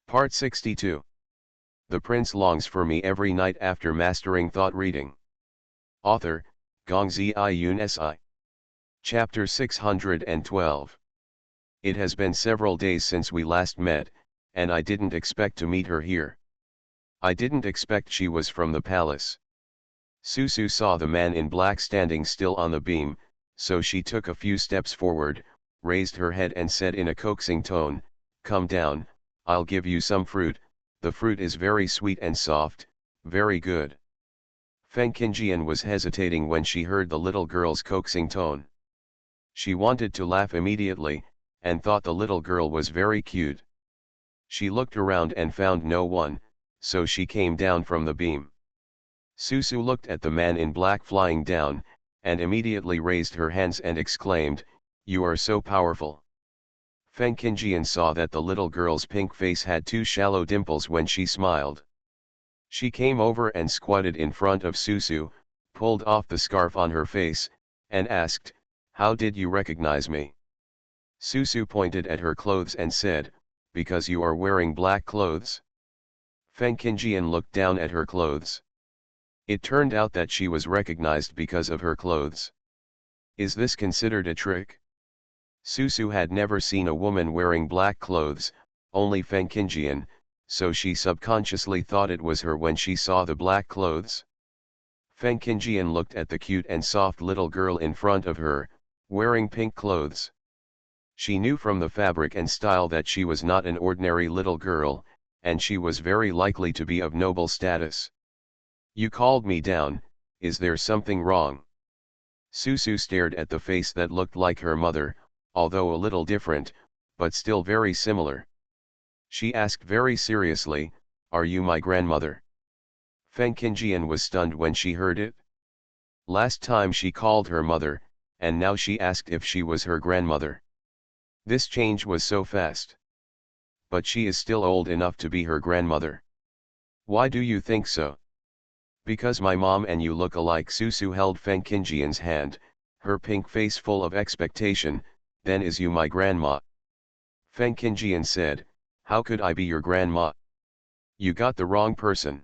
Part 62. The Prince Longs for Me Every Night After Mastering Thought Reading. Author, Gongzi Yun Si. Chapter 612. It has been several days since we last met, and I didn't expect to meet her here. I didn't expect she was from the palace. Susu saw the man in black standing still on the beam, so she took a few steps forward, raised her head and said in a coaxing tone, "Come down, I'll give you some fruit, the fruit is very sweet and soft, very good." Feng Qingjian was hesitating when she heard the little girl's coaxing tone. She wanted to laugh immediately, and thought the little girl was very cute. She looked around and found no one, so she came down from the beam. Susu looked at the man in black flying down, and immediately raised her hands and exclaimed, "You are so powerful." Feng Qingjian saw that the little girl's pink face had two shallow dimples when she smiled. She came over and squatted in front of Susu, pulled off the scarf on her face, and asked, "How did you recognize me?" Susu pointed at her clothes and said, "Because you are wearing black clothes." Feng Qingjian looked down at her clothes. It turned out that she was recognized because of her clothes. Is this considered a trick? Susu had never seen a woman wearing black clothes, only Feng Qingjian, so she subconsciously thought it was her when she saw the black clothes. Feng Qingjian looked at the cute and soft little girl in front of her, wearing pink clothes. She knew from the fabric and style that she was not an ordinary little girl, and she was very likely to be of noble status. "You called me down, is there something wrong?" Susu stared at the face that looked like her mother, although a little different, but still very similar. She asked very seriously, "Are you my grandmother?" Feng Qingjian was stunned when she heard it. Last time she called her mother, and now she asked if she was her grandmother. This change was so fast. But she is still old enough to be her grandmother. "Why do you think so?" "Because my mom and you look alike." Susu held Feng Qingjian's hand, her pink face full of expectation. "Then is you my grandma?" Feng Qingjian said, "How could I be your grandma? You got the wrong person."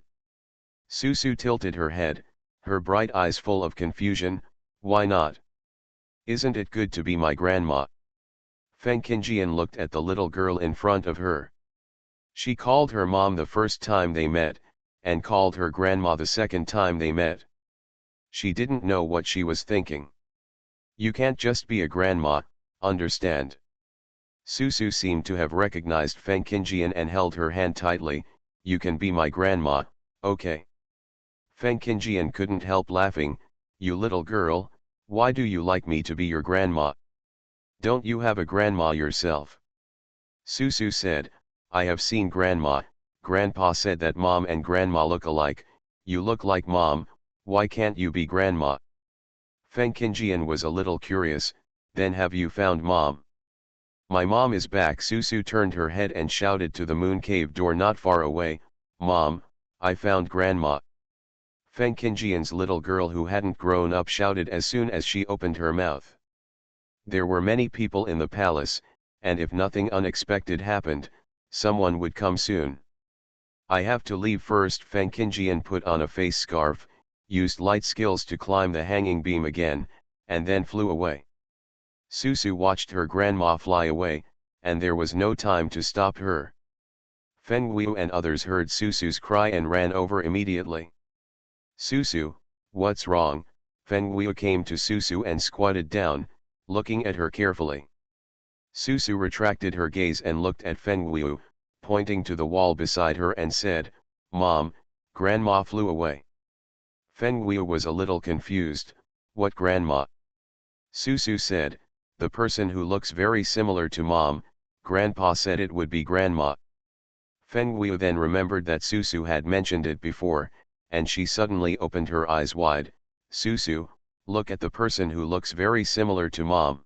Susu tilted her head, her bright eyes full of confusion. "Why not? Isn't it good to be my grandma?" Feng Qingjian looked at the little girl in front of her. She called her mom the first time they met, and called her grandma the second time they met. She didn't know what she was thinking. "You can't just be a grandma, understand?" Susu seemed to have recognized Feng Qingjian and held her hand tightly. "You can be my grandma, okay?" Feng Qingjian couldn't help laughing. "You little girl, why do you like me to be your grandma? Don't you have a grandma yourself?" Susu said, "I have seen grandma. Grandpa said that mom and grandma look alike. You look like mom, why can't you be grandma?" Feng Qingjian was a little curious. "Then have you found mom?" "My mom is back." Susu turned her head and shouted to the moon cave door not far away, "Mom, I found grandma." Feng Qingjian's little girl who hadn't grown up shouted as soon as she opened her mouth. There were many people in the palace, and if nothing unexpected happened, someone would come soon. "I have to leave first." Feng Qingjian put on a face scarf, used light skills to climb the hanging beam again, and then flew away. Susu watched her grandma fly away, and there was no time to stop her. Feng Wu and others heard Susu's cry and ran over immediately. "Susu, what's wrong?" Feng Wu came to Susu and squatted down, looking at her carefully. Susu retracted her gaze and looked at Feng Wu, pointing to the wall beside her and said, "Mom, grandma flew away." Feng Wu was a little confused. "What grandma?" Susu said, "The person who looks very similar to mom. Grandpa said it would be grandma." Feng Wu then remembered that Susu had mentioned it before, and she suddenly opened her eyes wide. "Susu, look at the person who looks very similar to mom."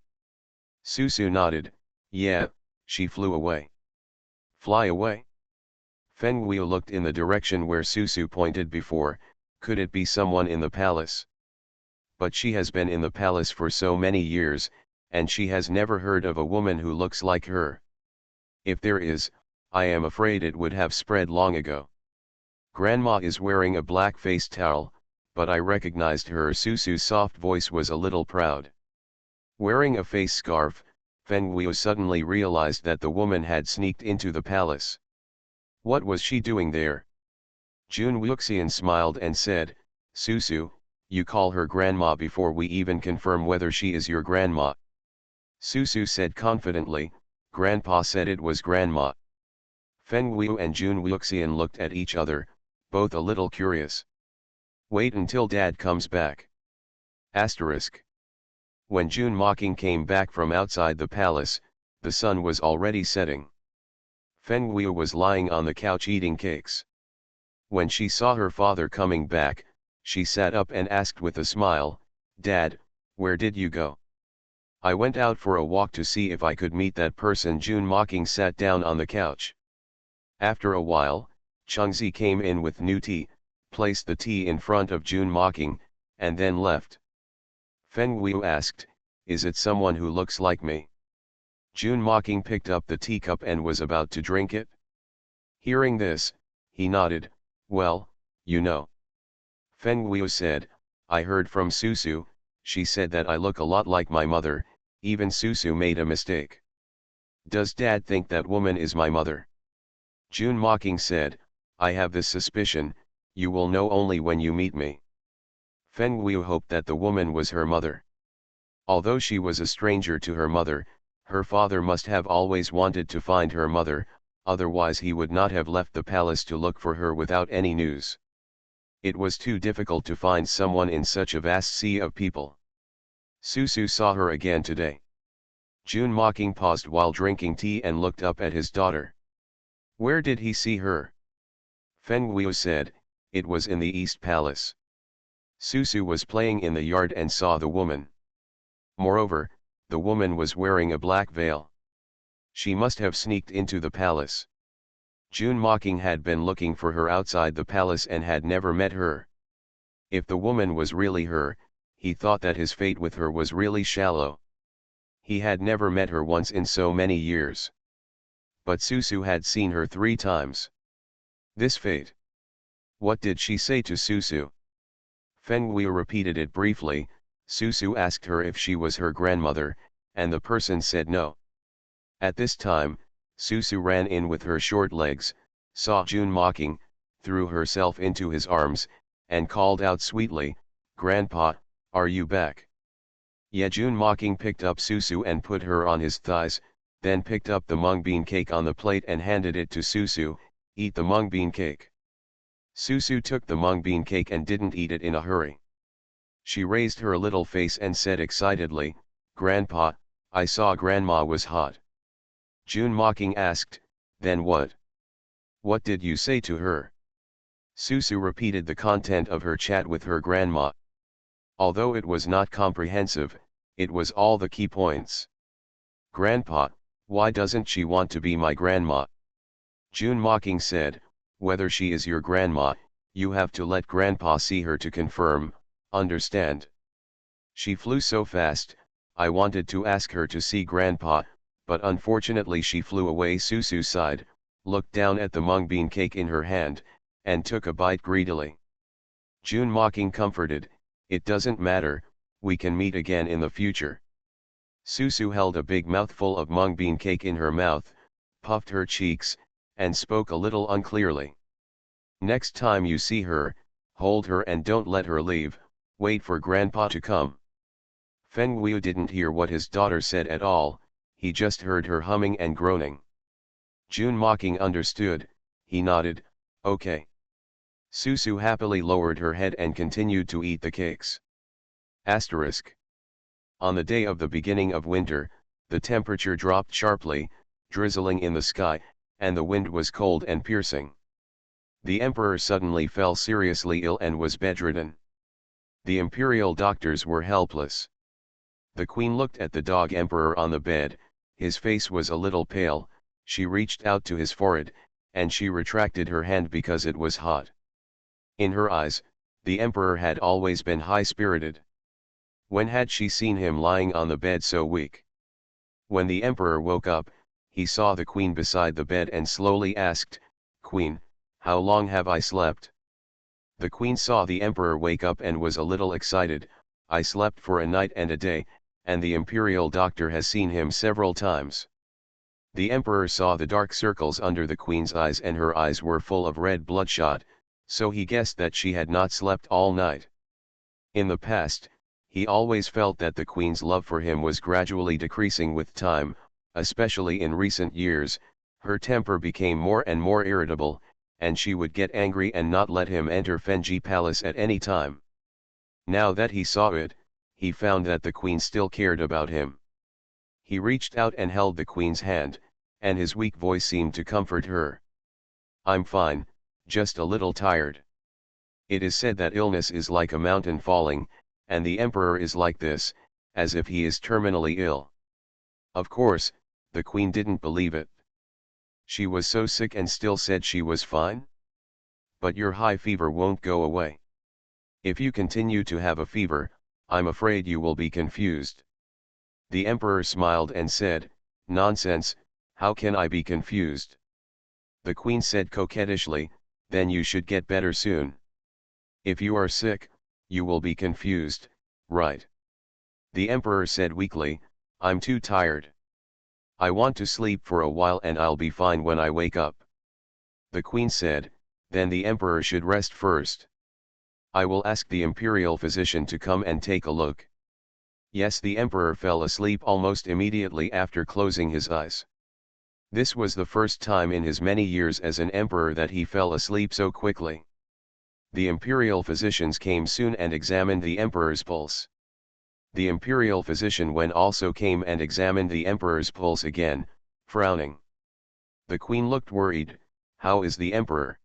Susu nodded. "Yeah, she flew away." "Fly away?" Feng Wu looked in the direction where Susu pointed before. Could it be someone in the palace? But she has been in the palace for so many years, and she has never heard of a woman who looks like her. If there is, I am afraid it would have spread long ago. Grandma is wearing a black face towel, but I recognized her. Susu's soft voice was a little proud. Wearing a face scarf, Feng Guo suddenly realized that the woman had sneaked into the palace. What was she doing there? Jun Wuxian smiled and said, Susu, you call her grandma before we even confirm whether she is your grandma. Susu said confidently, Grandpa said it was grandma. Feng Guo and Jun Wuxian looked at each other, both a little curious. Wait until Dad comes back. Asterisk. When Jun Mocking came back from outside the palace, the sun was already setting. Feng Guo was lying on the couch eating cakes. When she saw her father coming back, she sat up and asked with a smile, Dad, where did you go? I went out for a walk to see if I could meet that person. Jun Mocking sat down on the couch. After a while, Chengzi came in with new tea, placed the tea in front of Jun Mocking, and then left. Feng Guo asked, is it someone who looks like me? Jun Mocking picked up the teacup and was about to drink it. Hearing this, he nodded, well, you know. Feng Guo said, I heard from Susu, she said that I look a lot like my mother, even Susu made a mistake. Does Dad think that woman is my mother? Jun Mocking said, I have this suspicion, you will know only when you meet me. Feng Guo hoped that the woman was her mother. Although she was a stranger to her mother, her father must have always wanted to find her mother, otherwise he would not have left the palace to look for her without any news. It was too difficult to find someone in such a vast sea of people. Susu saw her again today. Jun Mocking paused while drinking tea and looked up at his daughter. Where did he see her? Feng Guo said, it was in the East Palace. Susu was playing in the yard and saw the woman. Moreover, the woman was wearing a black veil. She must have sneaked into the palace. Jun Mocking had been looking for her outside the palace and had never met her. If the woman was really her, he thought that his fate with her was really shallow. He had never met her once in so many years. But Susu had seen her 3 times. This fate. What did she say to Susu? Feng Guo repeated it briefly. Susu asked her if she was her grandmother, and the person said no. At this time, Susu ran in with her short legs, saw Jun Mocking, threw herself into his arms, and called out sweetly, Grandpa, are you back? Yeah. Jun Mocking picked up Susu and put her on his thighs, then picked up the mung bean cake on the plate and handed it to Susu, eat the mung bean cake. Susu took the mung bean cake and didn't eat it in a hurry. She raised her little face and said excitedly, Grandpa, I saw Grandma was hot. Jun Mocking asked, then what? What did you say to her? Susu repeated the content of her chat with her grandma. Although it was not comprehensive, it was all the key points. Grandpa, why doesn't she want to be my grandma? Jun Mocking said, whether she is your grandma, you have to let Grandpa see her to confirm, understand? She flew so fast, I wanted to ask her to see Grandpa, but unfortunately she flew away. Susu sighed, looked down at the mung bean cake in her hand, and took a bite greedily. Jun Mocking comforted, it doesn't matter, we can meet again in the future. Susu held a big mouthful of mung bean cake in her mouth, puffed her cheeks, and spoke a little unclearly. Next time you see her, hold her and don't let her leave, wait for Grandpa to come. Feng Guo didn't hear what his daughter said at all, he just heard her humming and groaning. Jun Mocking understood, he nodded, okay. Susu happily lowered her head and continued to eat the cakes. Asterisk. On the day of the beginning of winter, the temperature dropped sharply, drizzling in the sky, and the wind was cold and piercing. The emperor suddenly fell seriously ill and was bedridden. The imperial doctors were helpless. The queen looked at the dog emperor on the bed, his face was a little pale, she reached out to his forehead, and she retracted her hand because it was hot. In her eyes, the emperor had always been high-spirited. When had she seen him lying on the bed so weak? When the emperor woke up, he saw the queen beside the bed and slowly asked, "Queen, how long have I slept?" The queen saw the emperor wake up and was a little excited. "I slept for a night and a day, and the imperial doctor has seen him several times." The emperor saw the dark circles under the queen's eyes and her eyes were full of red bloodshot, so he guessed that she had not slept all night. In the past, he always felt that the queen's love for him was gradually decreasing with time, especially in recent years. Her temper became more and more irritable, and she would get angry and not let him enter Fenji Palace at any time. Now that he saw it, he found that the queen still cared about him. He reached out and held the queen's hand, and his weak voice seemed to comfort her. "I'm fine, just a little tired. It is said that illness is like a mountain falling, and the emperor is like this, as if he is terminally ill." Of course, the queen didn't believe it. She was so sick and still said she was fine. "But your high fever won't go away. If you continue to have a fever, I'm afraid you will be confused." The emperor smiled and said, "Nonsense, how can I be confused?" The queen said coquettishly, "Then you should get better soon. If you are sick, you will be confused, right?" The emperor said weakly, "I'm too tired. I want to sleep for a while and I'll be fine when I wake up." The queen said, "Then the emperor should rest first. I will ask the imperial physician to come and take a look." Yes, the emperor fell asleep almost immediately after closing his eyes. This was the first time in his many years as an emperor that he fell asleep so quickly. The imperial physicians came soon and examined the emperor's pulse. The imperial physician Wen also came and examined the emperor's pulse again, frowning. The queen looked worried. "How is the emperor?"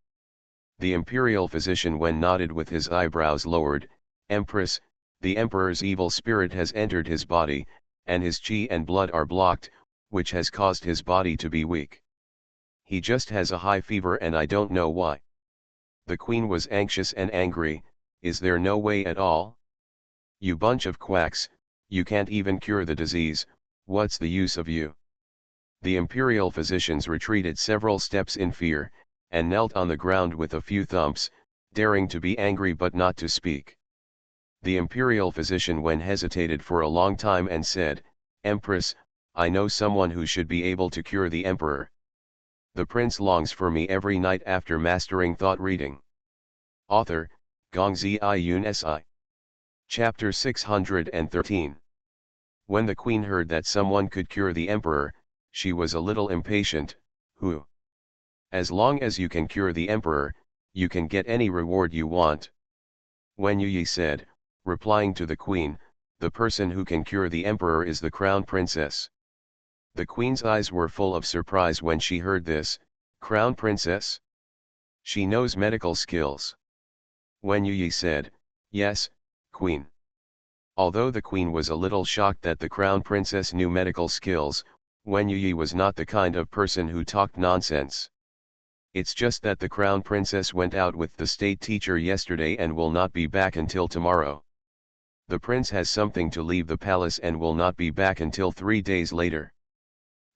The imperial physician Wen nodded with his eyebrows lowered. "Empress, the emperor's evil spirit has entered his body, and his qi and blood are blocked, which has caused his body to be weak. He just has a high fever and I don't know why." The queen was anxious and angry. "Is there no way at all? You bunch of quacks, you can't even cure the disease, what's the use of you?" The imperial physicians retreated several steps in fear, and knelt on the ground with a few thumps, daring to be angry but not to speak. The imperial physician Wen hesitated for a long time and said, "Empress, I know someone who should be able to cure the emperor. The prince longs for me every night after mastering thought reading." Author, Gongzi Iyun Si. Chapter 613. When the queen heard that someone could cure the emperor, she was a little impatient. "Who? As long as you can cure the emperor, you can get any reward you want." Wen Yuyi said, replying to the queen, "The person who can cure the emperor is the crown princess." The queen's eyes were full of surprise when she heard this. "Crown princess? She knows medical skills." Wen Yuyi said, "Yes, queen." Although the queen was a little shocked that the crown princess knew medical skills, Wen Yuyi was not the kind of person who talked nonsense. "It's just that the crown princess went out with the state teacher yesterday and will not be back until tomorrow. The prince has something to leave the palace and will not be back until 3 days later."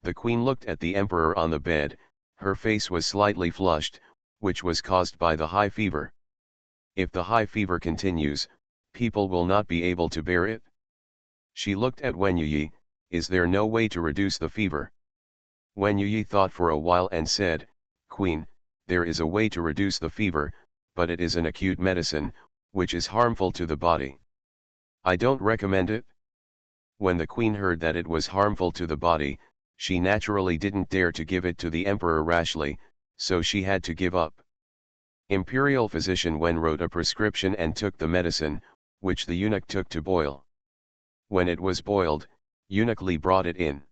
The queen looked at the emperor on the bed. Her face was slightly flushed, which was caused by the high fever. "If the high fever continues, people will not be able to bear it." She looked at Wen Yuyi. "Is there no way to reduce the fever?" Wen Yuyi thought for a while and said, "Queen, there is a way to reduce the fever, but it is an acute medicine, which is harmful to the body. I don't recommend it." When the queen heard that it was harmful to the body, she naturally didn't dare to give it to the emperor rashly, so she had to give up. Imperial physician Wen wrote a prescription and took the medicine, which the eunuch took to boil. When it was boiled, Eunuch Li brought it in.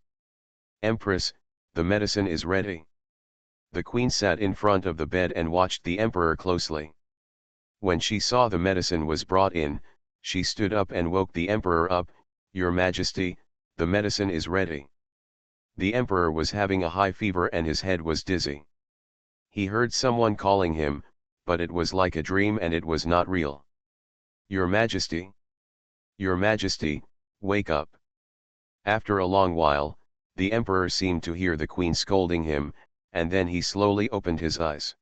"Empress, the medicine is ready." The queen sat in front of the bed and watched the emperor closely. When she saw the medicine was brought in, she stood up and woke the emperor up. "Your Majesty, the medicine is ready." The emperor was having a high fever and his head was dizzy. He heard someone calling him, but it was like a dream and it was not real. "Your Majesty! Your Majesty, wake up." After a long while, The emperor seemed to hear the queen scolding him, and then he slowly opened his eyes.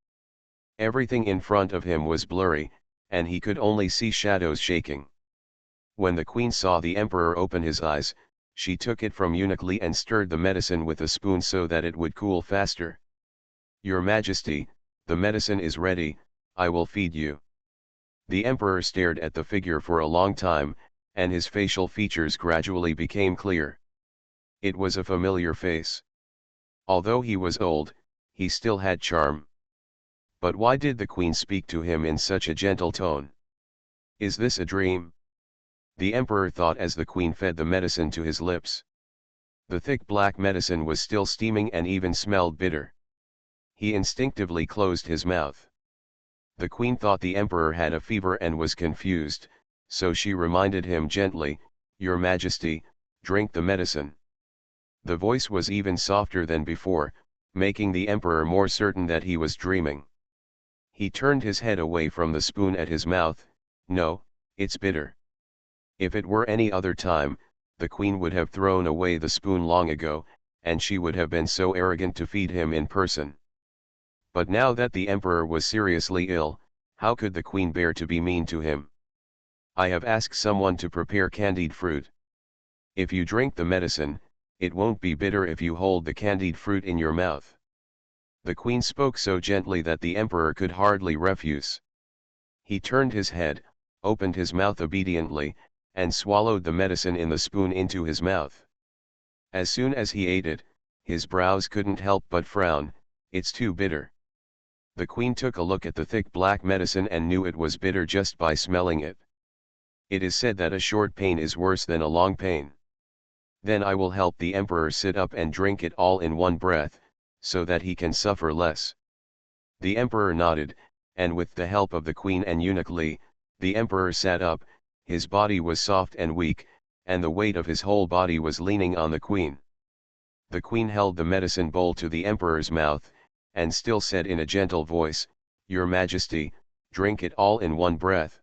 Everything in front of him was blurry, and he could only see shadows shaking. When the queen saw the emperor open his eyes, she took it from eunuchly and stirred the medicine with a spoon so that it would cool faster. "Your Majesty, the medicine is ready, I will feed you." The emperor stared at the figure for a long time, and his facial features gradually became clear. It was a familiar face. Although he was old, he still had charm. But why did the queen speak to him in such a gentle tone? Is this a dream? The emperor thought as the queen fed the medicine to his lips. The thick black medicine was still steaming and even smelled bitter. He instinctively closed his mouth. The queen thought the emperor had a fever and was confused, so she reminded him gently, "Your Majesty, drink the medicine." The voice was even softer than before, making the emperor more certain that he was dreaming. He turned his head away from the spoon at his mouth. "No, it's bitter." If it were any other time, the queen would have thrown away the spoon long ago, and she would have been so arrogant to feed him in person. But now that the emperor was seriously ill, how could the queen bear to be mean to him? "I have asked someone to prepare candied fruit. If you drink the medicine, it won't be bitter if you hold the candied fruit in your mouth." The queen spoke so gently that the emperor could hardly refuse. He turned his head, opened his mouth obediently, and swallowed the medicine in the spoon into his mouth. As soon as he ate it, his brows couldn't help but frown. "It's too bitter." The queen took a look at the thick black medicine and knew it was bitter just by smelling it. It is said that a short pain is worse than a long pain. "Then I will help the emperor sit up and drink it all in one breath, so that he can suffer less." The emperor nodded, and with the help of the queen and eunuch Li, the emperor sat up. His body was soft and weak, and the weight of his whole body was leaning on the queen. The queen held the medicine bowl to the emperor's mouth, and still said in a gentle voice, "Your Majesty, drink it all in one breath."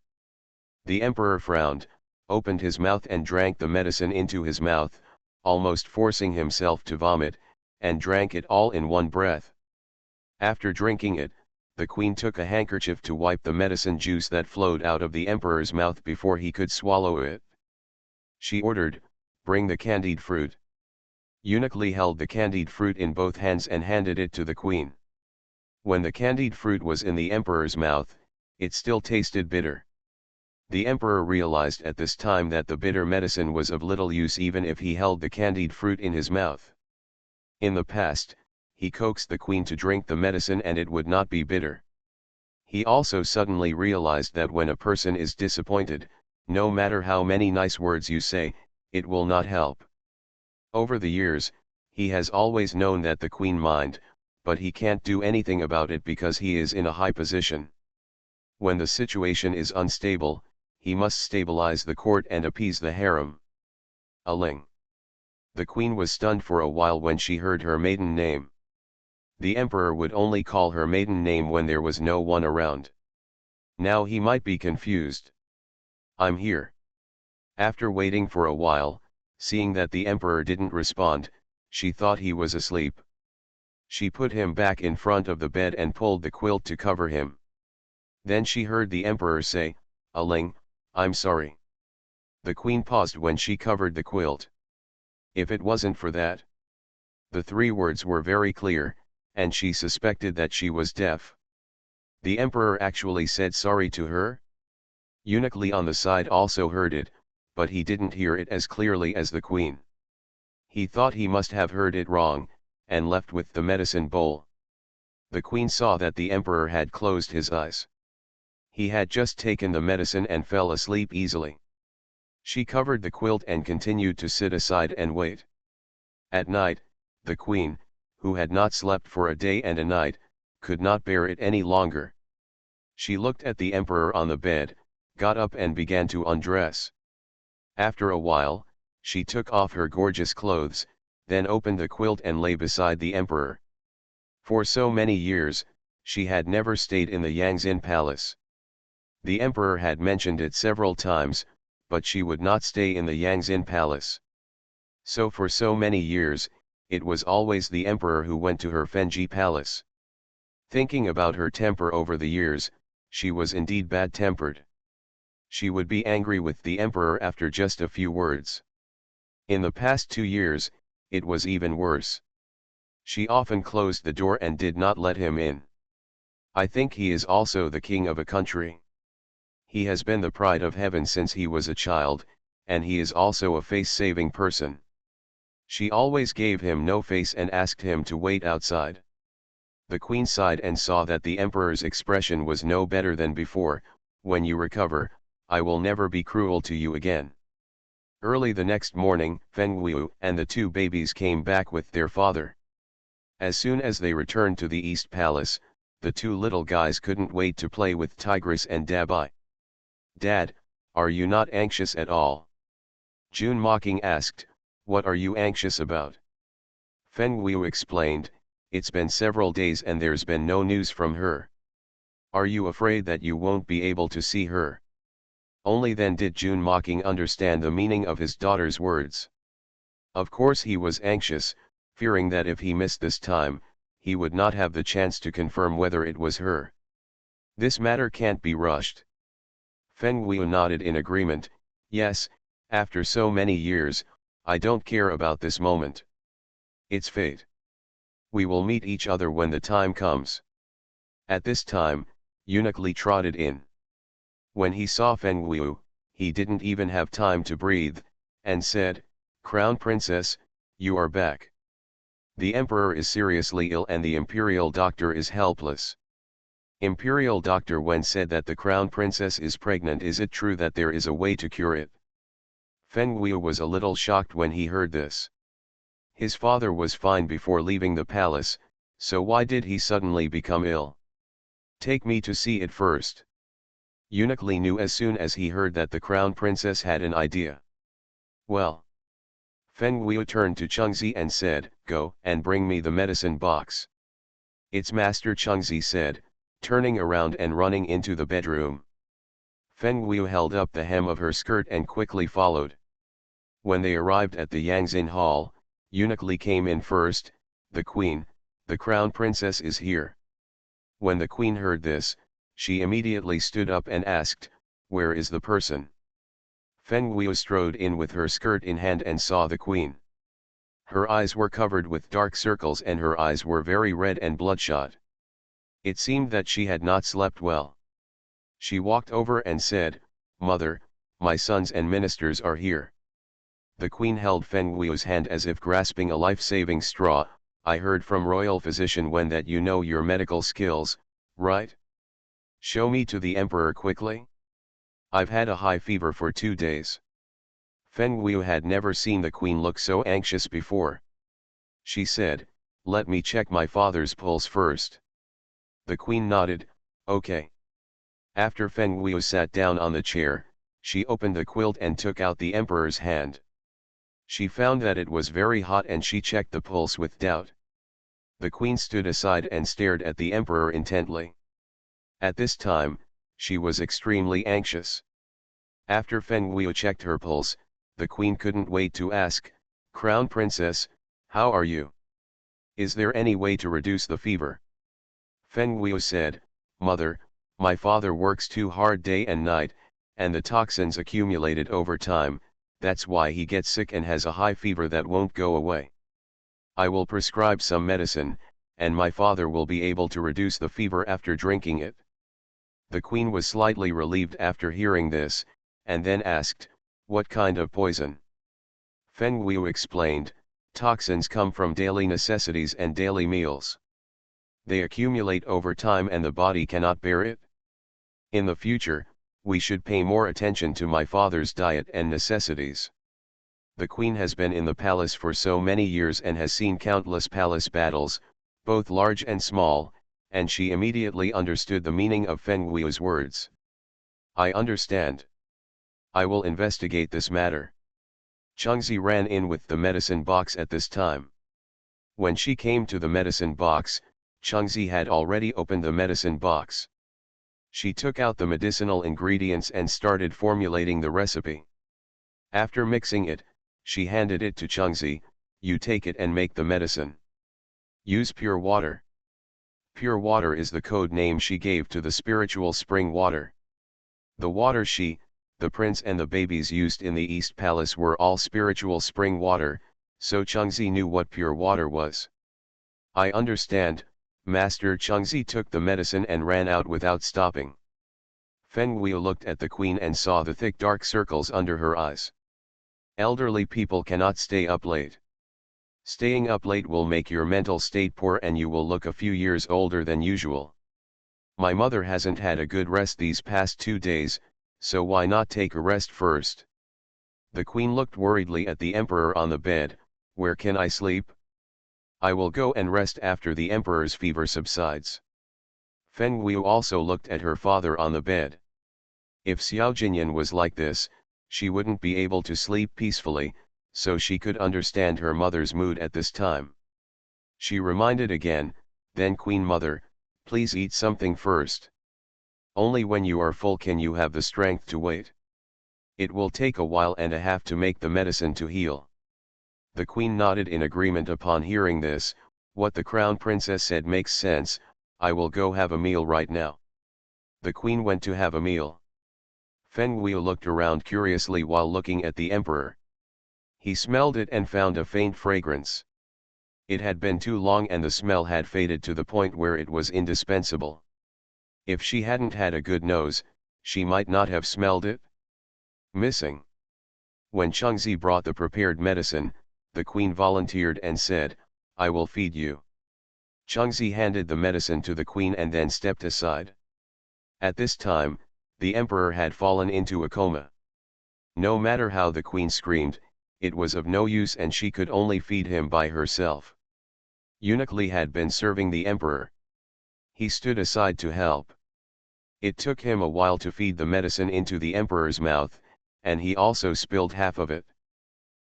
The emperor frowned, opened his mouth and drank the medicine into his mouth, almost forcing himself to vomit, and drank it all in one breath. After drinking it, the queen took a handkerchief to wipe the medicine juice that flowed out of the emperor's mouth before he could swallow it. She ordered, "Bring the candied fruit." Eunuch Li held the candied fruit in both hands and handed it to the queen. When the candied fruit was in the emperor's mouth, it still tasted bitter. The emperor realized at this time that the bitter medicine was of little use even if he held the candied fruit in his mouth. In the past, he coaxed the queen to drink the medicine and it would not be bitter. He also suddenly realized that when a person is disappointed, no matter how many nice words you say, it will not help. Over the years, he has always known that the queen mind, but he can't do anything about it because he is in a high position. When the situation is unstable, he must stabilize the court and appease the harem. Aling. The queen was stunned for a while when she heard her maiden name. The emperor would only call her maiden name when there was no one around. Now he might be confused. "I'm here." After waiting for a while, seeing that the emperor didn't respond, she thought he was asleep. She put him back in front of the bed and pulled the quilt to cover him. Then she heard the emperor say, "Aling, I'm sorry." The queen paused when she covered the quilt. If it wasn't for that. The three words were very clear, and she suspected that she was deaf. The emperor actually said sorry to her? Eunuch Li on the side also heard it, but he didn't hear it as clearly as the queen. He thought he must have heard it wrong, and left with the medicine bowl. The queen saw that the emperor had closed his eyes. He had just taken the medicine and fell asleep easily. She covered the quilt and continued to sit aside and wait. At night, the queen, who had not slept for a day and a night, could not bear it any longer. She looked at the emperor on the bed, got up and began to undress. After a while, she took off her gorgeous clothes, then opened the quilt and lay beside the emperor. For so many years, she had never stayed in the Yangzin palace. The emperor had mentioned it several times, but she would not stay in the Yangzin palace. So for so many years, it was always the emperor who went to her Fenji palace. Thinking about her temper over the years, she was indeed bad-tempered. She would be angry with the emperor after just a few words. In the past 2 years, it was even worse. She often closed the door and did not let him in. I think he is also the king of a country. He has been the pride of heaven since he was a child, and he is also a face-saving person. She always gave him no face and asked him to wait outside. The queen sighed and saw that the emperor's expression was no better than before. When you recover, I will never be cruel to you again. Early the next morning, Feng Wu and the 2 babies came back with their father. As soon as they returned to the East Palace, the 2 little guys couldn't wait to play with Tigress and Dabai. "Dad, are you not anxious at all?" June mocking asked, "What are you anxious about?" Feng Wu explained, "It's been several days and there's been no news from her. Are you afraid that you won't be able to see her?" Only then did June mocking understand the meaning of his daughter's words. Of course he was anxious, fearing that if he missed this time, he would not have the chance to confirm whether it was her. This matter can't be rushed. Feng Wu nodded in agreement. "Yes, after so many years, I don't care about this moment. It's fate. We will meet each other when the time comes." At this time, Eunuch Li trotted in. When he saw Feng Wu, he didn't even have time to breathe, and said, "Crown Princess, you are back. The emperor is seriously ill and the imperial doctor is helpless." Imperial doctor, when said that the crown princess is pregnant, is it true that there is a way to cure it? Feng Wu was a little shocked when he heard this. His father was fine before leaving the palace, so why did he suddenly become ill? "Take me to see it first." Eunuch Li knew as soon as he heard that the crown princess had an idea. "Well." Feng Wu turned to Chengzi and said, "Go and bring me the medicine box." "It's Master," Chengzi said, turning around and running into the bedroom. Feng Wu held up the hem of her skirt and quickly followed. When they arrived at the Yangzin Hall, Eunuch Li came in first. "The queen, the crown princess is here." When the queen heard this, she immediately stood up and asked, "Where is the person?" Feng Wu strode in with her skirt in hand and saw the queen. Her eyes were covered with dark circles and her eyes were very red and bloodshot. It seemed that she had not slept well. She walked over and said, "Mother, my sons and ministers are here." The queen held Feng Wu's hand as if grasping a life-saving straw. "I heard from royal physician Wen that you know your medical skills, right? Show me to the emperor quickly. I've had a high fever for 2 days." Feng Wu had never seen the queen look so anxious before. She said, "Let me check my father's pulse first." The queen nodded, "Okay." After Feng Wu sat down on the chair, she opened the quilt and took out the emperor's hand. She found that it was very hot and she checked the pulse with doubt. The queen stood aside and stared at the emperor intently. At this time, she was extremely anxious. After Feng Wu checked her pulse, the queen couldn't wait to ask, "Crown Princess, how are you? Is there any way to reduce the fever?" Feng Wu said, "Mother, my father works too hard day and night, and the toxins accumulated over time, that's why he gets sick and has a high fever that won't go away. I will prescribe some medicine, and my father will be able to reduce the fever after drinking it." The queen was slightly relieved after hearing this, and then asked, "What kind of poison?" Feng Wu explained, "Toxins come from daily necessities and daily meals. They accumulate over time and the body cannot bear it. In the future, we should pay more attention to my father's diet and necessities." The queen has been in the palace for so many years and has seen countless palace battles, both large and small, and she immediately understood the meaning of Feng Wu's words. "I understand. I will investigate this matter." Chengzi ran in with the medicine box at this time. When she came to the medicine box, Chengzi had already opened the medicine box. She took out the medicinal ingredients and started formulating the recipe. After mixing it, she handed it to Chengzi, You take it and make the medicine. Use pure water. Pure water is the code name she gave to the spiritual spring water. The water she, the prince and the babies used in the East Palace were all spiritual spring water, so Changzi knew what pure water was. I understand. Master Changzi took the medicine and ran out without stopping. Feng Guiu looked at the queen and saw the thick dark circles under her eyes. Elderly people cannot stay up late. Staying up late will make your mental state poor and you will look a few years older than usual. My mother hasn't had a good rest these past 2 days, so why not take a rest first? The queen looked worriedly at the emperor on the bed. Where can I sleep? I will go and rest after the emperor's fever subsides. Feng Guiu also looked at her father on the bed. If Xiao Jinyan was like this, she wouldn't be able to sleep peacefully, so she could understand her mother's mood at this time. She reminded again, then Queen Mother, please eat something first. Only when you are full can you have the strength to wait. It will take a while and a half to make the medicine to heal. The queen nodded in agreement upon hearing this. What the crown princess said makes sense. I will go have a meal right now. The queen went to have a meal. Feng Guiu looked around curiously while looking at the emperor. He smelled it and found a faint fragrance. It had been too long and the smell had faded to the point where it was indispensable. If she hadn't had a good nose, she might not have smelled it. Missing. When Changzi brought the prepared medicine, the queen volunteered and said, I will feed you. Changzi handed the medicine to the queen and then stepped aside. At this time, the emperor had fallen into a coma. No matter how the queen screamed, it was of no use and she could only feed him by herself. Eunuch Li had been serving the emperor. He stood aside to help. It took him a while to feed the medicine into the emperor's mouth, and he also spilled half of it.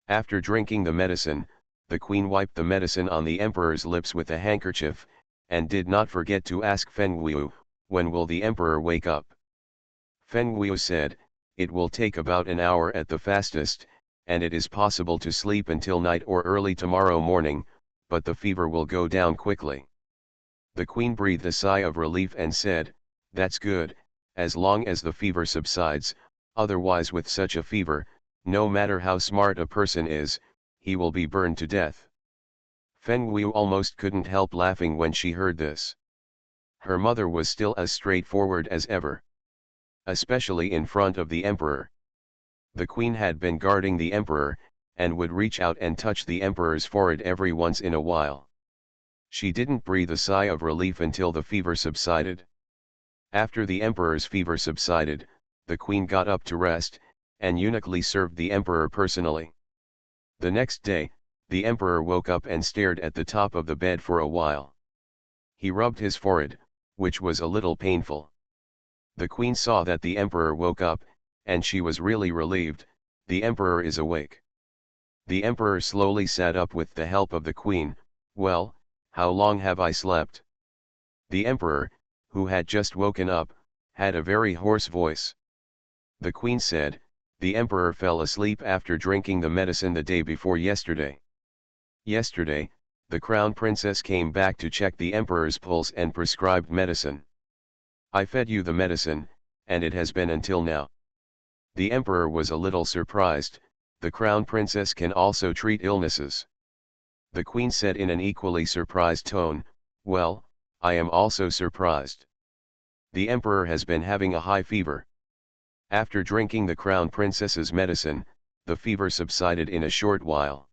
After drinking the medicine, the queen wiped the medicine on the emperor's lips with a handkerchief, and did not forget to ask Feng Guiu, when will the emperor wake up? Feng Guiu said, it will take about an hour at the fastest, and it is possible to sleep until night or early tomorrow morning, but the fever will go down quickly. The queen breathed a sigh of relief and said, that's good, as long as the fever subsides, otherwise with such a fever, no matter how smart a person is, he will be burned to death. Feng Guiu almost couldn't help laughing when she heard this. Her mother was still as straightforward as ever. Especially in front of the emperor. The queen had been guarding the emperor, and would reach out and touch the emperor's forehead every once in a while. She didn't breathe a sigh of relief until the fever subsided. After the emperor's fever subsided, the queen got up to rest, and Eunuch Li served the emperor personally. The next day, the emperor woke up and stared at the top of the bed for a while. He rubbed his forehead, which was a little painful. The queen saw that the emperor woke up, and she was really relieved. The emperor is awake. The emperor slowly sat up with the help of the queen. Well, how long have I slept? The emperor, who had just woken up, had a very hoarse voice. The queen said, the emperor fell asleep after drinking the medicine the day before yesterday. Yesterday, the crown princess came back to check the emperor's pulse and prescribed medicine. I fed you the medicine, and it has been until now. The emperor was a little surprised. The crown princess can also treat illnesses. The queen said in an equally surprised tone, well, I am also surprised. The emperor has been having a high fever. After drinking the crown princess's medicine, the fever subsided in a short while.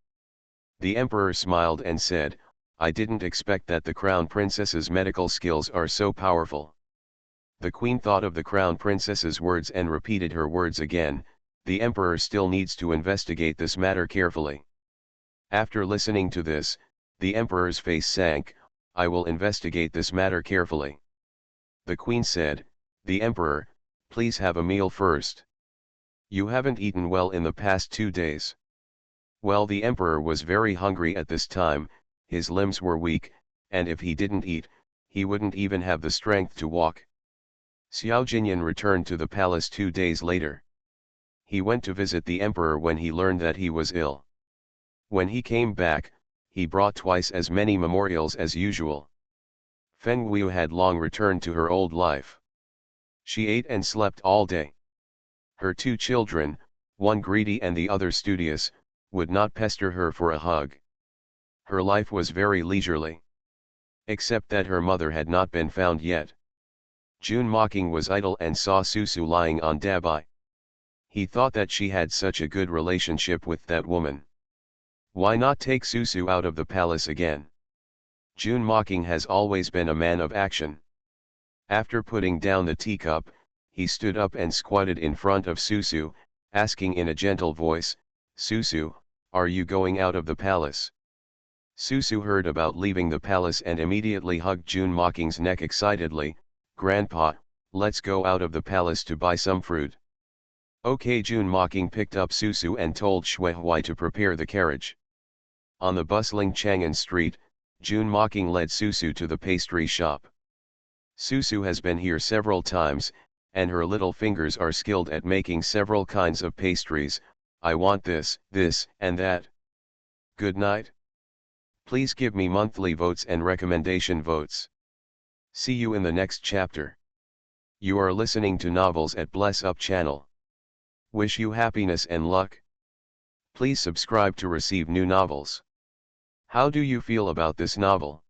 The emperor smiled and said, I didn't expect that the crown princess's medical skills are so powerful. The queen thought of the crown princess's words and repeated her words again. The emperor still needs to investigate this matter carefully. After listening to this, the emperor's face sank. I will investigate this matter carefully. The queen said, the emperor, please have a meal first. You haven't eaten well in the past 2 days. Well, the emperor was very hungry at this time, his limbs were weak, and if he didn't eat, he wouldn't even have the strength to walk. Xiao Jinyan returned to the palace 2 days later. He went to visit the emperor when he learned that he was ill. When he came back, he brought twice as many memorials as usual. Feng Wu had long returned to her old life. She ate and slept all day. Her two children, one greedy and the other studious, would not pester her for a hug. Her life was very leisurely. Except that her mother had not been found yet. June Mocking was idle and saw Susu lying on Dabai. He thought that she had such a good relationship with that woman. Why not take Susu out of the palace again? June Mocking has always been a man of action. After putting down the teacup, he stood up and squatted in front of Susu, asking in a gentle voice, "Susu, are you going out of the palace?" Susu heard about leaving the palace and immediately hugged June Mocking's neck excitedly. "Grandpa, let's go out of the palace to buy some fruit." Okay. June Mocking picked up Susu and told Shui to prepare the carriage. On the bustling Chang'an street, June Mocking led Susu to the pastry shop. Susu has been here several times, and her little fingers are skilled at making several kinds of pastries. "I want this, and that." "Good night. Please give me monthly votes and recommendation votes. See you in the next chapter." You are listening to novels at Bless Up channel. Wish you happiness and luck. Please subscribe to receive new novels. How do you feel about this novel?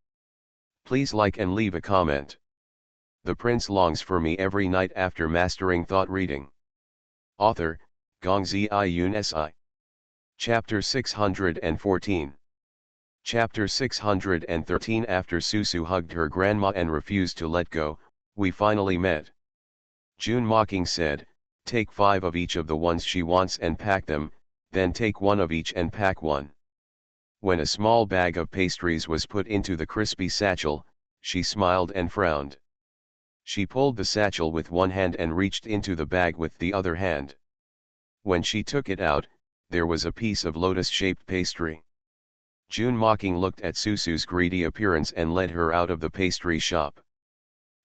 Please like and leave a comment. The prince longs for me every night after mastering thought reading. Author, Gongzi Iyun Si. Chapter 614. Chapter 613. After Susu hugged her grandma and refused to let go, we finally met. June Mocking said, "Take 5 of each of the ones she wants and pack them, then take 1 of each and pack 1. When a small bag of pastries was put into the crispy satchel, she smiled and frowned. She pulled the satchel with one hand and reached into the bag with the other hand. When she took it out, there was a piece of lotus-shaped pastry. June Mocking looked at Susu's greedy appearance and led her out of the pastry shop.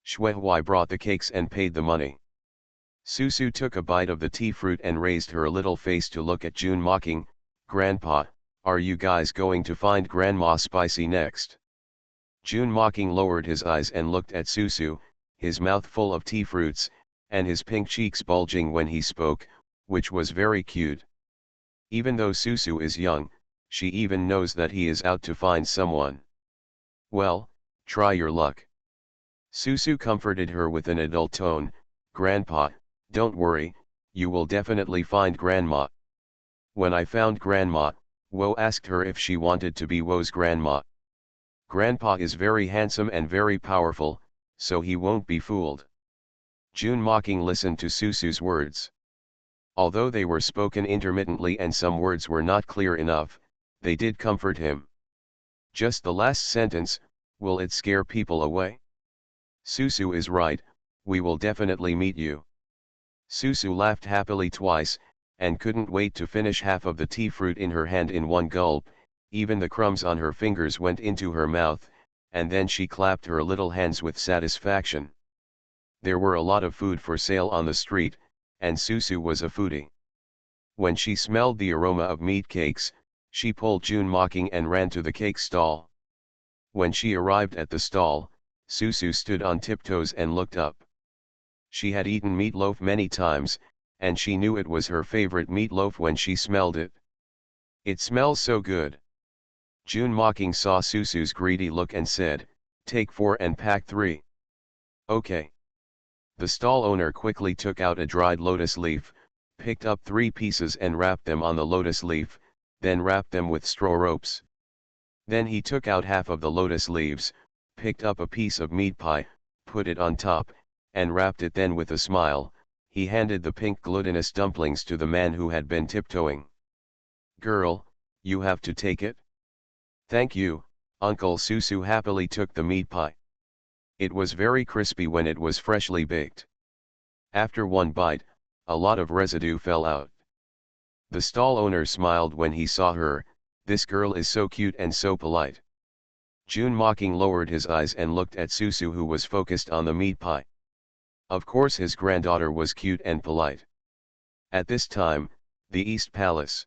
Shui brought the cakes and paid the money. Susu took a bite of the tea fruit and raised her little face to look at June Mocking. "Grandpa, are you guys going to find Grandma spicy next?" June Mocking lowered his eyes and looked at Susu, his mouth full of tea fruits, and his pink cheeks bulging when he spoke, which was very cute. Even though Susu is young, she even knows that he is out to find someone. "Well, try your luck." Susu comforted her with an adult tone. "Grandpa, don't worry, you will definitely find Grandma." When I found Grandma, Wo asked her if she wanted to be Wo's grandma. "Grandpa is very handsome and very powerful, so he won't be fooled." June Mocking listened to Susu's words. Although they were spoken intermittently and some words were not clear enough, they did comfort him. Just the last sentence, "Will it scare people away?" "Susu is right, we will definitely meet you." Susu laughed happily twice, and couldn't wait to finish half of the tea fruit in her hand in one gulp. Even the crumbs on her fingers went into her mouth, and then she clapped her little hands with satisfaction. There were a lot of food for sale on the street, and Susu was a foodie. When she smelled the aroma of meat cakes, she pulled June Mocking and ran to the cake stall. When she arrived at the stall, Susu stood on tiptoes and looked up. She had eaten meatloaf many times, and she knew it was her favorite meatloaf when she smelled it. "It smells so good." June Mocking saw Susu's greedy look and said, "Take 4 and pack 3. Okay." The stall owner quickly took out a dried lotus leaf, picked up 3 pieces and wrapped them on the lotus leaf, then wrapped them with straw ropes. Then he took out half of the lotus leaves, picked up a piece of meat pie, put it on top, and wrapped it. Then with a smile, he handed the pink glutinous dumplings to the man who had been tiptoeing. "Girl, you have to take it." "Thank you, Uncle." Susu happily took the meat pie. It was very crispy when it was freshly baked. After one bite, a lot of residue fell out. The stall owner smiled when he saw her. "This girl is so cute and so polite." June Mocking lowered his eyes and looked at Susu, who was focused on the meat pie. Of course his granddaughter was cute and polite. At this time, the East Palace.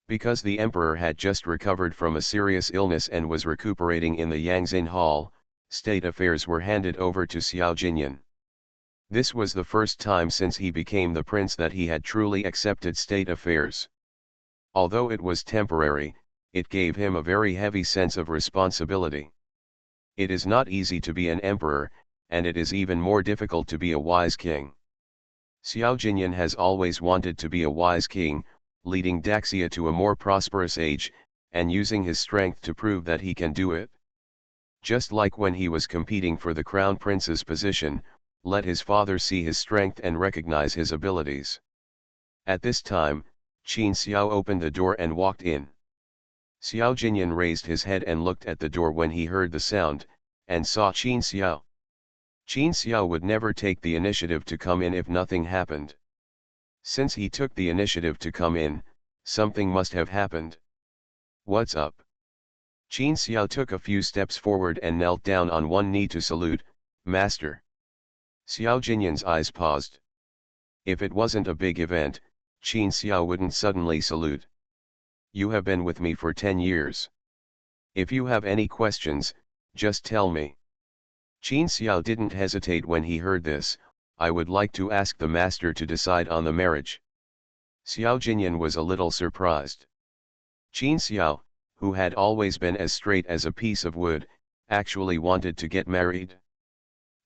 Because the emperor had just recovered from a serious illness and was recuperating in the Yangzin Hall, state affairs were handed over to Xiao Jinyan. This was the first time since he became the prince that he had truly accepted state affairs. Although it was temporary, it gave him a very heavy sense of responsibility. It is not easy to be an emperor, and it is even more difficult to be a wise king. Xiao Jinyan has always wanted to be a wise king, leading Daxia to a more prosperous age, and using his strength to prove that he can do it. Just like when he was competing for the crown prince's position, let his father see his strength and recognize his abilities. At this time, Qin Xiao opened the door and walked in. Xiao Jinyan raised his head and looked at the door when he heard the sound, and saw Qin Xiao. Qin Xiao would never take the initiative to come in if nothing happened. Since he took the initiative to come in, something must have happened. What's up? Qin Xiao took a few steps forward and knelt down on one knee to salute, Master. Xiao Jinyan's eyes paused. If it wasn't a big event, Qin Xiao wouldn't suddenly salute. You have been with me for 10 years. If you have any questions, just tell me. Qin Xiao didn't hesitate when he heard this. I would like to ask the master to decide on the marriage. Xiao Jinyan was a little surprised. Qin Xiao, who had always been as straight as a piece of wood, actually wanted to get married.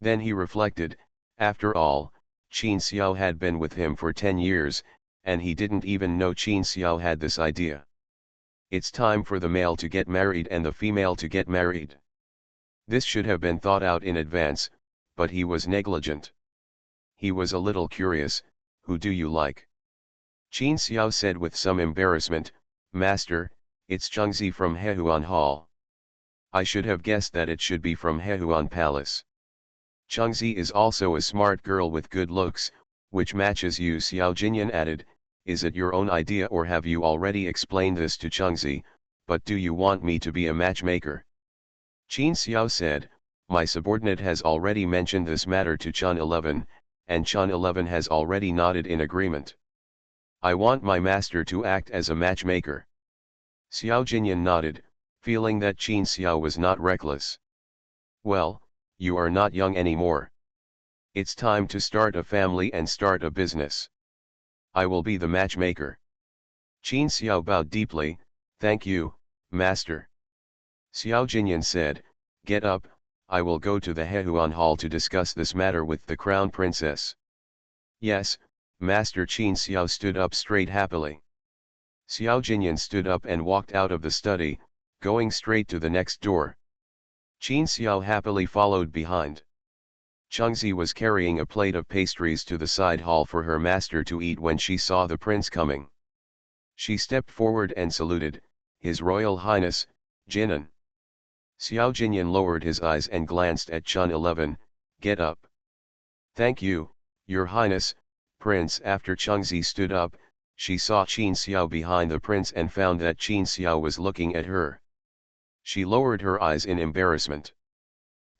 Then he reflected, after all, Qin Xiao had been with him for 10 years, and he didn't even know Qin Xiao had this idea. It's time for the male to get married and the female to get married. This should have been thought out in advance, but he was negligent. He was a little curious. Who do you like? Qin Xiao said with some embarrassment, Master, it's Chengzi from Hehuan Hall. I should have guessed that it should be from Hehuan Palace. Chengzi is also a smart girl with good looks, which matches you. Xiao Jinyan added, is it your own idea or have you already explained this to Chengzi, but do you want me to be a matchmaker? Qin Xiao said, my subordinate has already mentioned this matter to Chun 11, and Chun 11 has already nodded in agreement. I want my master to act as a matchmaker. Xiao Jinyan nodded, feeling that Qin Xiao was not reckless. Well, you are not young anymore. It's time to start a family and start a business. I will be the matchmaker. Qin Xiao bowed deeply, thank you, master. Xiao Jinyan said, get up, I will go to the Hehuan Hall to discuss this matter with the crown princess. Yes, master. Qin Xiao stood up straight happily. Xiao Jinyan stood up and walked out of the study, going straight to the next door. Qin Xiao happily followed behind. Chengzi was carrying a plate of pastries to the side hall for her master to eat when she saw the prince coming. She stepped forward and saluted, His Royal Highness, Jinan. Xiao Jinyan lowered his eyes and glanced at Chun 11, get up. Thank you, Your Highness, Prince. After Chengzi stood up, she saw Qin Xiao behind the prince and found that Qin Xiao was looking at her. She lowered her eyes in embarrassment.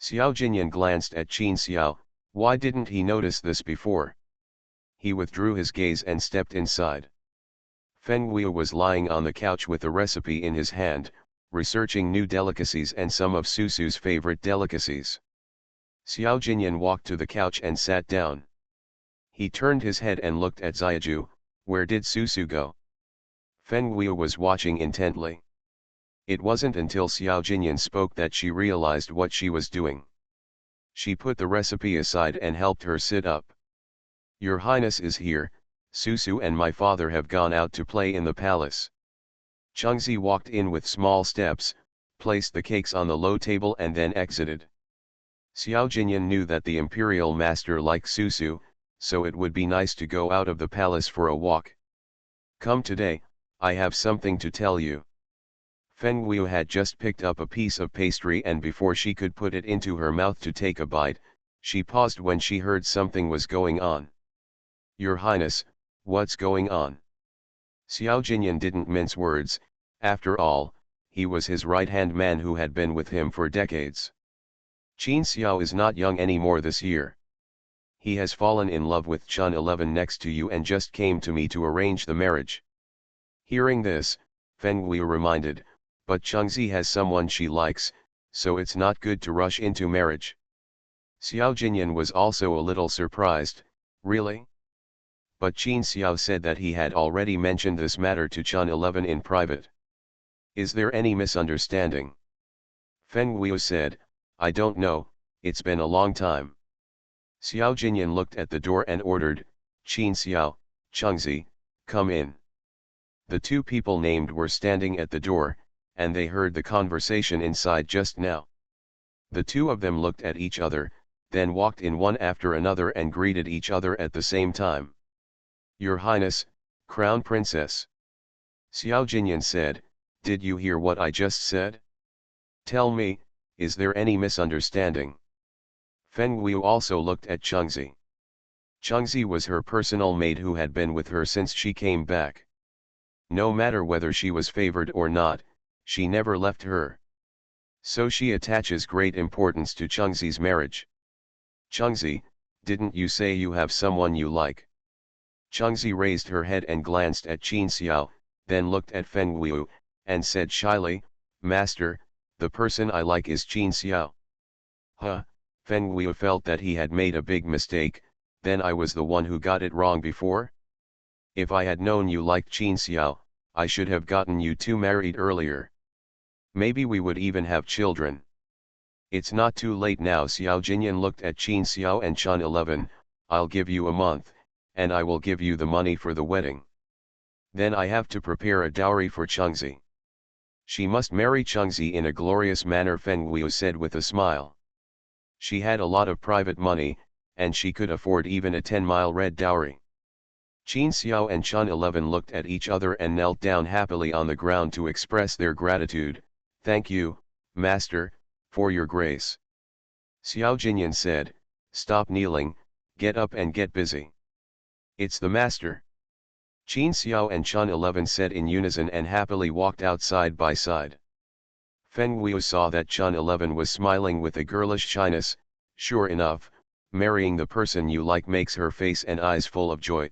Xiao Jinyan glanced at Qin Xiao, why didn't he notice this before? He withdrew his gaze and stepped inside. Feng Guiu was lying on the couch with a recipe in his hand, researching new delicacies and some of Susu's favorite delicacies. Xiao Jinyan walked to the couch and sat down. He turned his head and looked at Xiaju, where did Susu go? Feng Guiu was watching intently. It wasn't until Xiao Jinyan spoke that she realized what she was doing. She put the recipe aside and helped her sit up. Your Highness is here, Susu and my father have gone out to play in the palace. Chengzi walked in with small steps, placed the cakes on the low table and then exited. Xiao Jinyan knew that the imperial master liked Susu, so it would be nice to go out of the palace for a walk. Come today, I have something to tell you. Feng Guiu had just picked up a piece of pastry and before she could put it into her mouth to take a bite, she paused when she heard something was going on. Your Highness, what's going on? Xiao Jinyan didn't mince words, after all, he was his right-hand man who had been with him for decades. Qin Xiao is not young anymore this year. He has fallen in love with Chun 11 next to you and just came to me to arrange the marriage. Hearing this, Feng Wei reminded, but Chengzi has someone she likes, so it's not good to rush into marriage. Xiao Jinyan was also a little surprised, really? But Qin Xiao said that he had already mentioned this matter to Chun 11 in private. Is there any misunderstanding? Feng Wei said, I don't know, it's been a long time. Xiao Jinyan looked at the door and ordered, Qin Xiao, Chengzi, come in. The two people named were standing at the door, and they heard the conversation inside just now. The two of them looked at each other, then walked in one after another and greeted each other at the same time. Your Highness, Crown Princess. Xiao Jinyan said, did you hear what I just said? Tell me, is there any misunderstanding? Feng Wei also looked at Chengzi. Chengzi was her personal maid who had been with her since she came back. No matter whether she was favored or not, she never left her. So she attaches great importance to Chengzi's marriage. Chengzi, didn't you say you have someone you like? Chengzi raised her head and glanced at Qin Xiao, then looked at Feng Wei, and said shyly, Master, the person I like is Qin Xiao. Huh, Feng Wei felt that he had made a big mistake, then I was the one who got it wrong before? If I had known you liked Qin Xiao, I should have gotten you two married earlier. Maybe we would even have children. It's not too late now. Xiao Jinyan looked at Qin Xiao and Chun 11, I'll give you a month, and I will give you the money for the wedding. Then I have to prepare a dowry for Chengzi. She must marry Chengzi in a glorious manner, Feng Wei said with a smile. She had a lot of private money, and she could afford even a 10-mile red dowry. Qin Xiao and Chun 11 looked at each other and knelt down happily on the ground to express their gratitude. Thank you, Master, for your grace. Xiao Jinyan said, stop kneeling, get up and get busy. It's the Master. Qin Xiao and Chun 11 said in unison and happily walked out side by side. Feng Wei saw that Chun 11 was smiling with a girlish shyness. Sure enough, marrying the person you like makes her face and eyes full of joy.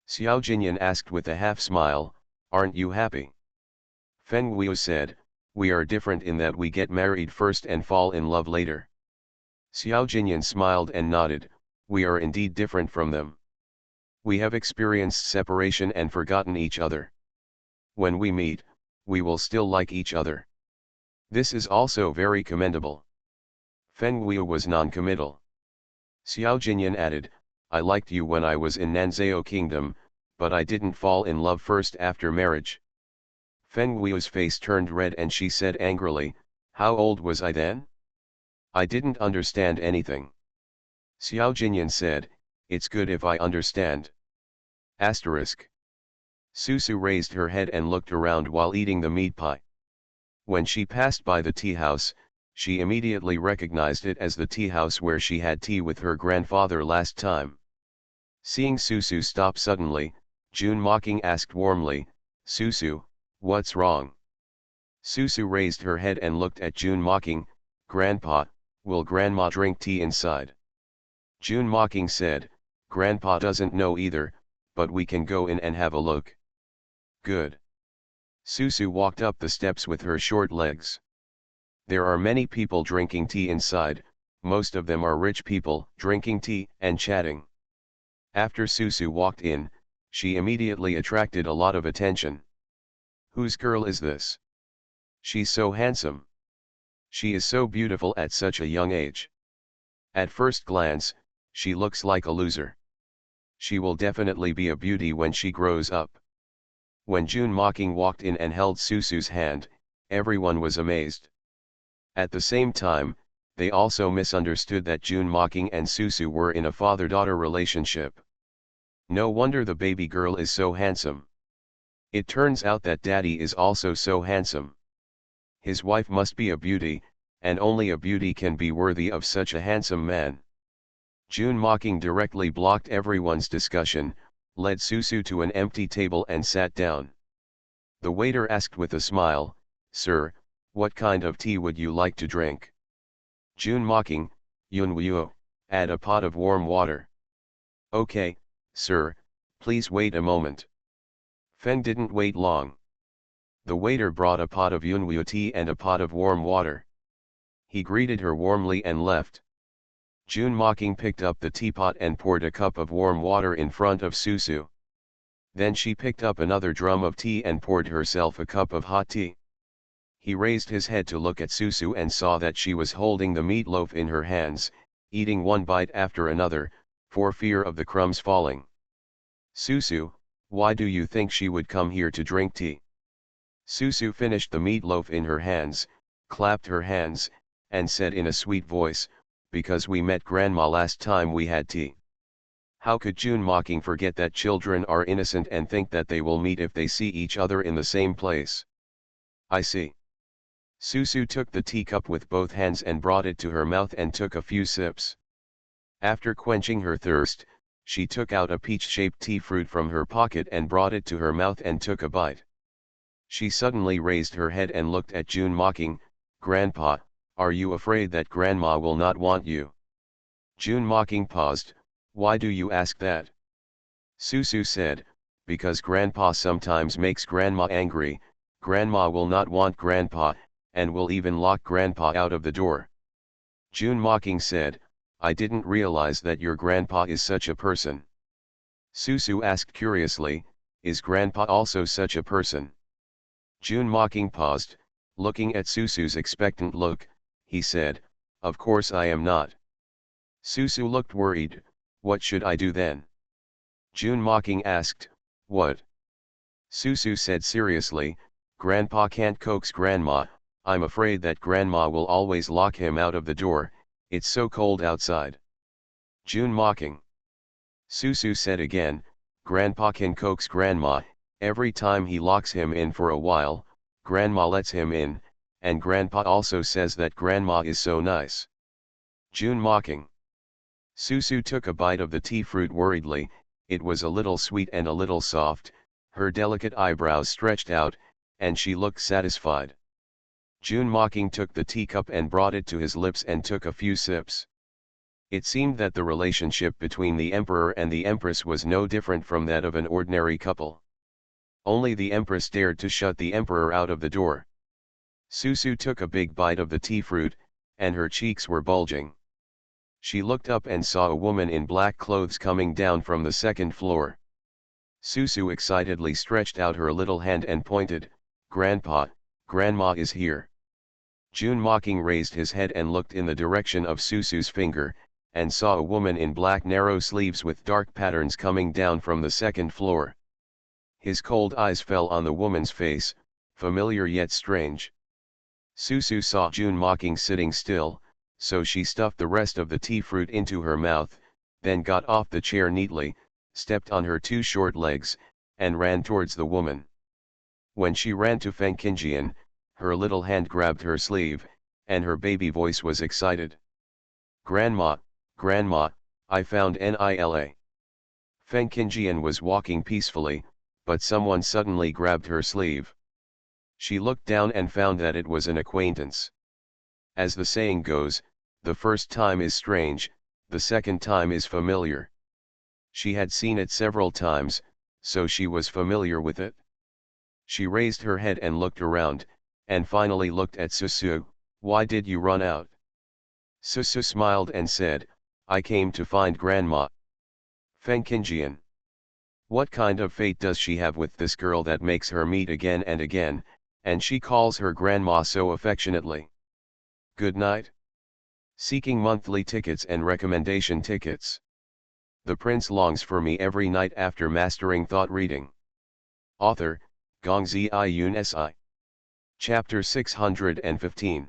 Xiao Jinyan asked with a half smile, aren't you happy? Feng Wei said, we are different in that we get married first and fall in love later. Xiao Jinyan smiled and nodded, we are indeed different from them. We have experienced separation and forgotten each other. When we meet, we will still like each other. This is also very commendable. Feng Wei was non-committal. Xiao Jinyan added, I liked you when I was in Nanzhao Kingdom, but I didn't fall in love first after marriage. Feng Wei's face turned red and she said angrily, how old was I then? I didn't understand anything. Xiao Jinyan said, it's good if I understand. Asterisk. Susu raised her head and looked around while eating the meat pie. When she passed by the tea house, she immediately recognized it as the tea house where she had tea with her grandfather last time. Seeing Susu stop suddenly, June Mocking asked warmly, Susu, what's wrong? Susu raised her head and looked at June Mocking, Grandpa, will Grandma drink tea inside? June Mocking said, Grandpa doesn't know either, but we can go in and have a look. Good. Susu walked up the steps with her short legs. There are many people drinking tea inside, most of them are rich people drinking tea and chatting. After Susu walked in, she immediately attracted a lot of attention. Whose girl is this? She's so handsome. She is so beautiful at such a young age. At first glance, she looks like a loser. She will definitely be a beauty when she grows up. When June Mocking walked in and held Susu's hand, everyone was amazed. At the same time, they also misunderstood that June Mocking and Susu were in a father-daughter relationship. No wonder the baby girl is so handsome. It turns out that daddy is also so handsome. His wife must be a beauty, and only a beauty can be worthy of such a handsome man. June Mocking directly blocked everyone's discussion, led Susu to an empty table and sat down. The waiter asked with a smile, Sir, what kind of tea would you like to drink? June Mocking, Yunwuo, add a pot of warm water. Okay, sir, please wait a moment. Feng didn't wait long. The waiter brought a pot of yunwoo tea and a pot of warm water. He greeted her warmly and left. June mocking picked up the teapot and poured a cup of warm water in front of Susu. Then she picked up another drum of tea and poured herself a cup of hot tea. He raised his head to look at Susu and saw that she was holding the meatloaf in her hands, eating one bite after another, for fear of the crumbs falling. Susu, why do you think she would come here to drink tea? Susu finished the meatloaf in her hands, clapped her hands, and said in a sweet voice, because we met grandma last time we had tea. How could June mocking forget that children are innocent and think that they will meet if they see each other in the same place? I see. Susu took the teacup with both hands and brought it to her mouth and took a few sips. After quenching her thirst, she took out a peach-shaped tea fruit from her pocket and brought it to her mouth and took a bite. She suddenly raised her head and looked at June mocking. Grandpa, are you afraid that grandma will not want you? June mocking paused. Why do you ask that? Susu said, because grandpa sometimes makes grandma angry. Grandma will not want grandpa, and will even lock grandpa out of the door. June mocking said, I didn't realize that your grandpa is such a person. Susu asked curiously, is grandpa also such a person? June mocking paused, looking at Susu's expectant look. He said, of course I am not. Susu looked worried. What should I do then? June mocking asked, what? Susu said seriously, grandpa can't coax grandma. I'm afraid that grandma will always lock him out of the door, it's so cold outside. June mocking. Susu said again, grandpa can coax grandma. Every time he locks him in for a while, grandma lets him in, and grandpa also says that grandma is so nice. June mocking. Susu took a bite of the tea fruit worriedly. It was a little sweet and a little soft, her delicate eyebrows stretched out, and she looked satisfied. June mocking took the teacup and brought it to his lips and took a few sips. It seemed that the relationship between the emperor and the empress was no different from that of an ordinary couple. Only the empress dared to shut the emperor out of the door. Susu took a big bite of the tea fruit, and her cheeks were bulging. She looked up and saw a woman in black clothes coming down from the second floor. Susu excitedly stretched out her little hand and pointed, Grandpa, Grandma is here. June mocking raised his head and looked in the direction of Susu's finger, and saw a woman in black narrow sleeves with dark patterns coming down from the second floor. His cold eyes fell on the woman's face, familiar yet strange. Susu saw June mocking sitting still, so she stuffed the rest of the tea fruit into her mouth, then got off the chair neatly, stepped on her two short legs, and ran towards the woman. When she ran to Feng Qingjian, her little hand grabbed her sleeve, and her baby voice was excited. Grandma, Grandma, I found Nila. Feng Qingjian was walking peacefully, but someone suddenly grabbed her sleeve. She looked down and found that it was an acquaintance. As the saying goes, the first time is strange, the second time is familiar. She had seen it several times, so she was familiar with it. She raised her head and looked around, and finally looked at Susu. Why did you run out? Susu smiled and said, I came to find Grandma. Feng Qingjian. What kind of fate does she have with this girl that makes her meet again and again, and she calls her Grandma so affectionately? Good night. Seeking monthly tickets and recommendation tickets. The prince longs for me every night after mastering thought reading. Author, Gongzi Yun Si. Chapter 615.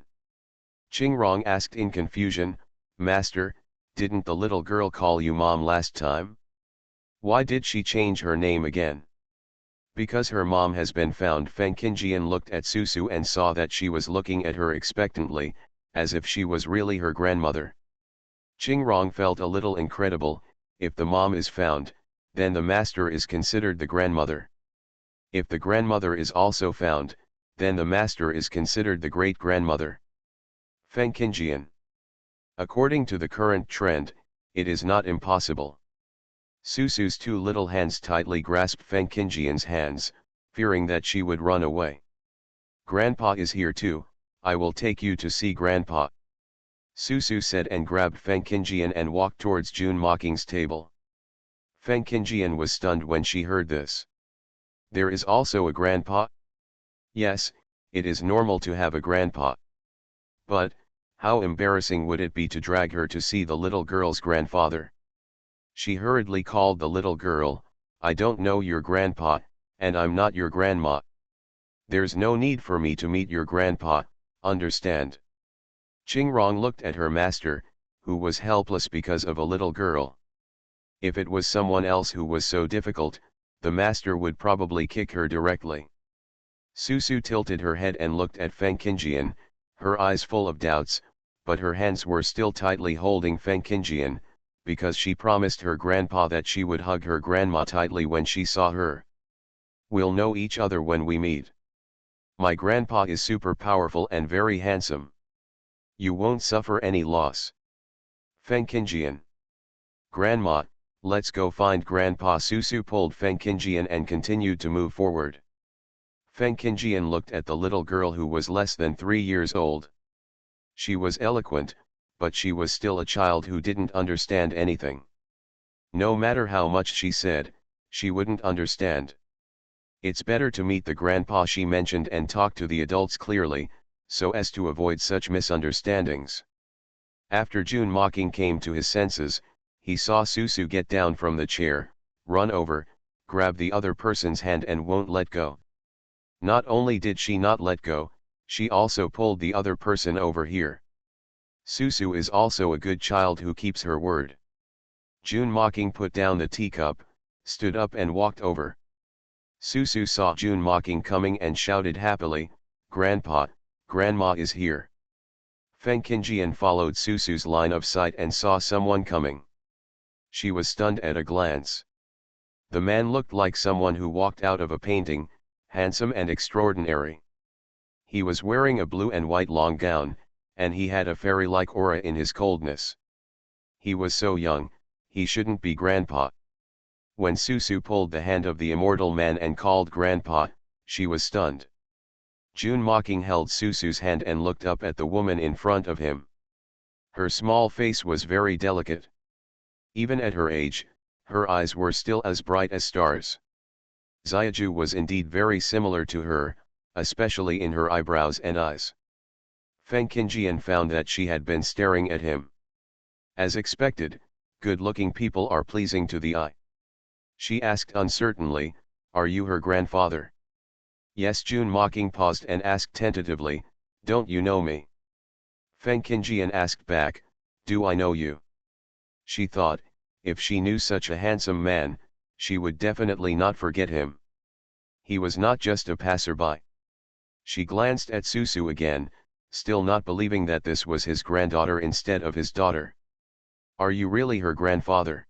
Qingrong asked in confusion, Master, didn't the little girl call you mom last time? Why did she change her name again? Because her mom has been found. Feng Qingjian looked at Susu and saw that she was looking at her expectantly, as if she was really her grandmother. Qingrong felt a little incredible. If the mom is found, then the master is considered the grandmother. If the grandmother is also found, then the master is considered the great-grandmother. Feng Qingjian. According to the current trend, it is not impossible. Susu's two little hands tightly grasped Feng Qingjian's hands, fearing that she would run away. Grandpa is here too, I will take you to see Grandpa. Susu said and grabbed Feng Qingjian and walked towards Jun Mocking's table. Feng Qingjian was stunned when she heard this. There is also a grandpa? Yes, it is normal to have a grandpa. But, how embarrassing would it be to drag her to see the little girl's grandfather? She hurriedly called the little girl, I don't know your grandpa, and I'm not your grandma. There's no need for me to meet your grandpa, understand? Qingrong looked at her master, who was helpless because of a little girl. If it was someone else who was so difficult, the master would probably kick her directly. Susu tilted her head and looked at Feng Qingjian, her eyes full of doubts, but her hands were still tightly holding Feng Qingjian, because she promised her grandpa that she would hug her grandma tightly when she saw her. We'll know each other when we meet. My grandpa is super powerful and very handsome. You won't suffer any loss. Feng Qingjian. Grandma, let's go find Grandpa. Susu pulled Feng Qingjian and continued to move forward. Feng Qingjian looked at the little girl who was less than 3 years old. She was eloquent, but she was still a child who didn't understand anything. No matter how much she said, she wouldn't understand. It's better to meet the grandpa, she mentioned, and talk to the adults clearly, so as to avoid such misunderstandings. After Jun Mocking came to his senses, he saw Susu get down from the chair, run over, grab the other person's hand and won't let go. Not only did she not let go, she also pulled the other person over here. Susu is also a good child who keeps her word. Jun Mocking put down the teacup, stood up and walked over. Susu saw Jun Mocking coming and shouted happily, Grandpa, Grandma is here. Feng Qingjian followed Susu's line of sight and saw someone coming. She was stunned at a glance. The man looked like someone who walked out of a painting, handsome and extraordinary. He was wearing a blue and white long gown, and he had a fairy-like aura in his coldness. He was so young, he shouldn't be Grandpa. When Susu pulled the hand of the immortal man and called Grandpa, she was stunned. Jun Mocking held Susu's hand and looked up at the woman in front of him. Her small face was very delicate. Even at her age, her eyes were still as bright as stars. Xiaju was indeed very similar to her, especially in her eyebrows and eyes. Feng Qingjian found that she had been staring at him. As expected, good-looking people are pleasing to the eye. She asked uncertainly, are you her grandfather? Yes. Jun Mocking paused and asked tentatively, don't you know me? Feng Qingjian asked back, do I know you? She thought, if she knew such a handsome man, she would definitely not forget him. He was not just a passerby. She glanced at Susu again, still not believing that this was his granddaughter instead of his daughter. Are you really her grandfather?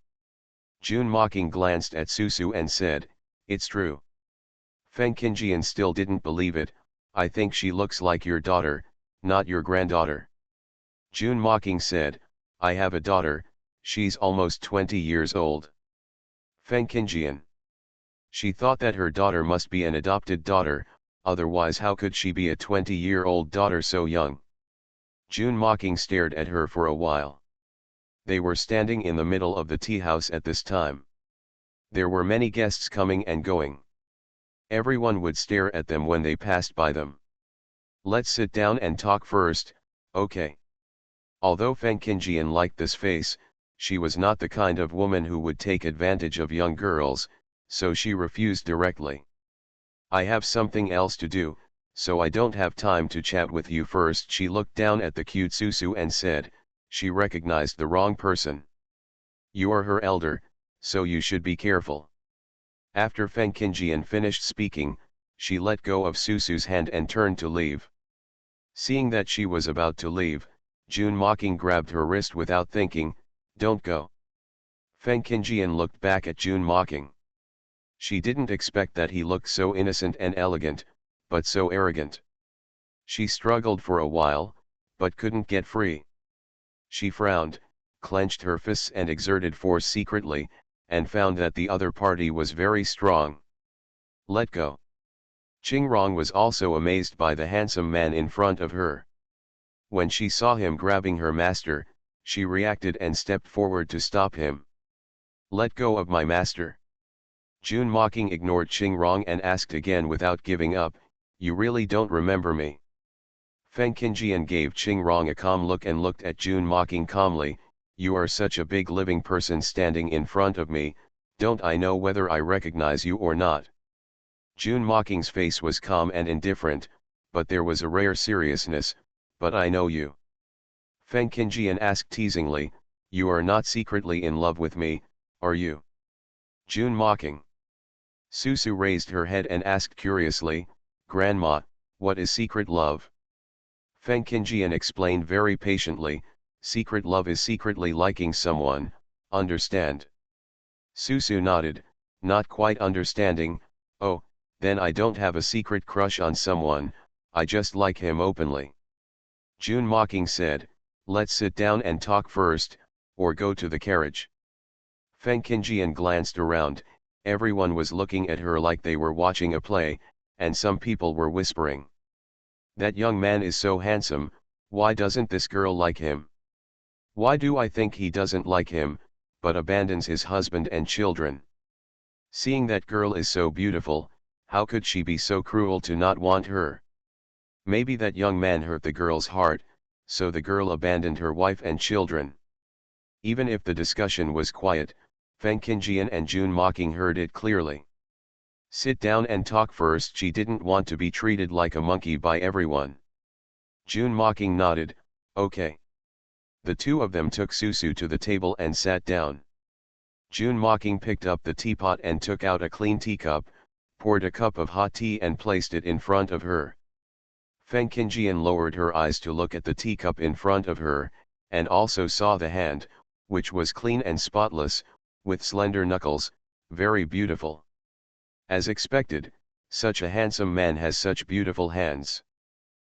Jun Mocking glanced at Susu and said, it's true. Feng Qingjian still didn't believe it, I think she looks like your daughter, not your granddaughter. Jun Mocking said, I have a daughter, she's almost 20 years old. Feng Qingjian. She thought that her daughter must be an adopted daughter, otherwise how could she be a 20-year-old daughter so young? Jun Mocking stared at her for a while. They were standing in the middle of the tea house at this time. There were many guests coming and going. Everyone would stare at them when they passed by them. Let's sit down and talk first, okay? Although Feng Qingjian liked this face, she was not the kind of woman who would take advantage of young girls, so she refused directly. I have something else to do, so I don't have time to chat with you first. She looked down at the cute Susu and said, she recognized the wrong person. You are her elder, so you should be careful. After Feng Qingjian finished speaking, she let go of Susu's hand and turned to leave. Seeing that she was about to leave, Jun Mocking grabbed her wrist without thinking, don't go. Feng Qingjian looked back at Jun Mocking. She didn't expect that he looked so innocent and elegant, but so arrogant. She struggled for a while, but couldn't get free. She frowned, clenched her fists and exerted force secretly, and found that the other party was very strong. Let go. Qingrong was also amazed by the handsome man in front of her. When she saw him grabbing her master, she reacted and stepped forward to stop him. "Let go of my master." Jun Mocking ignored Qingrong and asked again without giving up, "You really don't remember me?" Feng Qingjian gave Qingrong a calm look and looked at Jun Mocking calmly. "You are such a big living person standing in front of me, don't I know whether I recognize you or not?" Jun Mocking's face was calm and indifferent, but there was a rare seriousness. "But I know you." Feng Qingjian asked teasingly, "You are not secretly in love with me, are you?" Jun Mocking. Susu raised her head and asked curiously, "Grandma, what is secret love?" Feng Qingjian explained very patiently, "Secret love is secretly liking someone, understand?" Susu nodded, not quite understanding. "Oh, then I don't have a secret crush on someone, I just like him openly." Jun Mocking said, "Let's sit down and talk first, or go to the carriage." Feng Qingjian glanced around, everyone was looking at her like they were watching a play, and some people were whispering, "That young man is so handsome, why doesn't this girl like him? Why do I think he doesn't like him, but abandons his husband and children? Seeing that girl is so beautiful, how could she be so cruel to not want her? Maybe that young man hurt the girl's heart, so the girl abandoned her wife and children." Even if the discussion was quiet, Feng Qingjian and Jun Mocking heard it clearly. "Sit down and talk first." She didn't want to be treated like a monkey by everyone. Jun Mocking nodded, "Okay." The two of them took Susu to the table and sat down. Jun Mocking picked up the teapot and took out a clean teacup, poured a cup of hot tea and placed it in front of her. Feng Qingjian lowered her eyes to look at the teacup in front of her, and also saw the hand, which was clean and spotless, with slender knuckles, very beautiful. As expected, such a handsome man has such beautiful hands.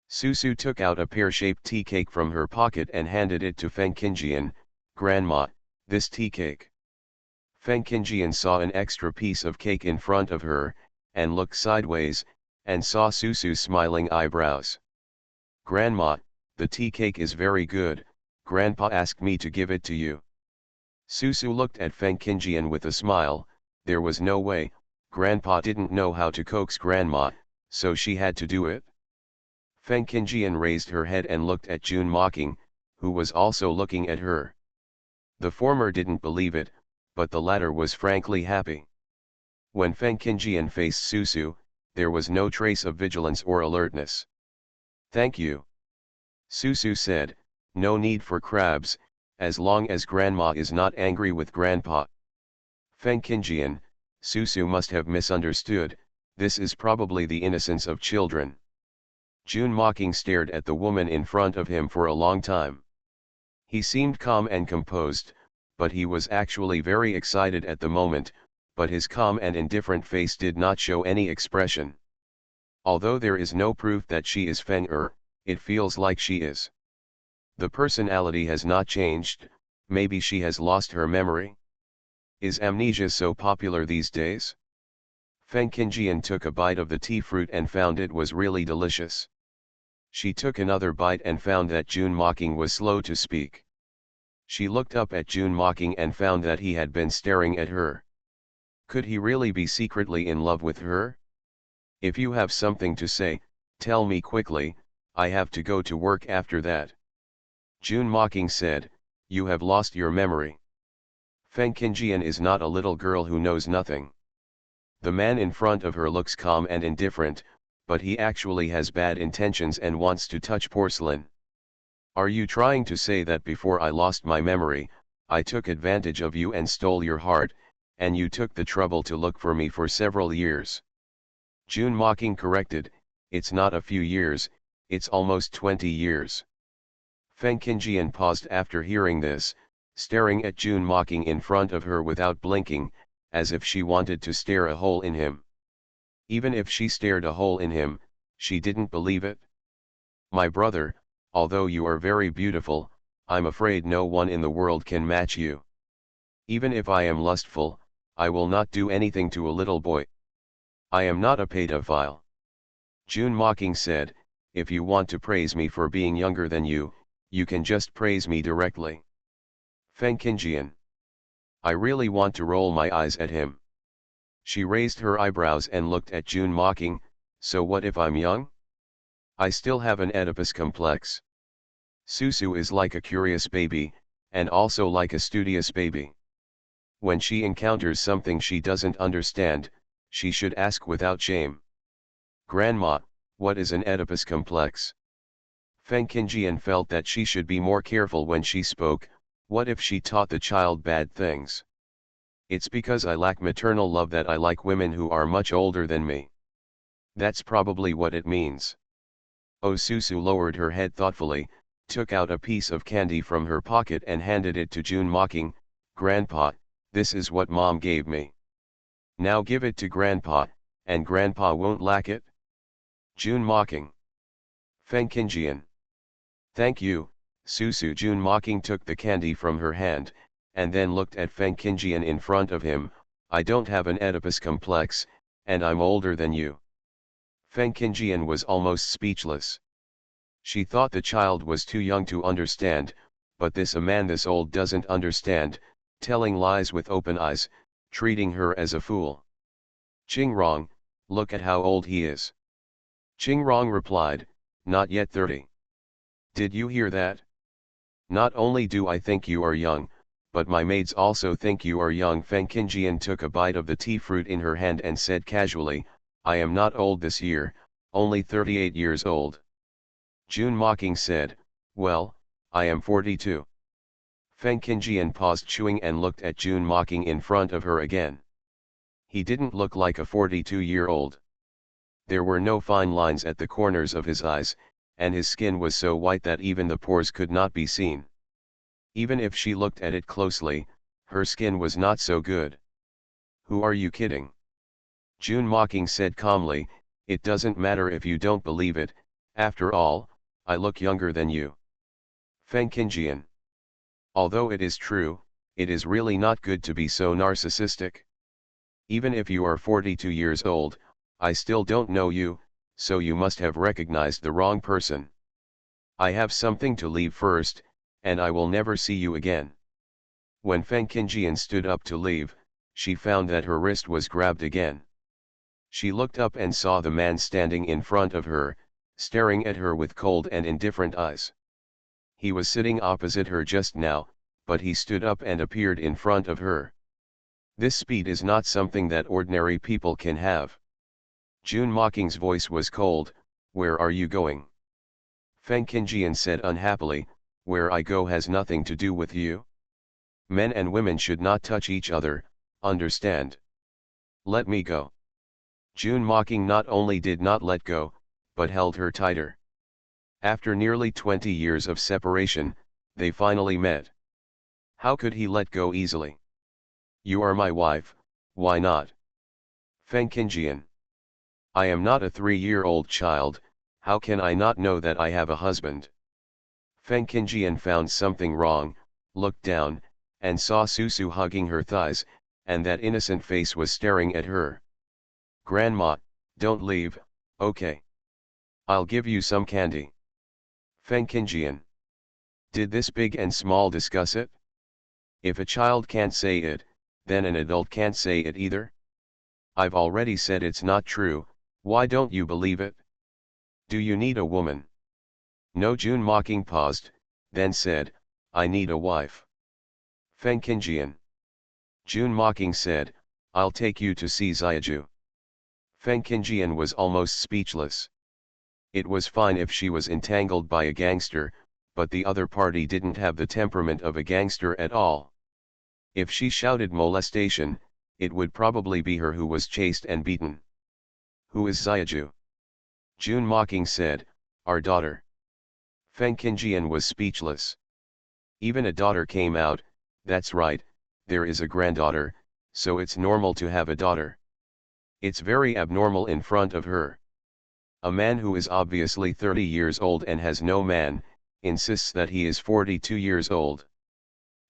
Susu took out a pear-shaped tea cake from her pocket and handed it to Feng Qingjian. "Grandma, this tea cake." Feng Qingjian saw an extra piece of cake in front of her, and looked sideways, and saw Susu's smiling eyebrows. "Grandma, the tea cake is very good, Grandpa asked me to give it to you." Susu looked at Feng Qingjian with a smile. There was no way, Grandpa didn't know how to coax Grandma, so she had to do it. Feng Qingjian raised her head and looked at Jun Mocking, who was also looking at her. The former didn't believe it, but the latter was frankly happy. When Feng Qingjian faced Susu, there was no trace of vigilance or alertness. "Thank you." Susu said, "No need for crabs, as long as Grandma is not angry with Grandpa." Feng Qingjian, Susu must have misunderstood, this is probably the innocence of children. Jun Mocking stared at the woman in front of him for a long time. He seemed calm and composed, but he was actually very excited at the moment, but his calm and indifferent face did not show any expression. Although there is no proof that she is Feng it feels like she is. The personality has not changed, maybe she has lost her memory. Is amnesia so popular these days? Feng Qingjian took a bite of the tea fruit and found it was really delicious. She took another bite and found that Jun Mocking was slow to speak. She looked up at Jun Mocking and found that he had been staring at her. Could he really be secretly in love with her? "If you have something to say, tell me quickly, I have to go to work after that." Jun Mocking said, "You have lost your memory." Feng Qingjian is not a little girl who knows nothing. The man in front of her looks calm and indifferent, but he actually has bad intentions and wants to touch porcelain. "Are you trying to say that before I lost my memory, I took advantage of you and stole your heart, and you took the trouble to look for me for several years?" Jun Mocking corrected, "It's not a few years, it's almost 20 years. Feng Qingjian paused after hearing this, staring at Jun Mocking in front of her without blinking, as if she wanted to stare a hole in him. Even if she stared a hole in him, she didn't believe it. "My brother, although you are very beautiful, I'm afraid no one in the world can match you. Even if I am lustful, I will not do anything to a little boy. I am not a pedophile." June mocking said, if you want to praise me for being younger than you can just praise me directly. Feng Qingjian. I really want to roll my eyes at him. She raised her eyebrows and looked at June mocking, so what if I'm young? I still have an Oedipus complex. Susu is like a curious baby, and also like a studious baby. When she encounters something she doesn't understand, she should ask without shame. Grandma, what is an Oedipus complex? Feng Qingjian felt that she should be more careful when she spoke. What if she taught the child bad things? It's because I lack maternal love that I like women who are much older than me. That's probably what it means. Oh, Susu lowered her head thoughtfully, took out a piece of candy from her pocket and handed it to June mocking, Grandpa, this is what Mom gave me. Now give it to Grandpa, and Grandpa won't lack it. June mocking. Feng Qingjian. Thank you, Susu. June mocking took the candy from her hand, and then looked at Feng Qingjian in front of him. I don't have an Oedipus complex, and I'm older than you. Feng Qingjian was almost speechless. She thought the child was too young to understand, but a man this old doesn't understand, telling lies with open eyes, treating her as a fool. Qingrong, look at how old he is. Qingrong replied, not yet 30. Did you hear that? Not only do I think you are young, but my maids also think you are young. Feng Qingjian took a bite of the tea fruit in her hand and said casually, I am not old this year, only 38 years old. June mocking said, well, I am 42. Feng Qingjian paused chewing and looked at June mocking in front of her again. He didn't look like a 42-year-old. There were no fine lines at the corners of his eyes, and his skin was so white that even the pores could not be seen. Even if she looked at it closely, her skin was not so good. Who are you kidding? June mocking said calmly, it doesn't matter if you don't believe it, after all, I look younger than you. Feng Qingjian. Although it is true, it is really not good to be so narcissistic. Even if you are 42 years old, I still don't know you, so you must have recognized the wrong person. I have something to leave first, and I will never see you again. When Feng Qingjian stood up to leave, she found that her wrist was grabbed again. She looked up and saw the man standing in front of her, staring at her with cold and indifferent eyes. He was sitting opposite her just now, but he stood up and appeared in front of her. This speed is not something that ordinary people can have. June mocking's voice was cold, where are you going? Feng Qingjian said unhappily, where I go has nothing to do with you. Men and women should not touch each other, understand? Let me go. June mocking not only did not let go, but held her tighter. After nearly 20 years of separation, they finally met. How could he let go easily? You are my wife, why not? Feng Qingjian. I am not a 3-year-old child, how can I not know that I have a husband? Feng Qingjian found something wrong, looked down, and saw Susu hugging her thighs, and that innocent face was staring at her. Grandma, don't leave, okay? I'll give you some candy. Feng Qingjian. Did this big and small discuss it? If a child can't say it, then an adult can't say it either? I've already said it's not true, why don't you believe it? Do you need a woman? No. June mocking paused, then said, I need a wife. Feng Qingjian. June mocking said, I'll take you to see Xiaju. Feng Qingjian was almost speechless. It was fine if she was entangled by a gangster, but the other party didn't have the temperament of a gangster at all. If she shouted molestation, it would probably be her who was chased and beaten. Who is Xiaju? June mocking said, our daughter. Feng Qingjian was speechless. Even a daughter came out, that's right, there is a granddaughter, so it's normal to have a daughter. It's very abnormal in front of her. A man who is obviously 30 years old and has no man, insists that he is 42 years old.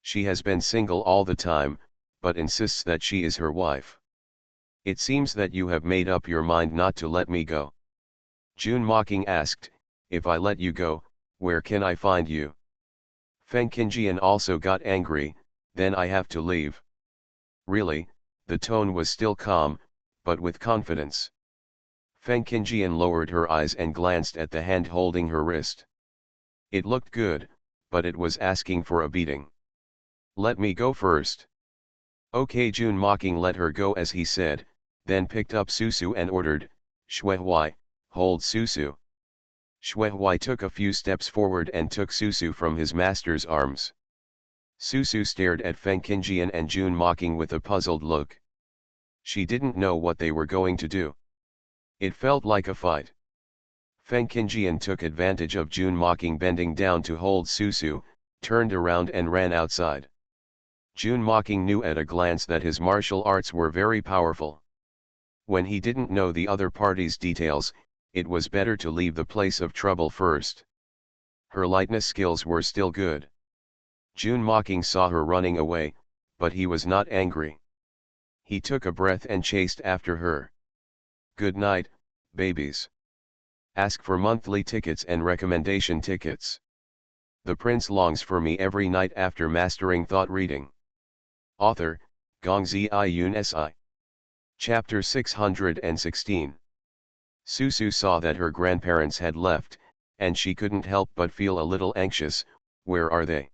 She has been single all the time, but insists that she is her wife. It seems that you have made up your mind not to let me go. June mocking asked, if I let you go, where can I find you? Feng Qingjian also got angry, then I have to leave. Really, the tone was still calm, but with confidence. Feng Qingjian lowered her eyes and glanced at the hand holding her wrist. It looked good, but it was asking for a beating. Let me go first. Okay, June mocking let her go as he said, then picked up Susu and ordered, Shuihui, hold Susu. Shuihui took a few steps forward and took Susu from his master's arms. Susu stared at Feng Qingjian and June mocking with a puzzled look. She didn't know what they were going to do. It felt like a fight. Feng Qingjian took advantage of June mocking bending down to hold Susu, turned around and ran outside. June mocking knew at a glance that his martial arts were very powerful. When he didn't know the other party's details, it was better to leave the place of trouble first. Her lightness skills were still good. June mocking saw her running away, but he was not angry. He took a breath and chased after her. Good night, babies. Ask for monthly tickets and recommendation tickets. The prince longs for me every night after mastering thought reading. Author, Gongzi Yun Si. Chapter 616. Susu saw that her grandparents had left, and she couldn't help but feel a little anxious. Where are they?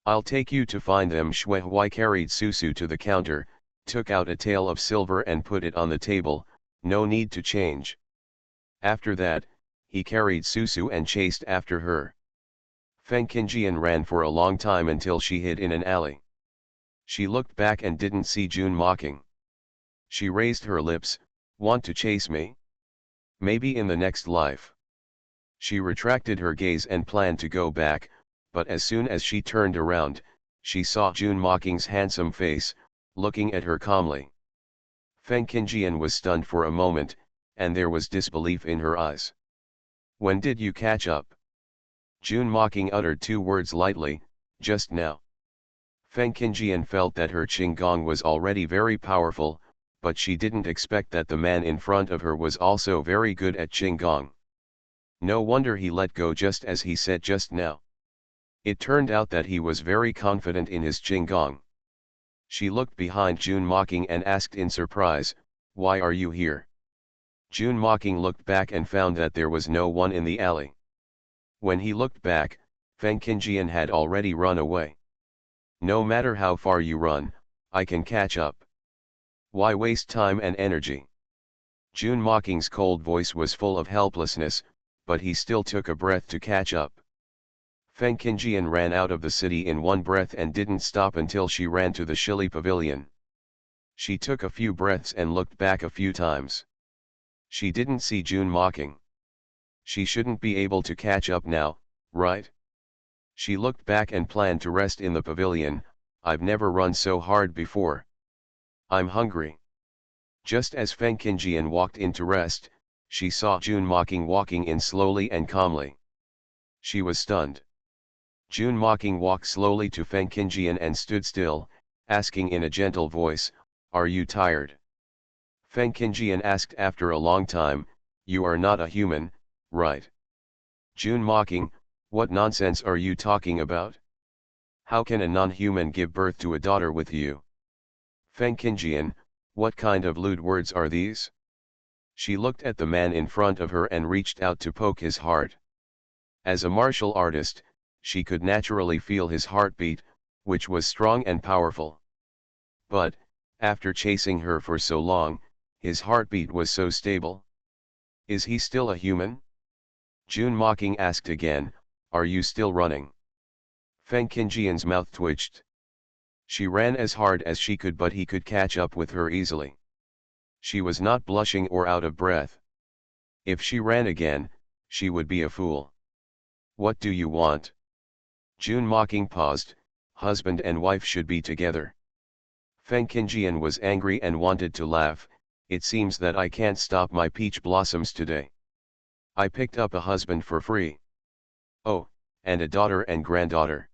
I'll take you to find them. Shuihui carried Susu to the counter, took out a tael of silver and put it on the table. No need to change. After that, he carried Susu and chased after her. Feng Qingjian ran for a long time until she hid in an alley. She looked back and didn't see June mocking. She raised her lips, want to chase me? Maybe in the next life. She retracted her gaze and planned to go back, but as soon as she turned around, she saw June mocking's handsome face, looking at her calmly. Feng Qingjian was stunned for a moment, and there was disbelief in her eyes. When did you catch up? June mocking uttered two words lightly, just now. Feng Qingjian felt that her Qinggong was already very powerful, but she didn't expect that the man in front of her was also very good at Qinggong. No wonder he let go just as he said just now. It turned out that he was very confident in his Qinggong. She looked behind June mocking and asked in surprise, why are you here? June mocking looked back and found that there was no one in the alley. When he looked back, Feng Qingjian had already run away. No matter how far you run, I can catch up. Why waste time and energy? June mocking's cold voice was full of helplessness, but he still took a breath to catch up. Feng Qingjian ran out of the city in one breath and didn't stop until she ran to the Shili Pavilion. She took a few breaths and looked back a few times. She didn't see June mocking. She shouldn't be able to catch up now, right? She looked back and planned to rest in the pavilion. I've never run so hard before. I'm hungry. Just as Feng Qingjian walked in to rest, she saw June mocking walking in slowly and calmly. She was stunned. June mocking walked slowly to Feng Qingjian and stood still, asking in a gentle voice, are you tired? Feng Qingjian asked after a long time, you are not a human, right? June mocking, what nonsense are you talking about? How can a non-human give birth to a daughter with you? Feng Qingjian, what kind of lewd words are these? She looked at the man in front of her and reached out to poke his heart. As a martial artist, she could naturally feel his heartbeat, which was strong and powerful. But, after chasing her for so long, his heartbeat was so stable. Is he still a human? June mocking asked again, are you still running? Feng Qingjian's mouth twitched. She ran as hard as she could, but he could catch up with her easily. She was not blushing or out of breath. If she ran again, she would be a fool. What do you want? June mocking paused, husband and wife should be together. Feng Qingjian was angry and wanted to laugh, it seems that I can't stop my peach blossoms today. I picked up a husband for free. Oh, and a daughter and granddaughter.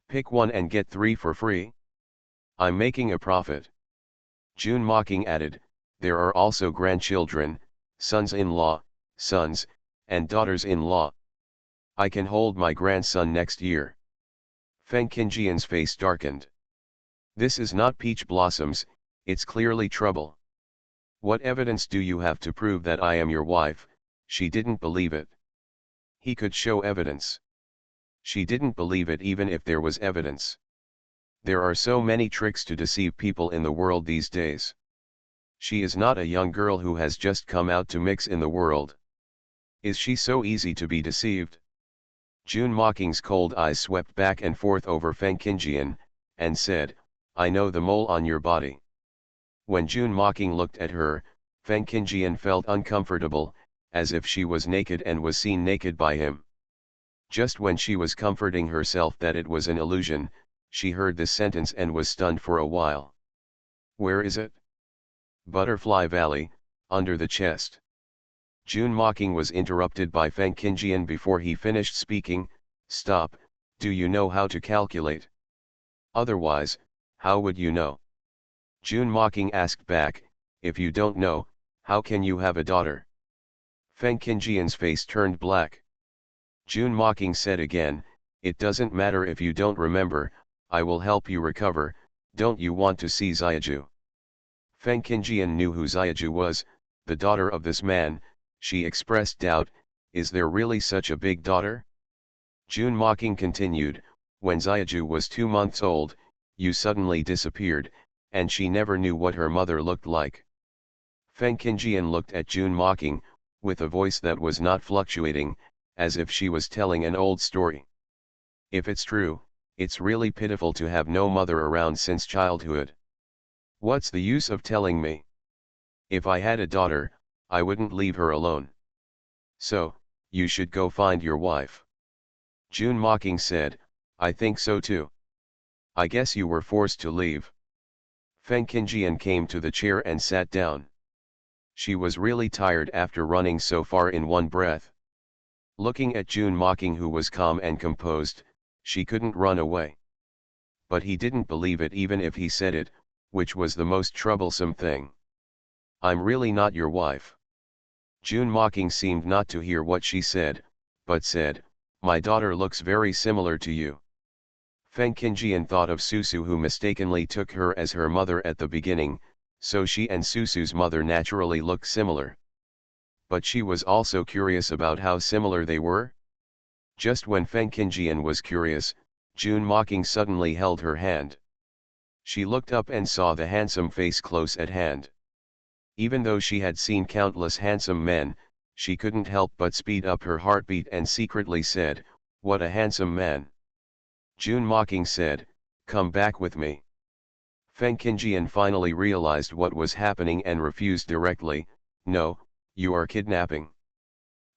Pick one and get 3 for free. I'm making a profit. June mocking added, there are also grandchildren, sons-in-law, sons, and daughters-in-law. I can hold my grandson next year. Feng Qingjian's face darkened. This is not peach blossoms, it's clearly trouble. What evidence do you have to prove that I am your wife? She didn't believe it. He could show evidence. She didn't believe it even if there was evidence. There are so many tricks to deceive people in the world these days. She is not a young girl who has just come out to mix in the world. Is she so easy to be deceived? June Mocking's cold eyes swept back and forth over Feng Qingjian, and said, I know the mole on your body. When June Mocking looked at her, Feng Qingjian felt uncomfortable, as if she was naked and was seen naked by him. Just when she was comforting herself that it was an illusion, she heard this sentence and was stunned for a while. Where is it? Butterfly Valley, under the chest. June Mocking was interrupted by Feng Qingjian before he finished speaking. Stop, do you know how to calculate? Otherwise, how would you know? June Mocking asked back, if you don't know, how can you have a daughter? Feng Qingjian's face turned black. June Mocking said again, it doesn't matter if you don't remember, I will help you recover. Don't you want to see Xiaju? Feng Qingjian knew who Xiaju was, the daughter of this man. She expressed doubt, is there really such a big daughter? June Mocking continued, when Xiaju was 2 months old, you suddenly disappeared, and she never knew what her mother looked like. Feng Qingjian looked at June Mocking, with a voice that was not fluctuating, as if she was telling an old story. If it's true, it's really pitiful to have no mother around since childhood. What's the use of telling me? If I had a daughter, I wouldn't leave her alone. So, you should go find your wife. June Mocking said, I think so too. I guess you were forced to leave. Feng Qingjian came to the chair and sat down. She was really tired after running so far in one breath. Looking at June Mocking, who was calm and composed, she couldn't run away. But he didn't believe it even if he said it, which was the most troublesome thing. I'm really not your wife. June Mocking seemed not to hear what she said, but said, my daughter looks very similar to you. Feng Qingjian thought of Susu, who mistakenly took her as her mother at the beginning, so she and Susu's mother naturally looked similar. But she was also curious about how similar they were. Just when Feng Qingjian was curious, June Mocking suddenly held her hand. She looked up and saw the handsome face close at hand. Even though she had seen countless handsome men, she couldn't help but speed up her heartbeat and secretly said, what a handsome man. June Mocking said, come back with me. Feng Qingjian finally realized what was happening and refused directly, no, you are kidnapping.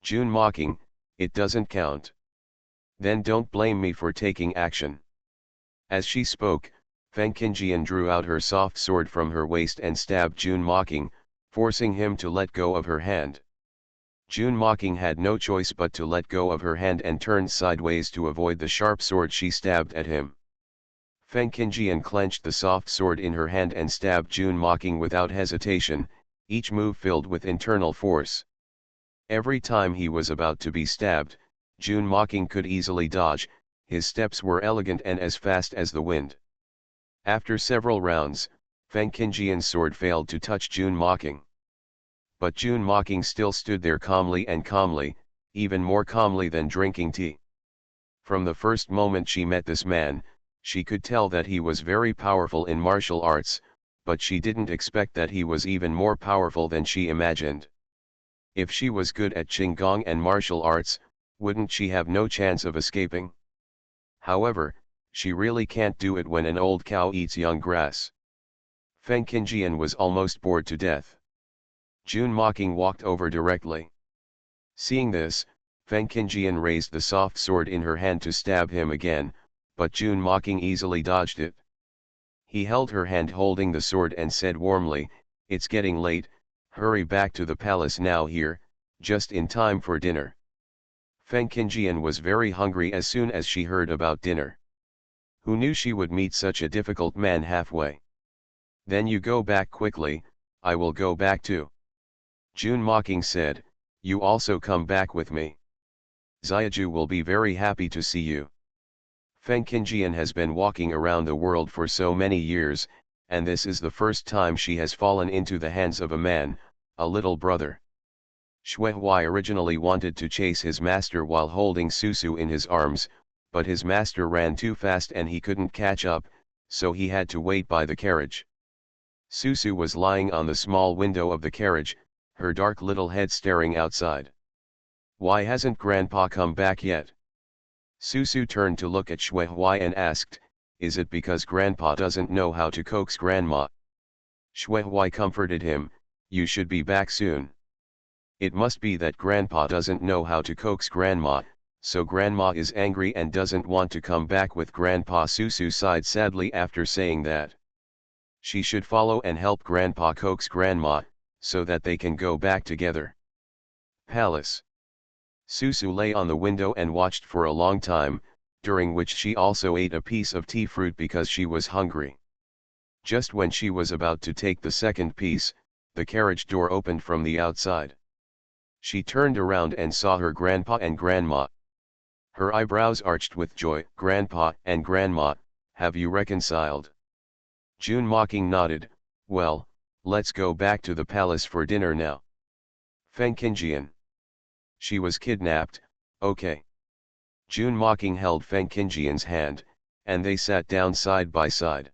June Mocking, it doesn't count. Then don't blame me for taking action. As she spoke, Feng Qingjian drew out her soft sword from her waist and stabbed June Mocking, forcing him to let go of her hand. June Mocking had no choice but to let go of her hand and turned sideways to avoid the sharp sword she stabbed at him. Feng Qingjian clenched the soft sword in her hand and stabbed June Mocking without hesitation, each move filled with internal force. Every time he was about to be stabbed, June Mocking could easily dodge, his steps were elegant and as fast as the wind. After several rounds, Feng Qingjian's sword failed to touch June Mocking. But June Mocking still stood there calmly, even more calmly than drinking tea. From the first moment she met this man, she could tell that he was very powerful in martial arts, but she didn't expect that he was even more powerful than she imagined. If she was good at Qinggong and martial arts, wouldn't she have no chance of escaping? However, she really can't do it when an old cow eats young grass. Feng Qingjian was almost bored to death. June Mocking walked over directly. Seeing this, Feng Qingjian raised the soft sword in her hand to stab him again, but June Mocking easily dodged it. He held her hand holding the sword and said warmly, it's getting late, hurry back to the palace now here, just in time for dinner. Feng Qingjian was very hungry as soon as she heard about dinner. Who knew she would meet such a difficult man halfway? Then you go back quickly, I will go back too. June Mocking said, You also come back with me. Xiaju will be very happy to see you. Feng Qingjian has been walking around the world for so many years, and this is the first time she has fallen into the hands of a man, a little brother. Shui Huai originally wanted to chase his master while holding Susu in his arms, but his master ran too fast and he couldn't catch up, so he had to wait by the carriage. Susu was lying on the small window of the carriage, her dark little head staring outside. Why hasn't Grandpa come back yet? Susu turned to look at Shui Huai and asked, is it because Grandpa doesn't know how to coax Grandma? Shui Huai comforted him, you should be back soon. It must be that Grandpa doesn't know how to coax Grandma, so Grandma is angry and doesn't want to come back with Grandpa. Susu sighed sadly after saying that. She should follow and help Grandpa coax Grandma, so that they can go back together. Palace. Susu lay on the window and watched for a long time, during which she also ate a piece of tea fruit because she was hungry. Just when she was about to take the second piece, the carriage door opened from the outside. She turned around and saw her grandpa and grandma. Her eyebrows arched with joy. Grandpa and Grandma, have you reconciled? June mocking nodded, well, let's go back to the palace for dinner now. Feng Qingjian. She was kidnapped, okay. June mocking held Feng Qingjian's hand, and they sat down side by side.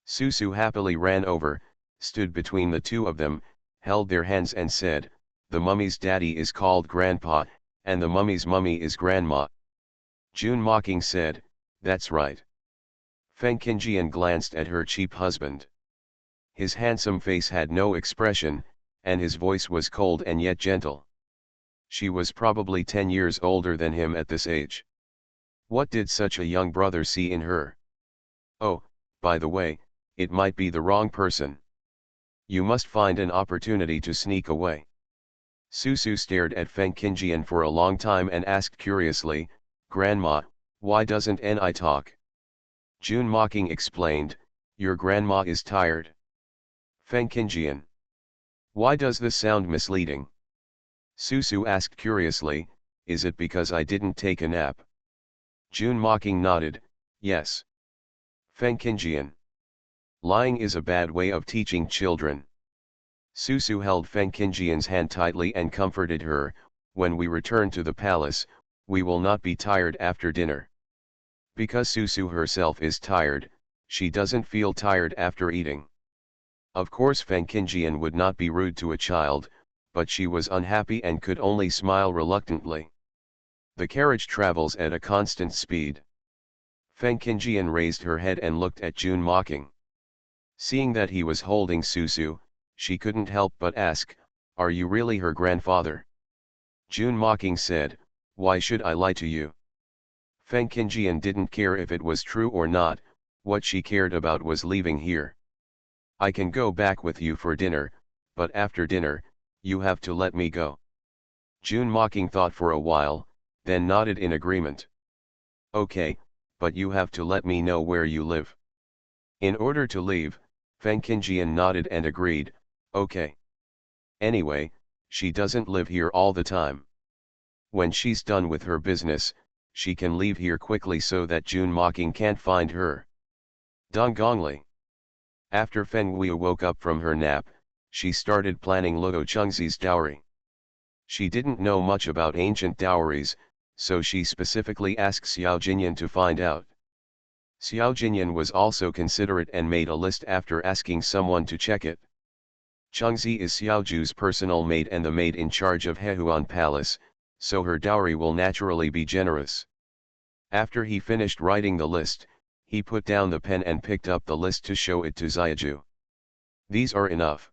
Susu happily ran over, stood between the two of them, held their hands and said, the mummy's daddy is called Grandpa, and the mummy's mummy is Grandma. June mocking said, that's right. Feng Qingjian glanced at her cheap husband. His handsome face had no expression, and his voice was cold and yet gentle. She was probably 10 years older than him at this age. What did such a young brother see in her? Oh, by the way, it might be the wrong person. You must find an opportunity to sneak away. Susu stared at Feng Qingjian for a long time and asked curiously, Grandma, why doesn't Ni talk? June mocking explained, your grandma is tired. Feng Qingjian. Why does this sound misleading? Susu asked curiously, is it because I didn't take a nap? June mocking nodded, yes. Feng Qingjian. Lying is a bad way of teaching children. Susu held Feng Qingjian's hand tightly and comforted her, when we return to the palace, we will not be tired after dinner. Because Susu herself is tired, she doesn't feel tired after eating. Of course Feng Qingjian would not be rude to a child, but she was unhappy and could only smile reluctantly. The carriage travels at a constant speed. Feng Qingjian raised her head and looked at June mocking. Seeing that he was holding Susu, she couldn't help but ask, are you really her grandfather? June mocking said, why should I lie to you? Feng Qingjian didn't care if it was true or not, what she cared about was leaving here. I can go back with you for dinner, but after dinner, you have to let me go. June mocking thought for a while, then nodded in agreement. Okay, but you have to let me know where you live. In order to leave, Feng Qingjian nodded and agreed, okay. Anyway, she doesn't live here all the time. When she's done with her business, she can leave here quickly so that June mocking can't find her. Donggongli. After Feng Wu woke up from her nap, she started planning Luo Chengzi's dowry. She didn't know much about ancient dowries, so she specifically asked Xiao Jinyan to find out. Xiao Jinyan was also considerate and made a list after asking someone to check it. Chengzi is Xiaoju's personal maid and the maid in charge of Hehuan Palace, so her dowry will naturally be generous. After he finished writing the list, he put down the pen and picked up the list to show it to Xiaju. These are enough.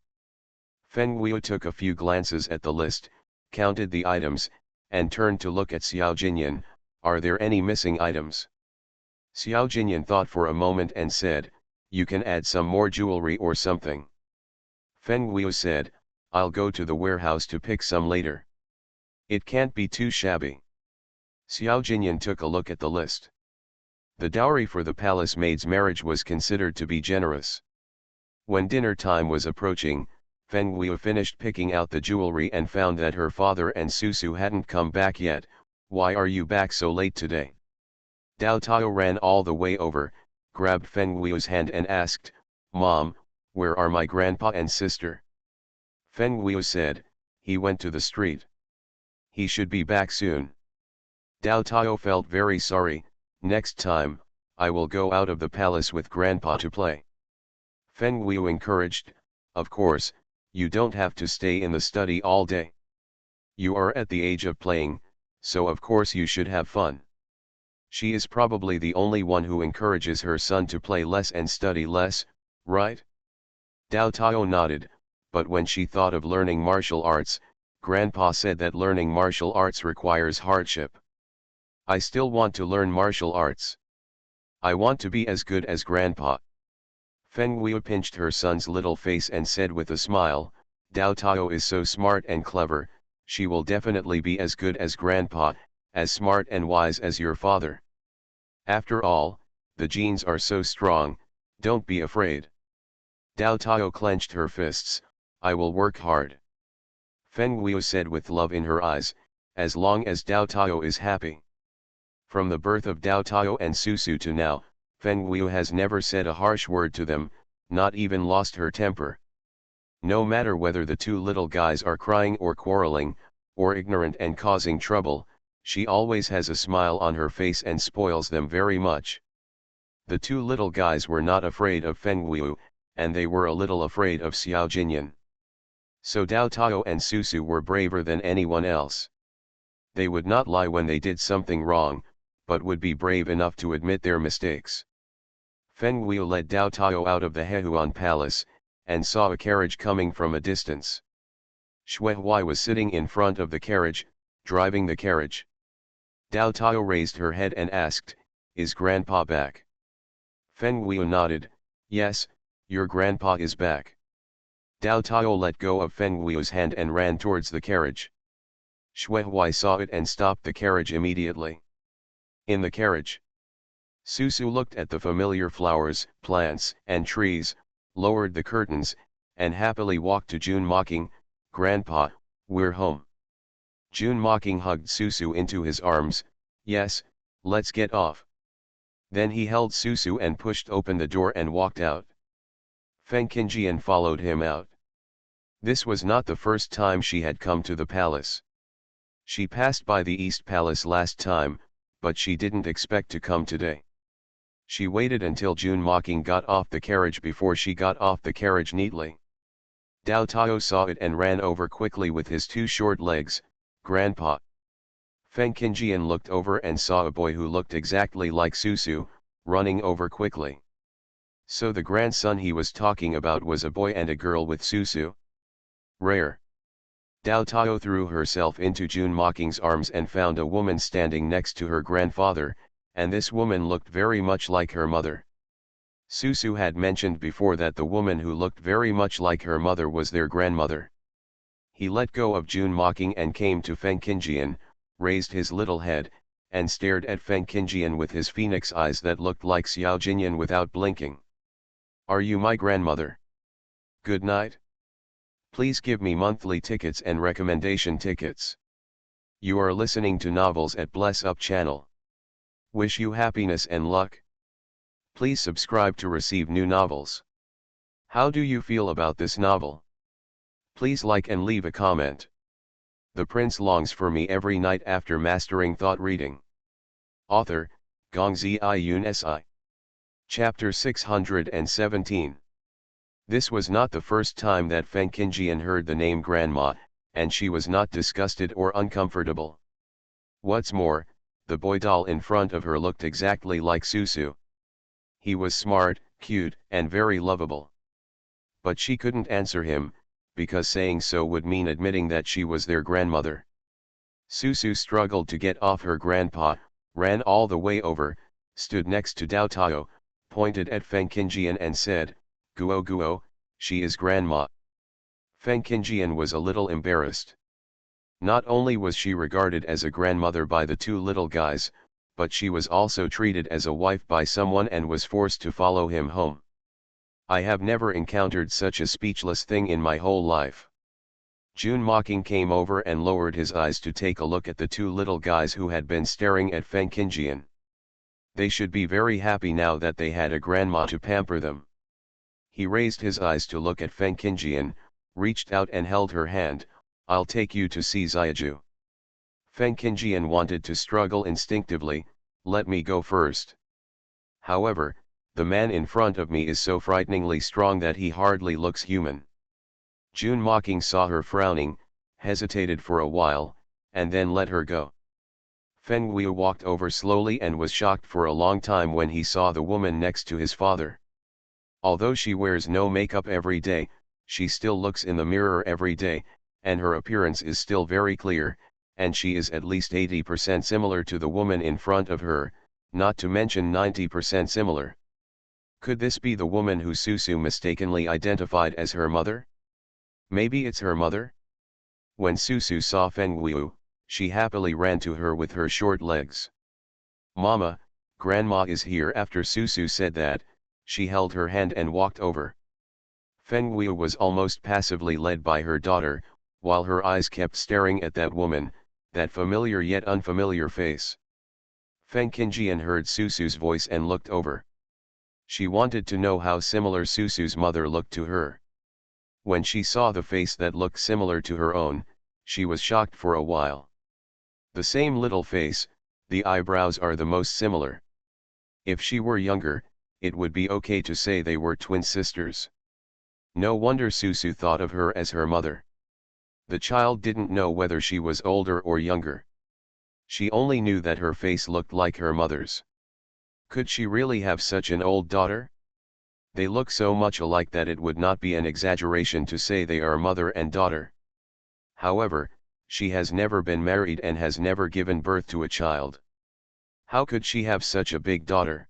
Feng Wu took a few glances at the list, counted the items, and turned to look at Xiao Jinyan, are there any missing items? Xiao Jinyan thought for a moment and said, you can add some more jewelry or something. Feng Wu said, I'll go to the warehouse to pick some later. It can't be too shabby. Xiao Jinyan took a look at the list. The dowry for the palace maid's marriage was considered to be generous. When dinner time was approaching, Feng Wei finished picking out the jewelry and found that her father and Susu hadn't come back yet. "Why are you back so late today?" Dao Tao ran all the way over, grabbed Feng Wei's hand and asked, "Mom, where are my grandpa and sister?" Feng Wei said, "He went to the street. He should be back soon." Dao Tao felt very sorry. "Next time, I will go out of the palace with grandpa to play." Feng Wei encouraged, "Of course, you don't have to stay in the study all day. You are at the age of playing, so of course you should have fun." She is probably the only one who encourages her son to play less and study less, right? Dao Tao nodded, but when she thought of learning martial arts, Grandpa said that learning martial arts requires hardship. "I still want to learn martial arts. I want to be as good as Grandpa." Feng Wei pinched her son's little face and said with a smile, "Dao Tao is so smart and clever, she will definitely be as good as Grandpa, as smart and wise as your father. After all, the genes are so strong, don't be afraid." Dao Tao clenched her fists. "I will work hard." Feng Wei said with love in her eyes, "As long as Dao Tao is happy." From the birth of Dao Tao and Susu to now, Feng Wei has never said a harsh word to them, not even lost her temper. No matter whether the two little guys are crying or quarreling, or ignorant and causing trouble, she always has a smile on her face and spoils them very much. The two little guys were not afraid of Feng Wei, and they were a little afraid of Xiao Jinyan. So Dao Tao and Susu were braver than anyone else. They would not lie when they did something wrong, but would be brave enough to admit their mistakes. Feng Wei led Dao Tao out of the Hehuan Palace, and saw a carriage coming from a distance. Shui Huai was sitting in front of the carriage, driving the carriage. Dao Tao raised her head and asked, "Is Grandpa back?" Feng Wei nodded, "Yes, your grandpa is back." Dao Tao let go of Feng Wei's hand and ran towards the carriage. Shui Huai saw it and stopped the carriage immediately. In the carriage, Susu looked at the familiar flowers, plants, and trees, lowered the curtains, and happily walked to Jun mocking, "Grandpa, we're home." Jun mocking hugged Susu into his arms, "Yes, let's get off." Then he held Susu and pushed open the door and walked out. Feng Qingjian followed him out. This was not the first time she had come to the palace. She passed by the East Palace last time, but she didn't expect to come today. She waited until Jun mocking got off the carriage before she got off the carriage neatly. Dao Tao saw it and ran over quickly with his two short legs, "Grandpa." Feng Qingjian looked over and saw a boy who looked exactly like Susu, running over quickly. So the grandson he was talking about was a boy and a girl with Susu. Rare. Dao Tao threw herself into Jun mocking's arms and found a woman standing next to her grandfather, and this woman looked very much like her mother. Susu had mentioned before that the woman who looked very much like her mother was their grandmother. He let go of Jun mocking and came to Feng Qingjian, raised his little head, and stared at Feng Qingjian with his phoenix eyes that looked like Xiao Jinyan without blinking. "Are you my grandmother? Good night. Please give me monthly tickets and recommendation tickets. You are listening to Novels at Bless Up channel. Wish you happiness and luck. Please subscribe to receive new novels. How do you feel about this novel? Please like and leave a comment. The prince longs for me every night after mastering thought reading. Author, Gongzi Yun Si. Chapter 617. This was not the first time that Feng Qingjian heard the name Grandma, and she was not disgusted or uncomfortable. What's more, the boy doll in front of her looked exactly like Susu. He was smart, cute, and very lovable. But she couldn't answer him, because saying so would mean admitting that she was their grandmother. Susu struggled to get off her grandpa, ran all the way over, stood next to Dao Tao, pointed at Feng Qingjian and said, "Guo Guo, she is grandma." Feng Qingjian was a little embarrassed. Not only was she regarded as a grandmother by the two little guys, but she was also treated as a wife by someone and was forced to follow him home. I have never encountered such a speechless thing in my whole life. June Mocking came over and lowered his eyes to take a look at the two little guys who had been staring at Feng Qingjian. They should be very happy now that they had a grandma to pamper them. He raised his eyes to look at Feng Qingjian, reached out and held her hand. I'll take you to see Xiaju. Feng Qingjian wanted to struggle instinctively, let me go first. However, the man in front of me is so frighteningly strong that he hardly looks human. June Mocking saw her frowning, hesitated for a while, and then let her go. Feng Wei walked over slowly and was shocked for a long time when he saw the woman next to his father. Although she wears no makeup every day, she still looks in the mirror every day, and her appearance is still very clear, and she is at least 80% similar to the woman in front of her, not to mention 90% similar. Could this be the woman who Susu mistakenly identified as her mother? Maybe it's her mother? When Susu saw Feng Wei, she happily ran to her with her short legs. Mama, Grandma is here. After Susu said that, she held her hand and walked over. Feng Wei was almost passively led by her daughter, while her eyes kept staring at that woman, that familiar yet unfamiliar face. Feng Qingjian heard Susu's voice and looked over. She wanted to know how similar Susu's mother looked to her. When she saw the face that looked similar to her own, she was shocked for a while. The same little face, the eyebrows are the most similar. If she were younger, it would be okay to say they were twin sisters. No wonder Susu thought of her as her mother. The child didn't know whether she was older or younger. She only knew that her face looked like her mother's. Could she really have such an old daughter? They look so much alike that it would not be an exaggeration to say they are mother and daughter. However, she has never been married and has never given birth to a child. How could she have such a big daughter?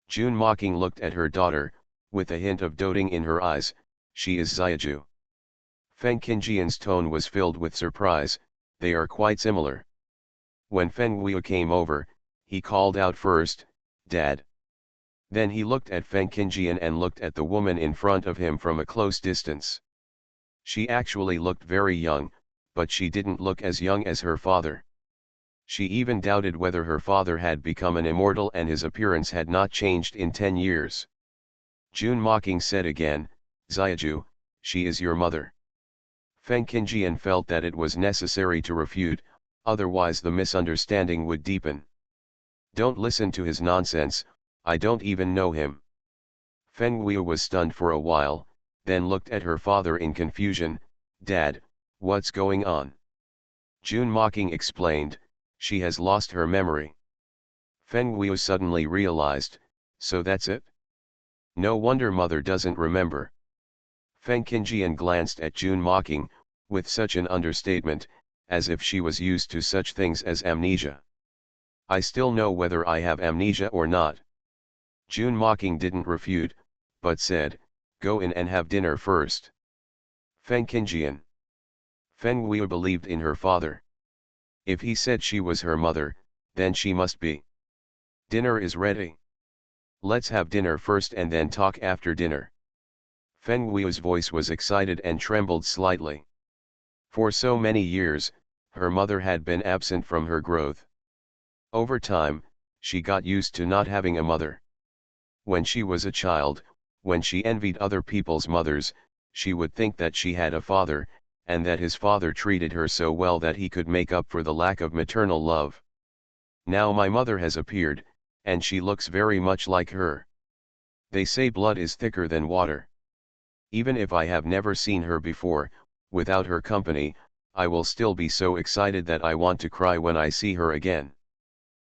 June Mocking looked at her daughter, with a hint of doting in her eyes. She is Xiaju. Feng Qingjian's tone was filled with surprise. They are quite similar. When Feng Wei came over, he called out first, Dad. Then he looked at Feng Qingjian and looked at the woman in front of him from a close distance. She actually looked very young, but she didn't look as young as her father. She even doubted whether her father had become an immortal and his appearance had not changed in 10 years. June Mocking said again, Xiaju, she is your mother. Feng Qingjian felt that it was necessary to refute, otherwise the misunderstanding would deepen. Don't listen to his nonsense, I don't even know him. Feng Wei was stunned for a while, then looked at her father in confusion. Dad, what's going on? June Mocking explained, she has lost her memory. Feng Wei suddenly realized, so that's it? No wonder mother doesn't remember. Feng Qingjian glanced at June Mocking, with such an understatement, as if she was used to such things as amnesia. I still know whether I have amnesia or not. June Mocking didn't refute, but said, go in and have dinner first. Feng Qingjian. Feng Wei believed in her father. If he said she was her mother, then she must be. Dinner is ready. Let's have dinner first and then talk after dinner. Feng Wei's voice was excited and trembled slightly. For so many years, her mother had been absent from her growth. Over time, she got used to not having a mother. When she was a child, when she envied other people's mothers, she would think that she had a father, and that his father treated her so well that he could make up for the lack of maternal love. Now my mother has appeared, and she looks very much like her. They say blood is thicker than water. Even if I have never seen her before, without her company, I will still be so excited that I want to cry when I see her again.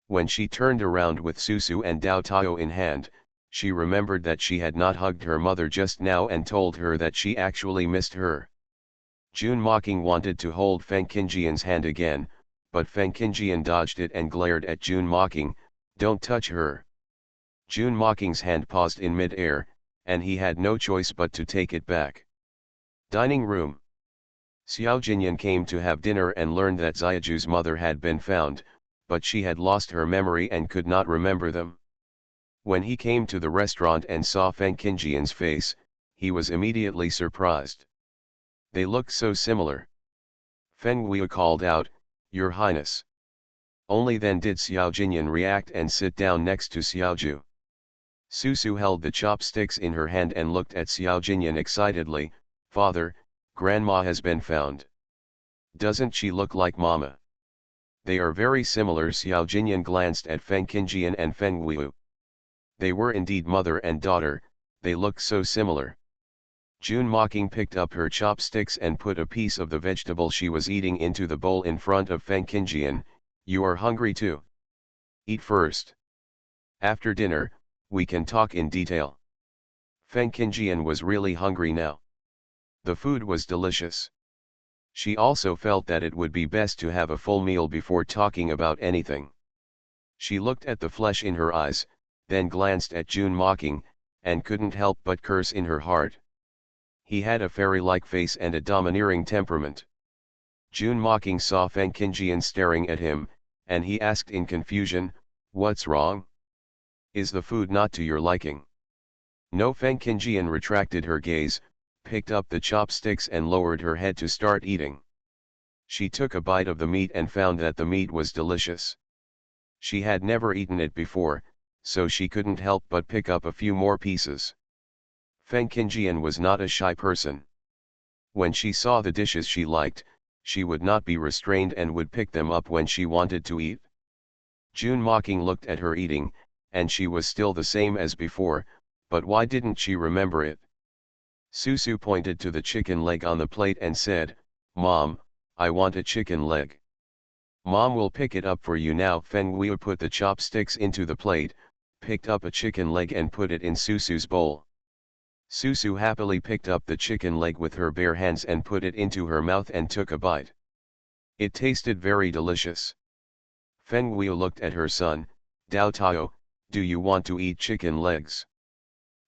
When she turned around with Susu and Dao Tao in hand, she remembered that she had not hugged her mother just now and told her that she actually missed her. June Mocking wanted to hold Feng Qingjian's hand again, but Feng Qingjian dodged it and glared at June Mocking, don't touch her. June Mocking's hand paused in mid-air, and he had no choice but to take it back. Dining room. Xiao Jinyan came to have dinner and learned that Xiaju's mother had been found, but she had lost her memory and could not remember them. When he came to the restaurant and saw Feng Qingjian's face, he was immediately surprised. They looked so similar. Feng Wei called out, "Your Highness." Only then did Xiao Jinyan react and sit down next to Xiao Ju. Susu held the chopsticks in her hand and looked at Xiao Jinyan excitedly. "Father, Grandma has been found. Doesn't she look like Mama?" "They are very similar." Xiao Jinyan glanced at Feng Qingjian and Feng Wei. They were indeed mother and daughter, they looked so similar. June Mocking picked up her chopsticks and put a piece of the vegetable she was eating into the bowl in front of Feng Qingjian. "You are hungry too? Eat first. After dinner, we can talk in detail." Feng Qingjian was really hungry now. The food was delicious. She also felt that it would be best to have a full meal before talking about anything. She looked at the flesh in her eyes, then glanced at June Mocking, and couldn't help but curse in her heart. He had a fairy-like face and a domineering temperament. June Mocking saw Feng Qingjian staring at him, and he asked in confusion, "What's wrong? Is the food not to your liking?" No. Feng Qingjian retracted her gaze, picked up the chopsticks and lowered her head to start eating. She took a bite of the meat and found that the meat was delicious. She had never eaten it before, so she couldn't help but pick up a few more pieces. Feng Qingjian was not a shy person. When she saw the dishes she liked, she would not be restrained and would pick them up when she wanted to eat. June Mocking looked at her eating, and she was still the same as before, but why didn't she remember it? Susu pointed to the chicken leg on the plate and said, "Mom, I want a chicken leg." "Mom will pick it up for you now." Feng Wei put the chopsticks into the plate, picked up a chicken leg and put it in Susu's bowl. Susu happily picked up the chicken leg with her bare hands and put it into her mouth and took a bite. It tasted very delicious. Feng Wei looked at her son, "Dao Tao, do you want to eat chicken legs?"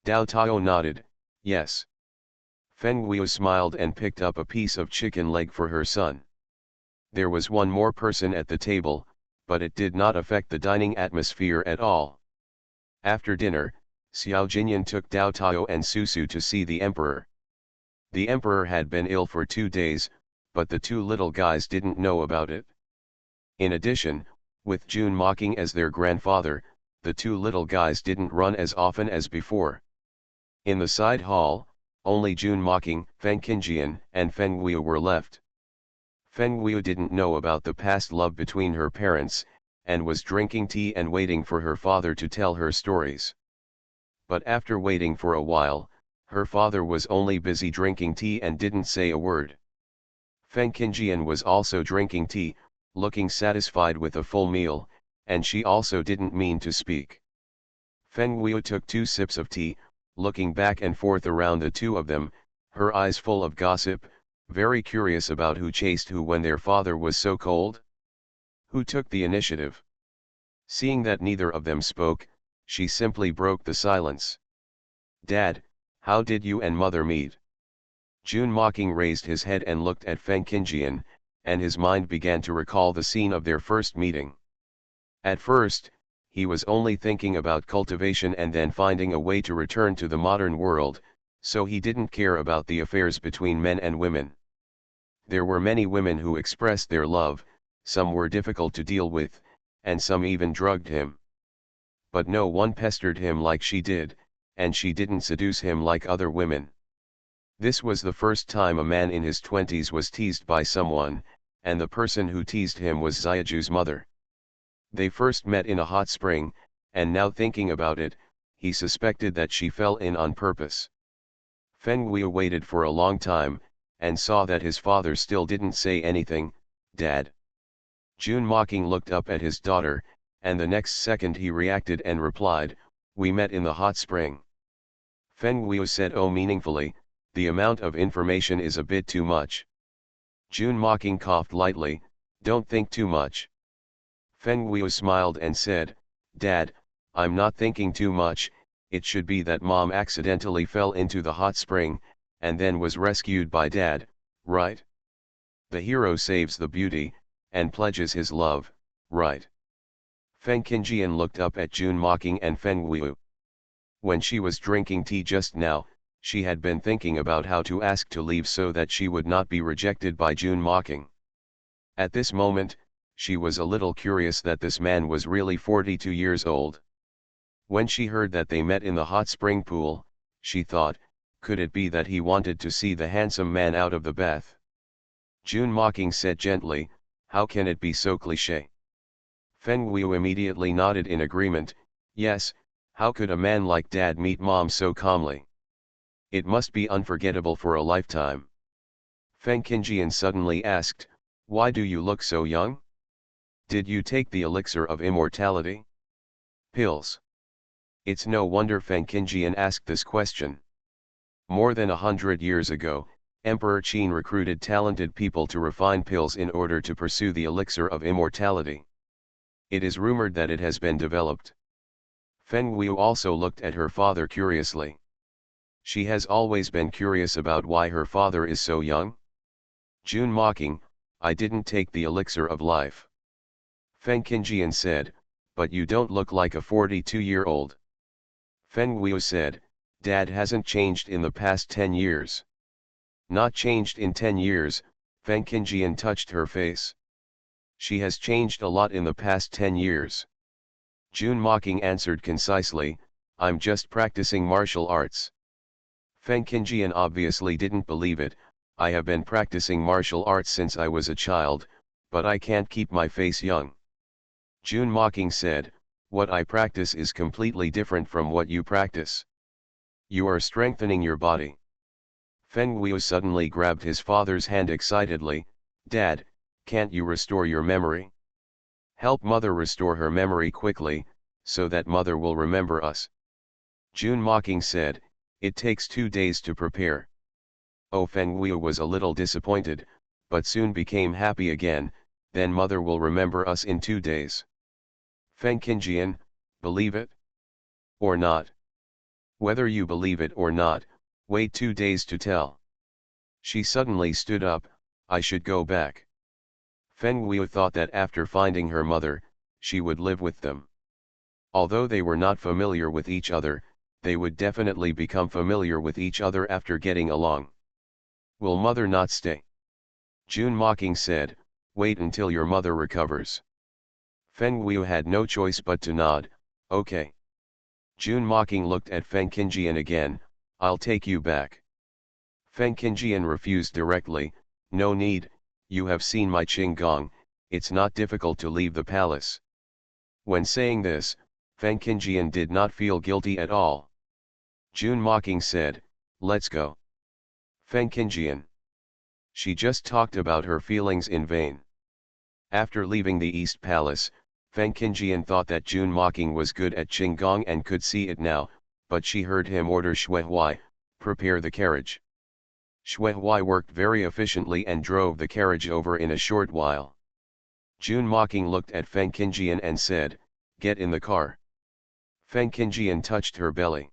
Dao Tao nodded, "Yes." Feng Wei smiled and picked up a piece of chicken leg for her son. There was one more person at the table, but it did not affect the dining atmosphere at all. After dinner, Xiao Jinyan took Dao Tao and Susu to see the emperor. The emperor had been ill for 2 days, but the two little guys didn't know about it. In addition, with June Mocking as their grandfather, the two little guys didn't run as often as before. In the side hall, only June Mocking, Feng Qingjian, and Feng Wei were left. Feng Wei didn't know about the past love between her parents, and was drinking tea and waiting for her father to tell her stories. But after waiting for a while, her father was only busy drinking tea and didn't say a word. Feng Qingjian was also drinking tea, looking satisfied with a full meal, and she also didn't mean to speak. Feng Wei took 2 sips of tea, looking back and forth around the two of them, her eyes full of gossip, very curious about who chased who when their father was so cold. Who took the initiative? Seeing that neither of them spoke, she simply broke the silence. "Dad, how did you and Mother meet?" June Mocking raised his head and looked at Feng Qingjian, and his mind began to recall the scene of their first meeting. At first, he was only thinking about cultivation and then finding a way to return to the modern world, so he didn't care about the affairs between men and women. There were many women who expressed their love, some were difficult to deal with, and some even drugged him. But no one pestered him like she did, and she didn't seduce him like other women. This was the first time a man in his 20s was teased by someone, and the person who teased him was Xiaoju's mother. They first met in a hot spring, and now thinking about it, he suspected that she fell in on purpose. Feng Wei waited for a long time, and saw that his father still didn't say anything. "Dad." June Mocking looked up at his daughter, and the next second he reacted and replied, "We met in the hot spring." Feng Wei said meaningfully, "The amount of information is a bit too much." June Mocking coughed lightly, "Don't think too much." Feng Wei smiled and said, "Dad, I'm not thinking too much, it should be that Mom accidentally fell into the hot spring, and then was rescued by Dad, right? The hero saves the beauty, and pledges his love, right?" Feng Qingjian looked up at June Mocking and Feng Wei. When she was drinking tea just now, she had been thinking about how to ask to leave so that she would not be rejected by June mocking. At this moment, she was a little curious that this man was really 42 years old. When she heard that they met in the hot spring pool, she thought, could it be that he wanted to see the handsome man out of the bath? June mocking said gently, how can it be so cliché? Feng Wu immediately nodded in agreement, yes, how could a man like Dad meet Mom so calmly? It must be unforgettable for a lifetime. Feng Qingjian suddenly asked, why do you look so young? Did you take the elixir of immortality? Pills. It's no wonder Feng Qingjian asked this question. More than 100 years ago, Emperor Qin recruited talented people to refine pills in order to pursue the elixir of immortality. It is rumored that it has been developed. Feng Wu also looked at her father curiously. She has always been curious about why her father is so young. June mocking, I didn't take the elixir of life. Feng Qingjian said, but you don't look like a 42-year-old. Feng Wu said, Dad hasn't changed in the past 10 years. Not changed in 10 years, Feng Qingjian touched her face. She has changed a lot in the past 10 years. June mocking answered concisely, I'm just practicing martial arts. Feng Qingjian obviously didn't believe it, I have been practicing martial arts since I was a child, but I can't keep my face young. June mocking said, what I practice is completely different from what you practice. You are strengthening your body. Feng Wu suddenly grabbed his father's hand excitedly, Dad, can't you restore your memory? Help Mother restore her memory quickly, so that Mother will remember us. June mocking said, it takes 2 days to prepare. Oh, Feng Wu was a little disappointed, but soon became happy again, then Mother will remember us in 2 days. Feng Qingjian, believe it? Or not? Whether you believe it or not, wait 2 days to tell. She suddenly stood up, I should go back. Feng Wu thought that after finding her mother, she would live with them. Although they were not familiar with each other, they would definitely become familiar with each other after getting along. Will Mother not stay? June mocking said, wait until your mother recovers. Feng Wu had no choice but to nod, okay. June mocking looked at Feng Qingjian again, I'll take you back. Feng Qingjian refused directly, no need, you have seen my Qinggong, it's not difficult to leave the palace. When saying this, Feng Qingjian did not feel guilty at all. June mocking said, let's go. Feng Qingjian. She just talked about her feelings in vain. After leaving the East Palace, Feng Qingjian thought that June mocking was good at Qinggong and could see it now, but she heard him order Xuehuai, prepare the carriage. Xuehuai worked very efficiently and drove the carriage over in a short while. June mocking looked at Feng Qingjian and said, get in the car. Feng Qingjian touched her belly.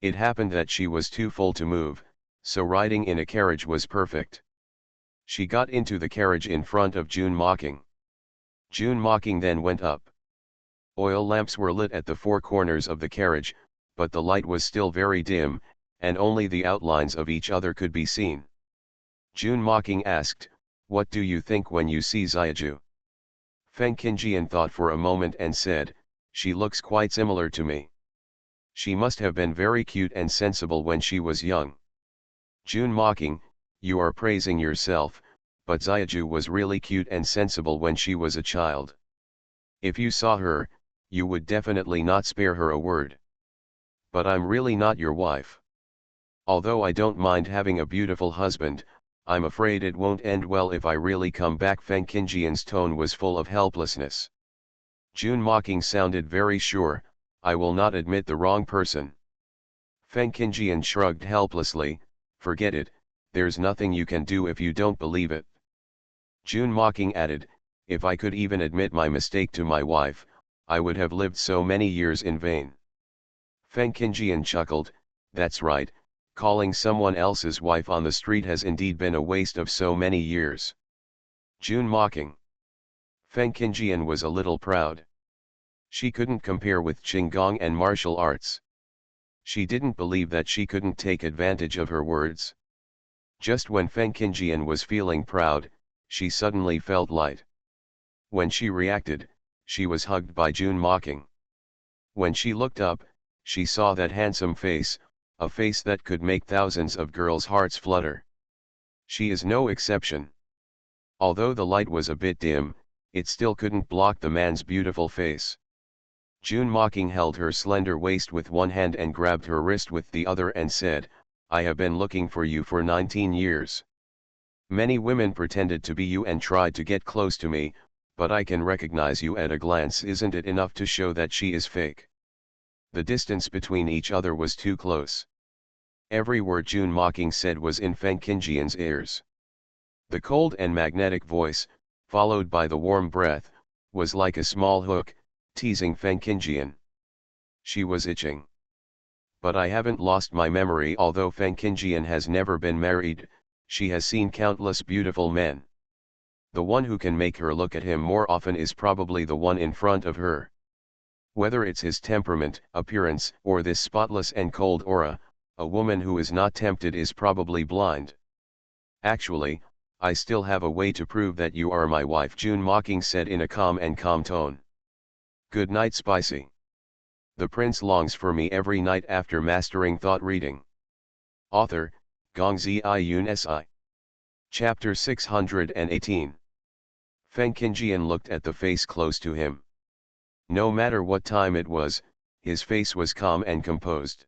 It happened that she was too full to move, so riding in a carriage was perfect. She got into the carriage in front of June mocking. June mocking then went up. Oil lamps were lit at the 4 corners of the carriage, but the light was still very dim, and only the outlines of each other could be seen. June mocking asked, what do you think when you see Xiaju? Feng Qingjian thought for a moment and said, she looks quite similar to me. She must have been very cute and sensible when she was young. June mocking, you are praising yourself, but Xiaju was really cute and sensible when she was a child. If you saw her, you would definitely not spare her a word. But I'm really not your wife. Although I don't mind having a beautiful husband, I'm afraid it won't end well if I really come back. Feng Qingjian's tone was full of helplessness. June mocking sounded very sure, I will not admit the wrong person. Feng Qingjian shrugged helplessly, forget it, there's nothing you can do if you don't believe it. June mocking added, if I could even admit my mistake to my wife, I would have lived so many years in vain. Feng Qingjian chuckled, that's right, calling someone else's wife on the street has indeed been a waste of so many years. June mocking. Feng Qingjian was a little proud. She couldn't compare with Qinggong and martial arts. She didn't believe that she couldn't take advantage of her words. Just when Feng Qingjian was feeling proud, she suddenly felt light. When she reacted, she was hugged by June Mocking. When she looked up, she saw that handsome face, a face that could make thousands of girls' hearts flutter. She is no exception. Although the light was a bit dim, it still couldn't block the man's beautiful face. June Mocking held her slender waist with one hand and grabbed her wrist with the other and said, "I have been looking for you for 19 years. Many women pretended to be you and tried to get close to me, but I can recognize you at a glance. Isn't it enough to show that she is fake?" The distance between each other was too close. Every word June Mocking said was in Feng Qingjian's ears. The cold and magnetic voice, followed by the warm breath, was like a small hook, teasing Feng Qingjian. She was itching. "But I haven't lost my memory." Although Feng Qingjian has never been married, she has seen countless beautiful men. The one who can make her look at him more often is probably the one in front of her. Whether it's his temperament, appearance, or this spotless and cold aura, a woman who is not tempted is probably blind. "Actually, I still have a way to prove that you are my wife," June Mocking said in a calm tone. "Good night, Spicy. The prince longs for me every night after mastering thought reading." Author, Gongzi Yun Si. Chapter 618. Feng Qingjian looked at the face close to him. No matter what time it was, his face was calm and composed.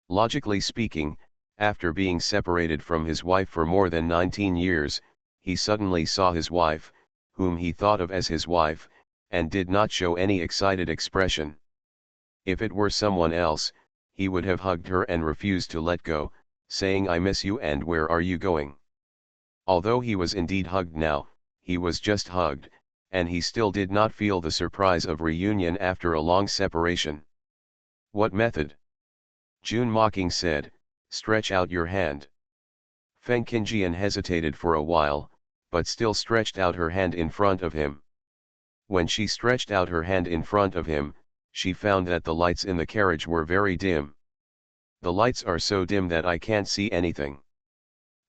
Logically speaking, after being separated from his wife for more than 19 years, he suddenly saw his wife, whom he thought of as his wife, and did not show any excited expression. If it were someone else, he would have hugged her and refused to let go, saying, "I miss you and where are you going?" Although he was indeed hugged now, he was just hugged, and he still did not feel the surprise of reunion after a long separation. "What method?" June Mocking said, "Stretch out your hand." Feng Qingjian hesitated for a while, but still stretched out her hand in front of him. When she stretched out her hand in front of him, she found that the lights in the carriage were very dim. "The lights are so dim that I can't see anything."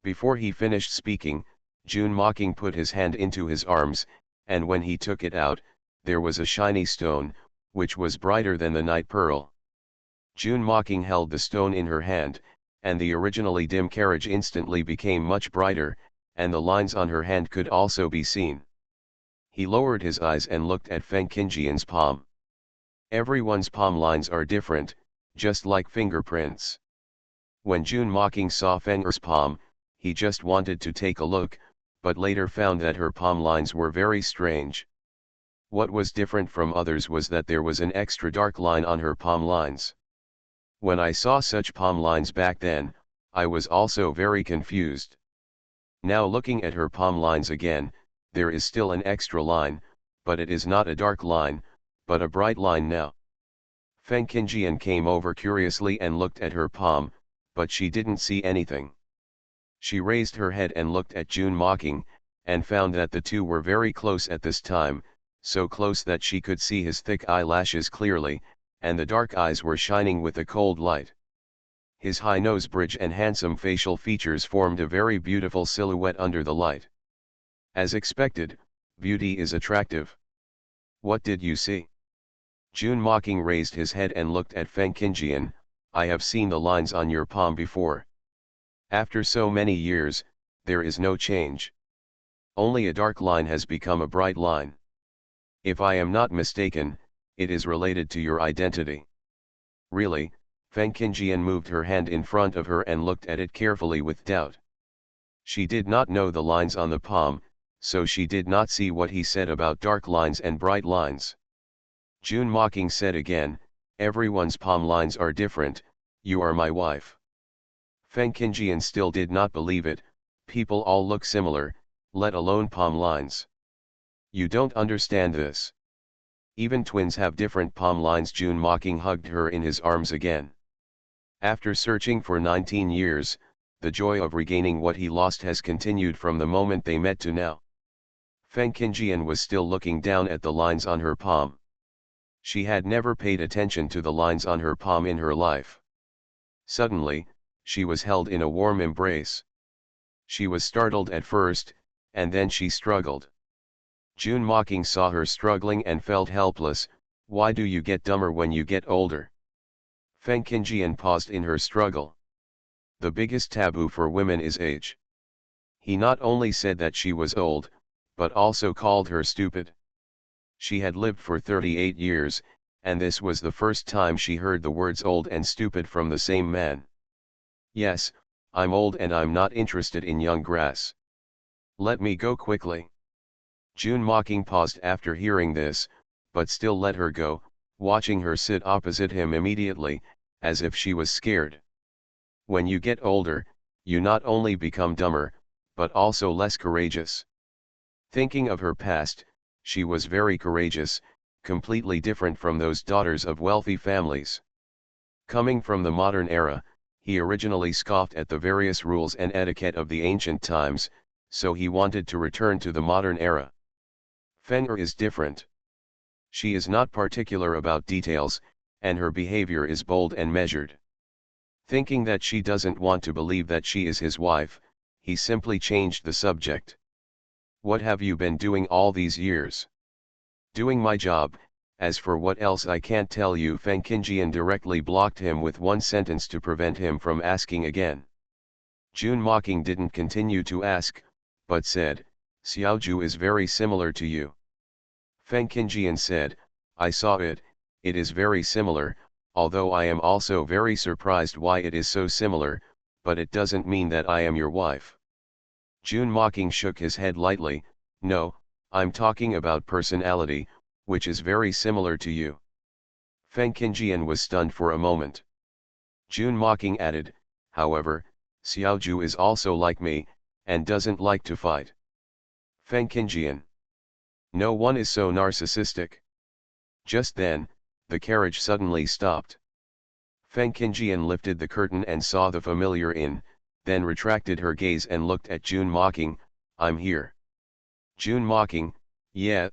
Before he finished speaking, June Mocking put his hand into his arms, and when he took it out, there was a shiny stone, which was brighter than the night pearl. June Mocking held the stone in her hand, and the originally dim carriage instantly became much brighter, and the lines on her hand could also be seen. He lowered his eyes and looked at Feng Qingjian's palm. Everyone's palm lines are different, just like fingerprints. When June Mocking saw Feng's palm, he just wanted to take a look, but later found that her palm lines were very strange. What was different from others was that there was an extra dark line on her palm lines. When I saw such palm lines back then, I was also very confused. Now looking at her palm lines again, there is still an extra line, but it is not a dark line, but a bright line now. Feng Qingjian came over curiously and looked at her palm, but she didn't see anything. She raised her head and looked at June Mocking, and found that the two were very close at this time, so close that she could see his thick eyelashes clearly, and the dark eyes were shining with a cold light. His high nose bridge and handsome facial features formed a very beautiful silhouette under the light. As expected, beauty is attractive. "What did you see?" June Mocking raised his head and looked at Feng Qingjian. "I have seen the lines on your palm before. After so many years, there is no change. Only a dark line has become a bright line. If I am not mistaken, it is related to your identity." "Really?" Feng Qingjian moved her hand in front of her and looked at it carefully with doubt. She did not know the lines on the palm, so she did not see what he said about dark lines and bright lines. June Mocking said again, "Everyone's palm lines are different. You are my wife." Feng Qingjian still did not believe it. People all look similar, let alone palm lines. "You don't understand this. Even twins have different palm lines." June Mocking hugged her in his arms again. After searching for 19 years, the joy of regaining what he lost has continued from the moment they met to now. Feng Qingjian was still looking down at the lines on her palm. She had never paid attention to the lines on her palm in her life. Suddenly, she was held in a warm embrace. She was startled at first, and then she struggled. June Mocking saw her struggling and felt helpless. Why do you get dumber when you get older? Feng Qingjian paused in her struggle. The biggest taboo for women is age. He not only said that she was old, but also called her stupid. She had lived for 38 years, and this was the first time she heard the words old and stupid from the same man. Yes, I'm old and I'm not interested in young grass. Let me go quickly. June Mocking paused after hearing this, but still let her go, watching her sit opposite him immediately, as if she was scared. When you get older, you not only become dumber, but also less courageous. Thinking of her past, she was very courageous, completely different from those daughters of wealthy families. Coming from the modern era, he originally scoffed at the various rules and etiquette of the ancient times, so he wanted to return to the modern era. Feng is different. She is not particular about details, and her behavior is bold and measured. Thinking that she doesn't want to believe that she is his wife, he simply changed the subject. What have you been doing all these years? Doing my job. As for what else I can't tell you. Feng Qingjian directly blocked him with one sentence to prevent him from asking again. June Mocking didn't continue to ask, but said, Xiaoju is very similar to you. Feng Qingjian said, I saw it, it is very similar, although I am also very surprised why it is so similar, but it doesn't mean that I am your wife. June Mocking shook his head lightly, no, I'm talking about personality, which is very similar to you. Feng Qingjian was stunned for a moment. June Mocking added, however, Xiaoju is also like me, and doesn't like to fight. Feng Qingjian. No one is so narcissistic. Just then, the carriage suddenly stopped. Feng Qingjian lifted the curtain and saw the familiar inn, then retracted her gaze and looked at June Mocking, I'm here. June Mocking, yeah.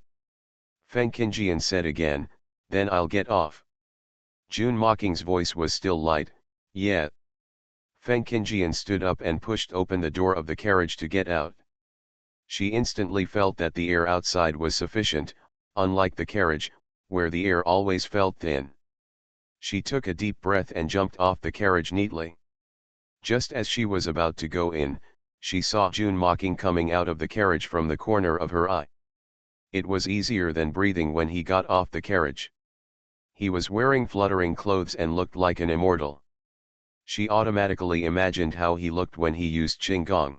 Feng Qingjian said again, then I'll get off. June Mocking's voice was still light, yeah. Feng Qingjian stood up and pushed open the door of the carriage to get out. She instantly felt that the air outside was sufficient, unlike the carriage, where the air always felt thin. She took a deep breath and jumped off the carriage neatly. Just as she was about to go in, she saw June Mocking coming out of the carriage from the corner of her eye. It was easier than breathing when he got off the carriage. He was wearing fluttering clothes and looked like an immortal. She automatically imagined how he looked when he used Qinggong.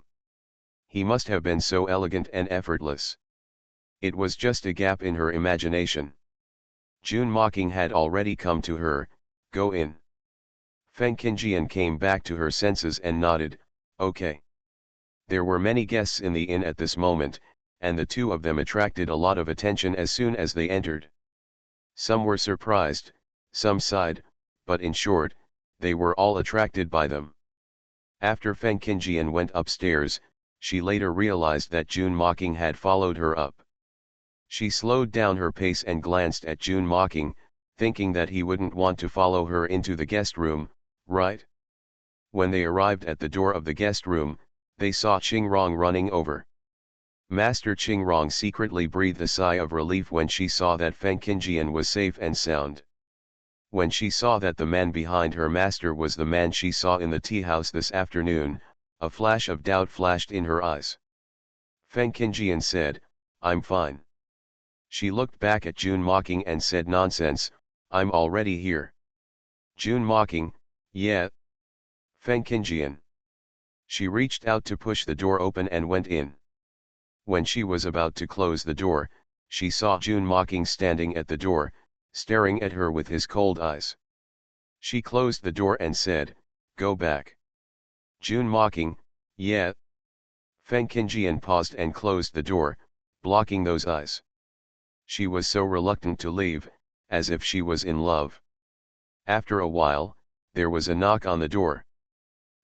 He must have been so elegant and effortless. It was just a gap in her imagination. June Mocking had already come to her, go in. Feng Qingjian came back to her senses and nodded, okay. There were many guests in the inn at this moment, and the two of them attracted a lot of attention as soon as they entered. Some were surprised, some sighed, but in short, they were all attracted by them. After Feng Qingjian went upstairs, she later realized that June Mocking had followed her up. She slowed down her pace and glanced at June Mocking, thinking that he wouldn't want to follow her into the guest room, right? When they arrived at the door of the guest room, they saw Qingrong running over. Master Qingrong secretly breathed a sigh of relief when she saw that Feng Qingjian was safe and sound. When she saw that the man behind her master was the man she saw in the tea house this afternoon, a flash of doubt flashed in her eyes. Feng Qingjian said, I'm fine. She looked back at June Mocking and said, nonsense, I'm already here. June Mocking, yeah. Feng Qingjian. She reached out to push the door open and went in. When she was about to close the door, she saw June Mocking standing at the door, staring at her with his cold eyes. She closed the door and said, go back. June Mocking, yeah. Feng Qingjian paused and closed the door, blocking those eyes. She was so reluctant to leave, as if she was in love. After a while, there was a knock on the door.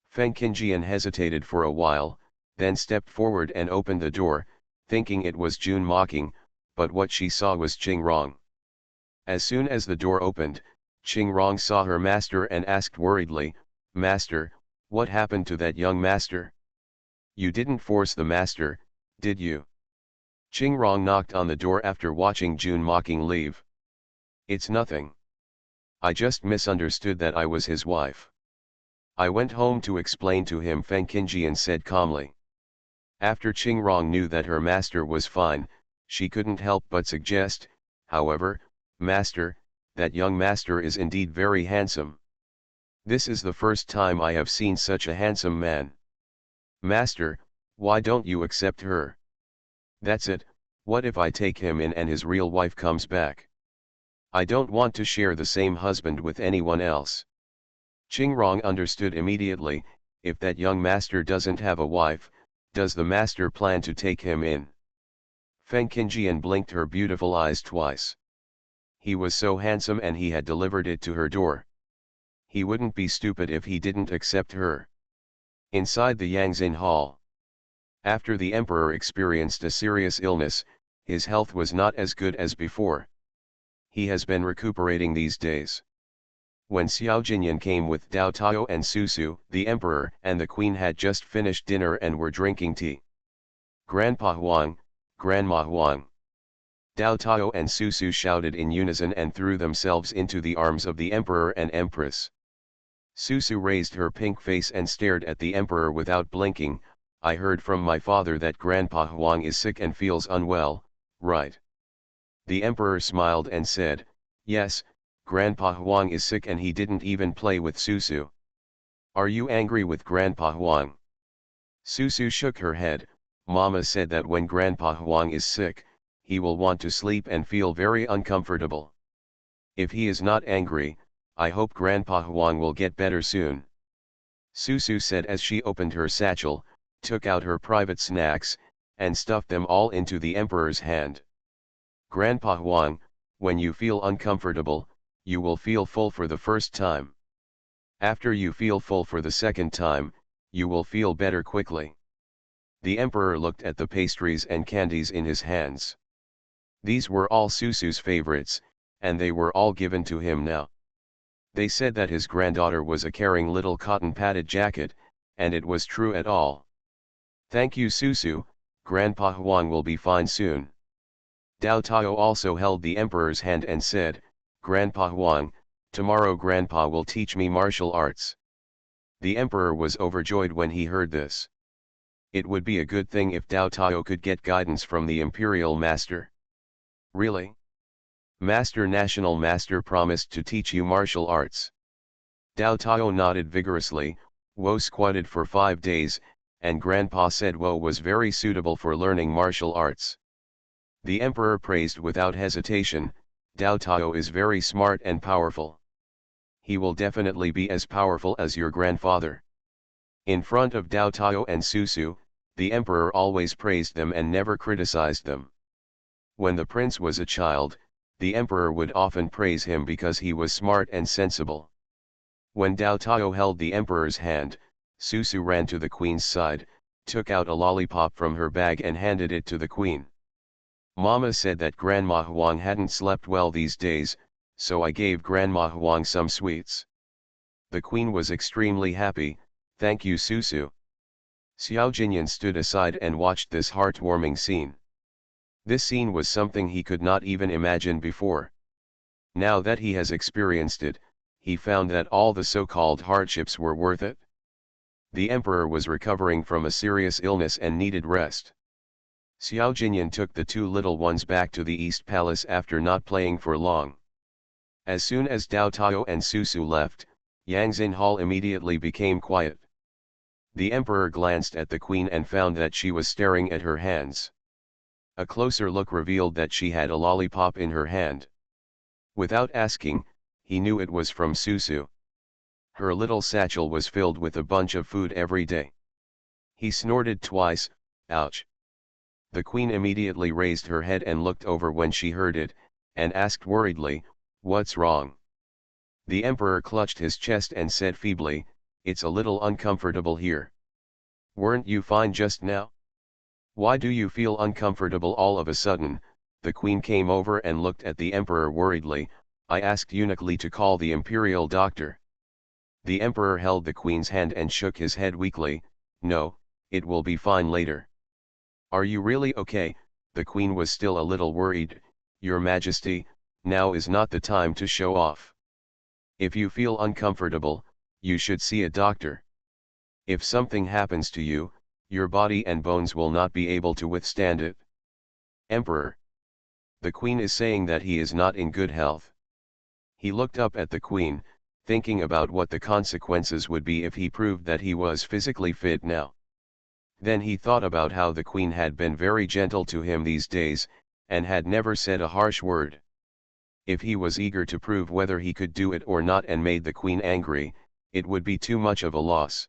Feng Qingjian hesitated for a while, then stepped forward and opened the door, thinking it was June Mocking, but what she saw was Qingrong. As soon as the door opened, Qingrong saw her master and asked worriedly, Master, what happened to that young master? You didn't force the master, did you? Qingrong knocked on the door after watching Jun mocking leave. It's nothing. I just misunderstood that I was his wife. I went home to explain to him, Feng Qingjian said calmly. After Qingrong knew that her master was fine, she couldn't help but suggest, however, Master, that young master is indeed very handsome. This is the first time I have seen such a handsome man. Master, why don't you accept her? That's it, what if I take him in and his real wife comes back? I don't want to share the same husband with anyone else. Qingrong understood immediately, if that young master doesn't have a wife, does the master plan to take him in? Feng Qingjian blinked her beautiful eyes twice. He was so handsome and he had delivered it to her door. He wouldn't be stupid if he didn't accept her. Inside the Yangzin Hall. After the emperor experienced a serious illness, his health was not as good as before. He has been recuperating these days. When Xiao Jinyan came with Dao Tao and Susu, the emperor and the queen had just finished dinner and were drinking tea. Grandpa Huang, Grandma Huang. Dao Tao and Susu shouted in unison and threw themselves into the arms of the emperor and empress. Susu raised her pink face and stared at the emperor without blinking. I heard from my father that Grandpa Huang is sick and feels unwell, right? The emperor smiled and said, yes, Grandpa Huang is sick and he didn't even play with Susu. Are you angry with Grandpa Huang? Susu shook her head. Mama said that when Grandpa Huang is sick, he will want to sleep and feel very uncomfortable. If he is not angry, I hope Grandpa Huang will get better soon. Susu said as she opened her satchel, took out her private snacks, and stuffed them all into the emperor's hand. Grandpa Huang, when you feel uncomfortable, you will feel full for the first time. After you feel full for the second time, you will feel better quickly. The emperor looked at the pastries and candies in his hands. These were all Susu's favorites, and they were all given to him now. They said that his granddaughter was a caring little cotton-padded jacket, and it was true at all. Thank you Susu, Grandpa Huang will be fine soon. Dao Tao also held the emperor's hand and said, Grandpa Huang, tomorrow Grandpa will teach me martial arts. The emperor was overjoyed when he heard this. It would be a good thing if Dao Tao could get guidance from the imperial master. Really? Master National Master promised to teach you martial arts. Dao Tao nodded vigorously. Wo squatted for 5 days, and Grandpa said Wo was very suitable for learning martial arts. The emperor praised without hesitation, Dao Tao is very smart and powerful. He will definitely be as powerful as your grandfather. In front of Dao Tao and Susu, the emperor always praised them and never criticized them. When the prince was a child, the emperor would often praise him because he was smart and sensible. When Dao Tao held the emperor's hand, Susu ran to the queen's side, took out a lollipop from her bag and handed it to the queen. Mama said that Grandma Huang hadn't slept well these days, so I gave Grandma Huang some sweets. The queen was extremely happy. Thank you Susu. Xiao Jinyan stood aside and watched this heartwarming scene. This scene was something he could not even imagine before. Now that he has experienced it, he found that all the so-called hardships were worth it. The emperor was recovering from a serious illness and needed rest. Xiao Jinyan took the 2 little ones back to the East Palace after not playing for long. As soon as Dao Tao and Susu left, Yangzin Hall immediately became quiet. The emperor glanced at the queen and found that she was staring at her hands. A closer look revealed that she had a lollipop in her hand. Without asking, he knew it was from Susu. Her little satchel was filled with a bunch of food every day. He snorted twice, ouch. The queen immediately raised her head and looked over when she heard it, and asked worriedly, what's wrong? The emperor clutched his chest and said feebly, it's a little uncomfortable here. Weren't you fine just now? Why do you feel uncomfortable all of a sudden? The queen came over and looked at the emperor worriedly. I asked eunuch Li to call the imperial doctor. The emperor held the queen's hand and shook his head weakly. "No, it will be fine later." "Are you really okay?" The queen was still a little worried. "Your Majesty, now is not the time to show off. If you feel uncomfortable, you should see a doctor. If something happens to you, your body and bones will not be able to withstand it." "Emperor, the queen is saying that he is not in good health." He looked up at the queen, thinking about what the consequences would be if he proved that he was physically fit now. Then he thought about how the queen had been very gentle to him these days, and had never said a harsh word. If he was eager to prove whether he could do it or not and made the queen angry, it would be too much of a loss.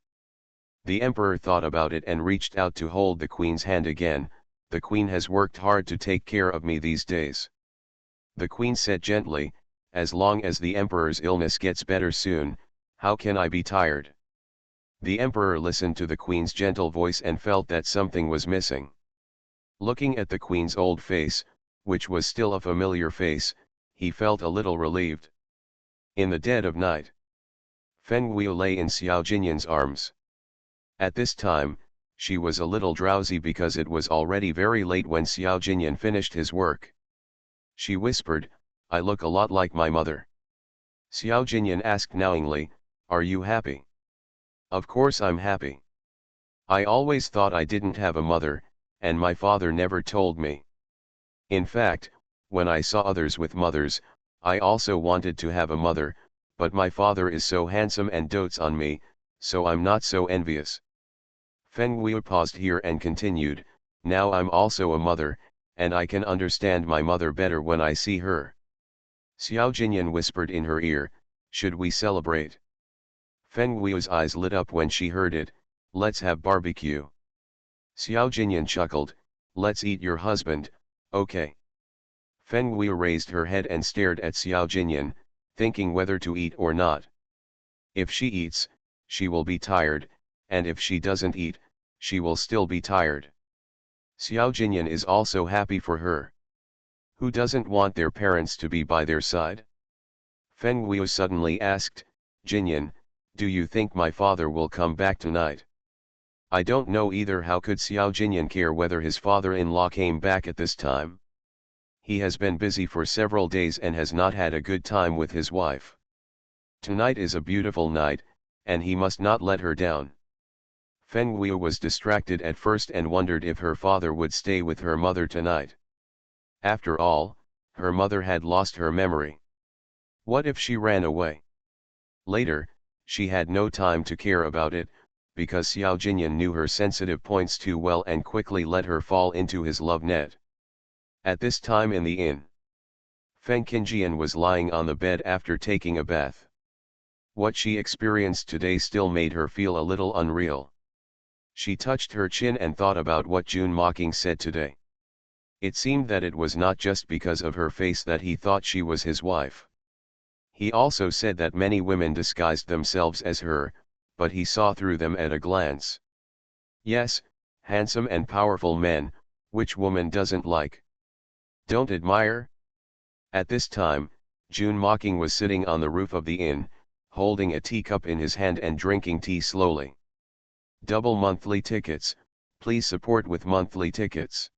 The emperor thought about it and reached out to hold the queen's hand again. "The queen has worked hard to take care of me these days." The queen said gently, "As long as the emperor's illness gets better soon, how can I be tired?" The emperor listened to the queen's gentle voice and felt that something was missing. Looking at the queen's old face, which was still a familiar face, he felt a little relieved. In the dead of night, Feng Guiu lay in Xiao Jinyan's arms. At this time, she was a little drowsy because it was already very late when Xiao Jinyan finished his work. She whispered, "I look a lot like my mother." Xiao Jinyan asked knowingly, "Are you happy?" "Of course I'm happy. I always thought I didn't have a mother, and my father never told me. In fact, when I saw others with mothers, I also wanted to have a mother, but my father is so handsome and dotes on me, so I'm not so envious." Feng Guiu paused here and continued, "Now I'm also a mother, and I can understand my mother better when I see her." Xiao Jinyan whispered in her ear, "Should we celebrate?" Feng Guiu's eyes lit up when she heard it. "Let's have barbecue." Xiao Jinyan chuckled, "Let's eat your husband, okay?" Feng Guiu raised her head and stared at Xiao Jinyan, thinking whether to eat or not. If she eats, she will be tired, and if she doesn't eat, she will still be tired. Xiao Jinyan is also happy for her. Who doesn't want their parents to be by their side? Feng Guiu suddenly asked, "Jinyan, do you think my father will come back tonight?" I don't know either. How could Xiao Jinyan care whether his father-in-law came back at this time? He has been busy for several days and has not had a good time with his wife. Tonight is a beautiful night, and he must not let her down. Feng Guiu was distracted at first and wondered if her father would stay with her mother tonight. After all, her mother had lost her memory. What if she ran away? Later, she had no time to care about it, because Xiao Jinyan knew her sensitive points too well and quickly let her fall into his love net. At this time in the inn, Feng Qingjian was lying on the bed after taking a bath. What she experienced today still made her feel a little unreal. She touched her chin and thought about what Jun Mocking said today. It seemed that it was not just because of her face that he thought she was his wife. He also said that many women disguised themselves as her, but he saw through them at a glance. Yes, handsome and powerful men, which woman doesn't like? Don't admire? At this time, Jun Mocking was sitting on the roof of the inn, holding a teacup in his hand and drinking tea slowly. Double monthly tickets, please support with monthly tickets.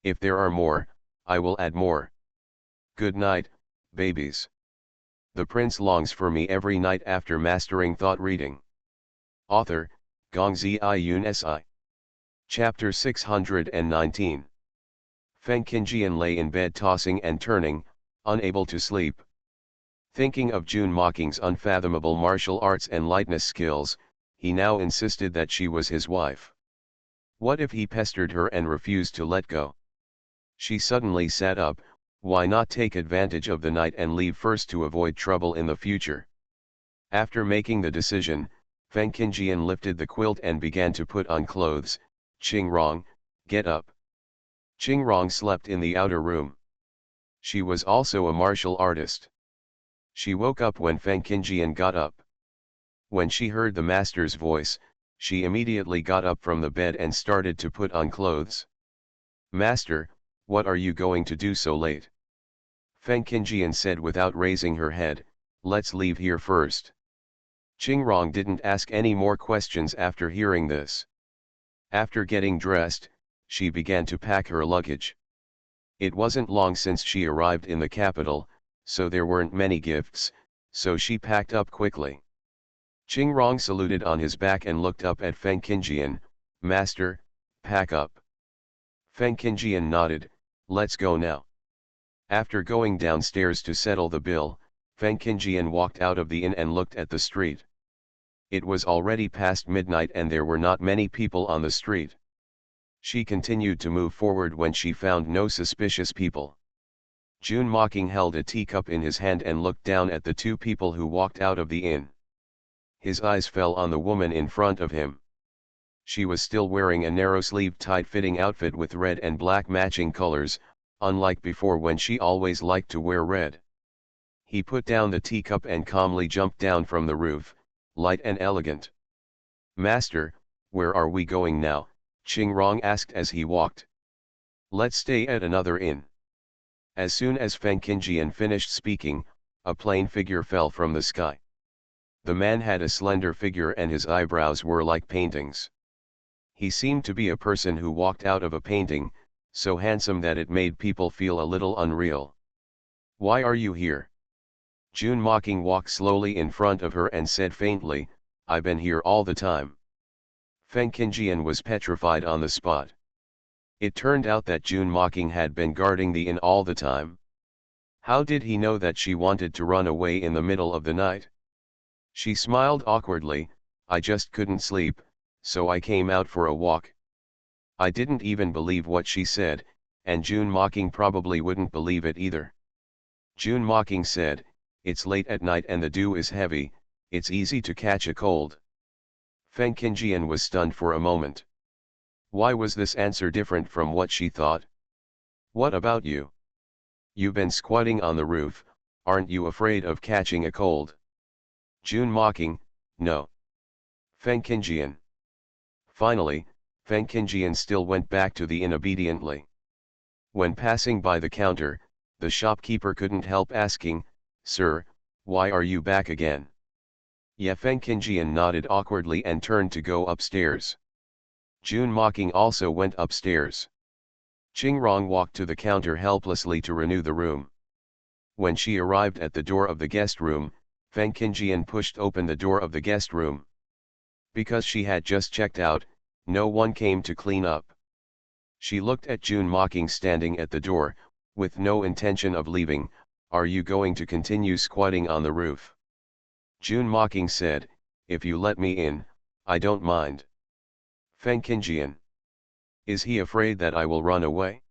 If there are more, I will add more. Good night, babies. The prince longs for me every night after mastering thought reading. Author, Gongzi Yun Si. Chapter 619. Feng Qingjian lay in bed tossing and turning, unable to sleep. Thinking of Jun Mocking's unfathomable martial arts and lightness skills, he now insisted that she was his wife. What if he pestered her and refused to let go? She suddenly sat up. Why not take advantage of the night and leave first to avoid trouble in the future? After making the decision, Feng Qingjian lifted the quilt and began to put on clothes. Qingrong, get up. Qingrong slept in the outer room. She was also a martial artist. She woke up when Feng Qingjian got up. When she heard the master's voice, she immediately got up from the bed and started to put on clothes. "Master, what are you going to do so late?" Feng Qingjian said without raising her head, "Let's leave here first." Qingrong didn't ask any more questions after hearing this. After getting dressed, she began to pack her luggage. It wasn't long since she arrived in the capital, so there weren't many gifts, so she packed up quickly. Qingrong saluted on his back and looked up at Feng Qingjian. "Master, pack up." Feng Qingjian nodded. "Let's go now." After going downstairs to settle the bill, Feng Qingjian walked out of the inn and looked at the street. It was already past midnight and there were not many people on the street. She continued to move forward when she found no suspicious people. Jun Mocking held a teacup in his hand and looked down at the two people who walked out of the inn. His eyes fell on the woman in front of him. She was still wearing a narrow-sleeved tight-fitting outfit with red and black matching colors, unlike before when she always liked to wear red. He put down the teacup and calmly jumped down from the roof, light and elegant. "Master, where are we going now?" Qingrong asked as he walked. "Let's stay at another inn." As soon as Feng Qingjian finished speaking, a plain figure fell from the sky. The man had a slender figure and his eyebrows were like paintings. He seemed to be a person who walked out of a painting, so handsome that it made people feel a little unreal. "Why are you here?" Jun Mocking walked slowly in front of her and said faintly, "I've been here all the time." Feng Qingjian was petrified on the spot. It turned out that Jun Mocking had been guarding the inn all the time. How did he know that she wanted to run away in the middle of the night? She smiled awkwardly. "I just couldn't sleep, so I came out for a walk." I didn't even believe what she said, and Jun Mocking probably wouldn't believe it either. Jun Mocking said, "It's late at night and the dew is heavy, it's easy to catch a cold." Feng Qingjian was stunned for a moment. Why was this answer different from what she thought? "What about you? You've been squatting on the roof, aren't you afraid of catching a cold?" Jun Mocking, "No." Feng Qingjian. Finally, Feng Qingjian still went back to the inn obediently. When passing by the counter, the shopkeeper couldn't help asking, "Sir, why are you back again?" Yeah, Feng Qingjian nodded awkwardly and turned to go upstairs. Jun Mocking also went upstairs. Qingrong walked to the counter helplessly to renew the room. When she arrived at the door of the guest room, Feng Qingjian pushed open the door of the guest room. Because she had just checked out, no one came to clean up. She looked at Jun Mocking standing at the door, with no intention of leaving. "Are you going to continue squatting on the roof?" Jun Mocking said, "If you let me in, I don't mind." Feng Qingjian. Is he afraid that I will run away?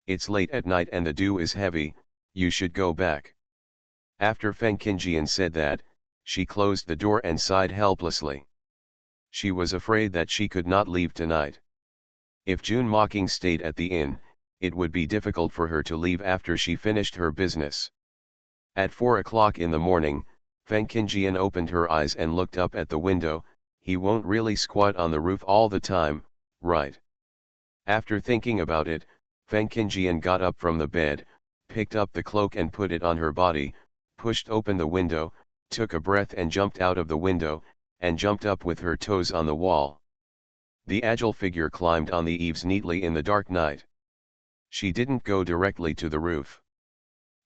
It's late at night and the dew is heavy, you should go back. After Feng Qingjian said that, she closed the door and sighed helplessly. She was afraid that she could not leave tonight. If Jun Mocking stayed at the inn, it would be difficult for her to leave after she finished her business. At 4 o'clock in the morning, Feng Qingjian opened her eyes and looked up at the window. He won't really squat on the roof all the time, right? After thinking about it, Feng Qingjian got up from the bed, picked up the cloak and put it on her body, pushed open the window, took a breath and jumped out of the window, and jumped up with her toes on the wall. The agile figure climbed on the eaves neatly in the dark night. She didn't go directly to the roof.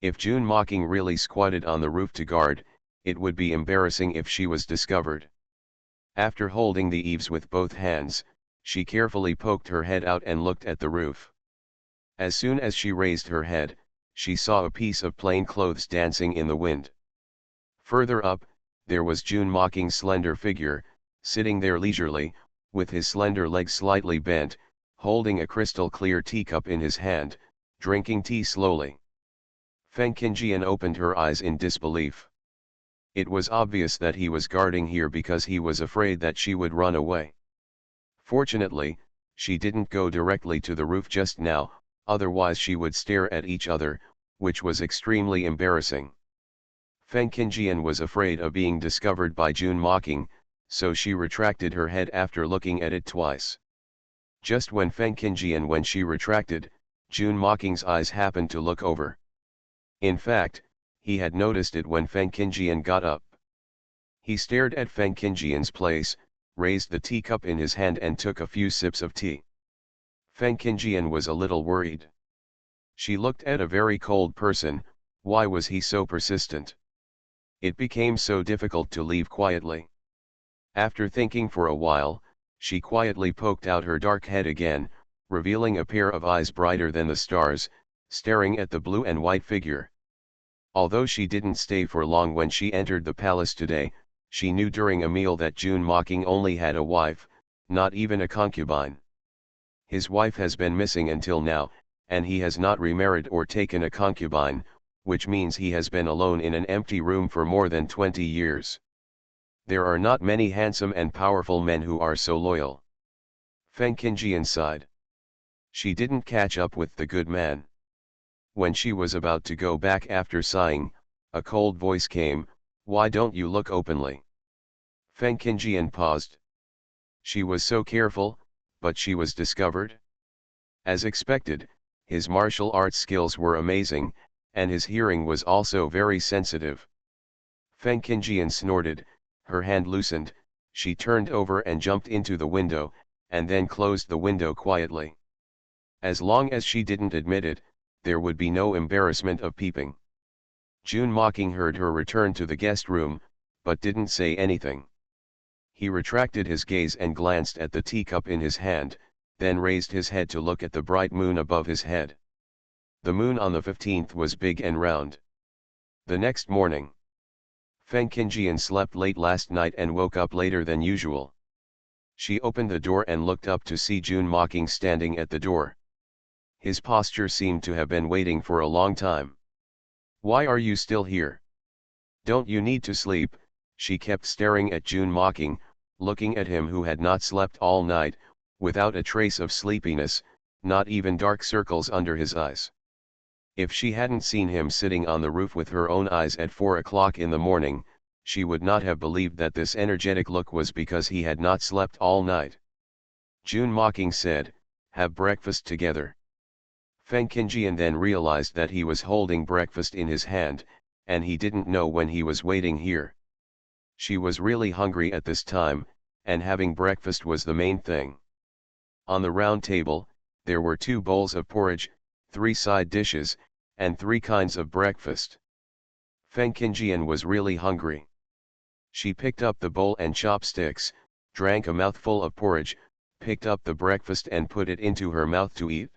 If Jun Mocking really squatted on the roof to guard, it would be embarrassing if she was discovered. After holding the eaves with both hands, she carefully poked her head out and looked at the roof. As soon as she raised her head, she saw a piece of plain clothes dancing in the wind. Further up, there was Jun Mocking's slender figure, sitting there leisurely, with his slender legs slightly bent, holding a crystal-clear teacup in his hand, drinking tea slowly. Feng Qingjian opened her eyes in disbelief. It was obvious that he was guarding here because he was afraid that she would run away. Fortunately, she didn't go directly to the roof just now, otherwise she would stare at each other, which was extremely embarrassing. Feng Qingjian was afraid of being discovered by Jun Mocking, so she retracted her head after looking at it twice. Just when she retracted, Jun Mocking's eyes happened to look over. In fact, he had noticed it when Feng Qingjian got up. He stared at Feng Qingjian's place, raised the teacup in his hand and took a few sips of tea. Feng Qingjian was a little worried. She looked at a very cold person. Why was he so persistent? It became so difficult to leave quietly. After thinking for a while, she quietly poked out her dark head again, revealing a pair of eyes brighter than the stars, staring at the blue and white figure. Although she didn't stay for long when she entered the palace today, she knew during a meal that Jun Mocking only had a wife, not even a concubine. His wife has been missing until now, and he has not remarried or taken a concubine, which means he has been alone in an empty room for more than 20 years. There are not many handsome and powerful men who are so loyal. Feng Qingjian sighed. She didn't catch up with the good man. When she was about to go back after sighing, a cold voice came, "Why don't you look openly?" Feng Qingjian paused. She was so careful, but she was discovered. As expected, his martial arts skills were amazing, and his hearing was also very sensitive. Feng Qingjian snorted, her hand loosened, she turned over and jumped into the window, and then closed the window quietly. As long as she didn't admit it, there would be no embarrassment of peeping. Jun Mocking heard her return to the guest room, but didn't say anything. He retracted his gaze and glanced at the teacup in his hand, then raised his head to look at the bright moon above his head. The moon on the 15th was big and round. The next morning, Feng Qingjian slept late last night and woke up later than usual. She opened the door and looked up to see Jun Mocking standing at the door. His posture seemed to have been waiting for a long time. "Why are you still here? Don't you need to sleep?" She kept staring at Jun Mocking, looking at him who had not slept all night, without a trace of sleepiness, not even dark circles under his eyes. If she hadn't seen him sitting on the roof with her own eyes at 4 o'clock in the morning, she would not have believed that this energetic look was because he had not slept all night. Jun Mocking said, "Have breakfast together." Feng Qingjian then realized that he was holding breakfast in his hand, and he didn't know when he was waiting here. She was really hungry at this time, and having breakfast was the main thing. On the round table, there were 2 bowls of porridge, 3 side dishes, and 3 kinds of breakfast. Feng Qingjian was really hungry. She picked up the bowl and chopsticks, drank a mouthful of porridge, picked up the breakfast and put it into her mouth to eat.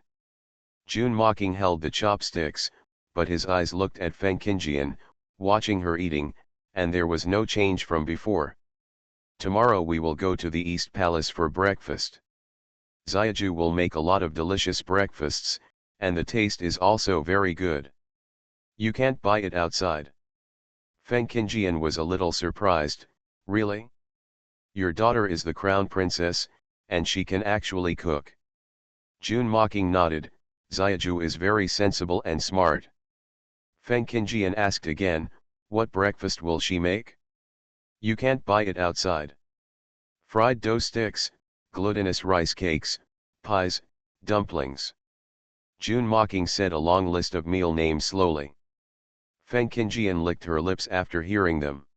Jun Mocking held the chopsticks, but his eyes looked at Feng Qingjian, watching her eating, and there was no change from before. "Tomorrow we will go to the East Palace for breakfast. Xiaju will make a lot of delicious breakfasts, and the taste is also very good. You can't buy it outside." Feng Qingjian was a little surprised. "Really? Your daughter is the crown princess, and she can actually cook?" Jun Mocking nodded. "Xiaju is very sensible and smart." Feng Qingjian asked again, "What breakfast will she make?" "You can't buy it outside. Fried dough sticks, glutinous rice cakes, pies, dumplings." Jun Mocking said a long list of meal names slowly. Feng Qingjian licked her lips after hearing them.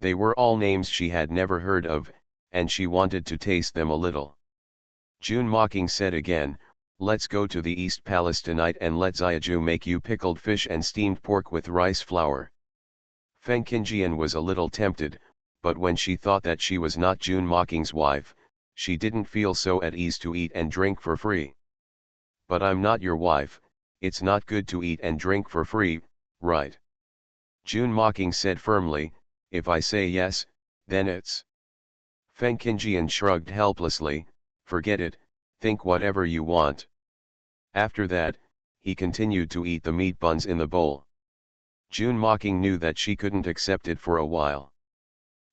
They were all names she had never heard of, and she wanted to taste them a little. Jun Mocking said again, "Let's go to the East Palace tonight and let Xiaju make you pickled fish and steamed pork with rice flour." Feng Qingjian was a little tempted, but when she thought that she was not Jun Mocking's wife, she didn't feel so at ease to eat and drink for free. "But I'm not your wife, it's not good to eat and drink for free, right?" Jun Mocking said firmly, "If I say yes, then it's..." Feng Qingjian shrugged helplessly, "Forget it, think whatever you want." After that, he continued to eat the meat buns in the bowl. Jun Mocking knew that she couldn't accept it for a while.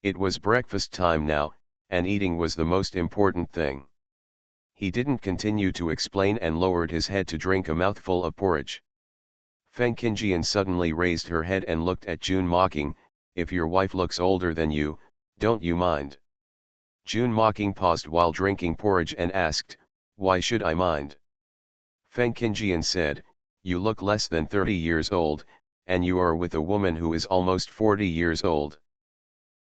It was breakfast time now, and eating was the most important thing. He didn't continue to explain and lowered his head to drink a mouthful of porridge. Feng Qingjian suddenly raised her head and looked at Jun Mocking. "If your wife looks older than you, don't you mind?" Jun Mocking paused while drinking porridge and asked, "Why should I mind?" Feng Qingjian said, "You look less than 30 years old, and you are with a woman who is almost 40 years old.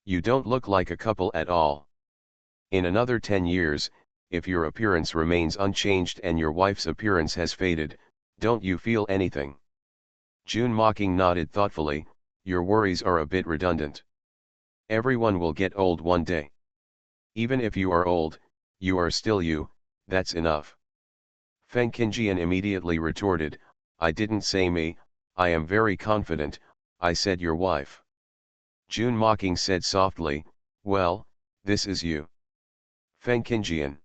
You don't look like a couple at all. In another 10 years, if your appearance remains unchanged and your wife's appearance has faded, don't you feel anything? June Mocking nodded thoughtfully. Your worries are a bit redundant. Everyone will get old one day. Even if you are old, you are still you, that's enough. Feng Qingjian immediately retorted, I didn't say me, I am very confident, I said your wife. June Mocking said softly, well, this is you. Feng Qingjian.